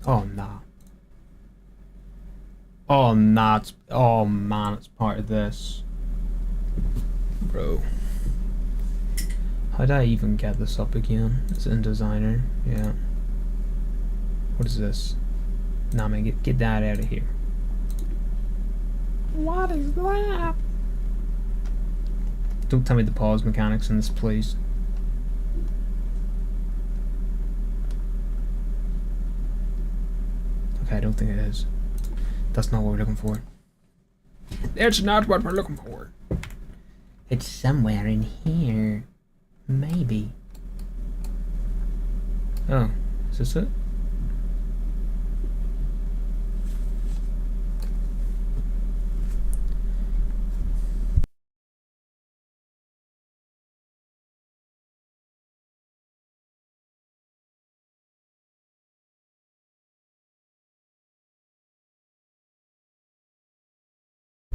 Oh nah. Oh nah. Oh man, it's part of this, bro. How did I even get this up again? It's in designer. Yeah. What is this? Nah, man, get that out of here. What is that? Don't tell me the pause mechanics in this, please. Okay, I don't think it is. That's not what we're looking for. It's not what we're looking for. It's somewhere in here. Maybe. Oh, is this it?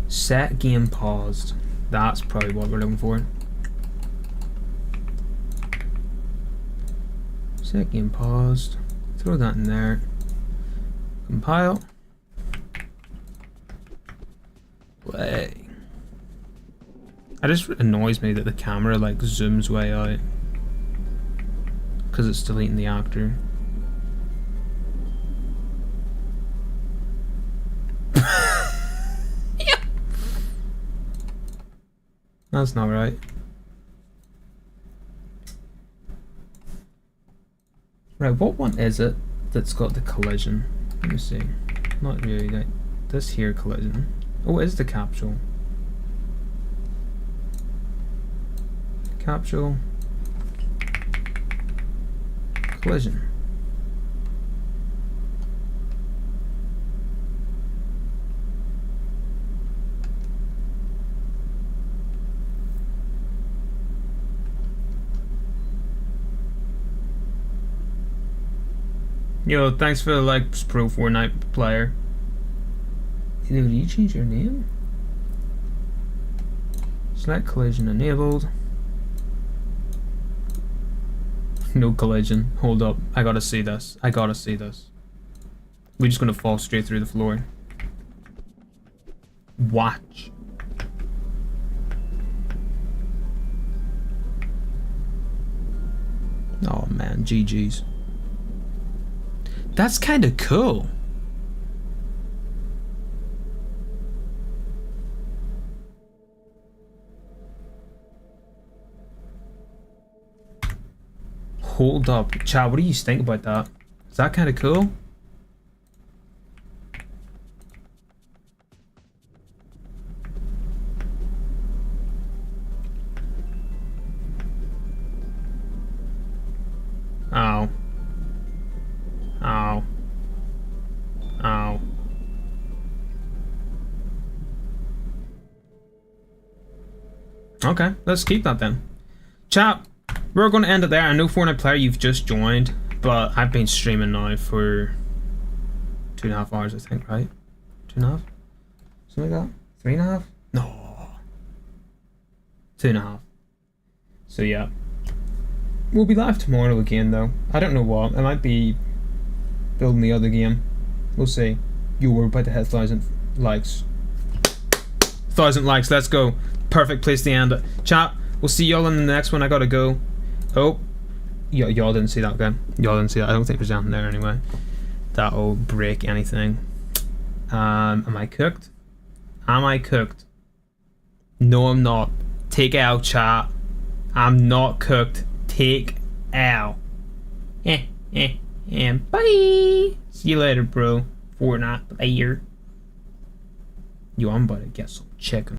Set game paused. That's probably what we're looking for. Set game paused. Throw that in there. Compile. Play. It just annoys me that the camera like zooms way out because it's deleting the actor. That's not right. Right, what one is it that's got the collision? Let me see. Not really. Like this here collision. Oh, it is the capsule. Capsule. Collision. Yo, thanks for the likes, Pro Fortnite player. Did you change your name? Select collision enabled. No collision. Hold up. I gotta see this. I gotta see this. We're just gonna fall straight through the floor. Watch. Oh man, GG's. That's kind of cool. Hold up. Chad, what do you think about that? Is that kind of cool? Ow. Ow. Ow. Okay, let's keep that then. Chat, we're going to end it there. I know Fortnite player, you've just joined, but I've been streaming now for 2.5 hours, I think, right? 2.5? Something like that? 3.5? No. 2.5. So yeah. We'll be live tomorrow again, though. I don't know what. I might be building the other game. We'll see. You were about to hit 1,000 likes. 1,000 likes. Let's go. Perfect place to end it. Chat. We'll see y'all in the next one. I gotta go. Oh, y'all didn't see that guy. Y'all didn't see that. I don't think there's anything there anyway. That'll break anything. Am I cooked? Am I cooked? No, I'm not. Take out, chat. I'm not cooked. Take out. And bye. See you later, bro. Fortnite player. Yo, I'm about to get some chicken.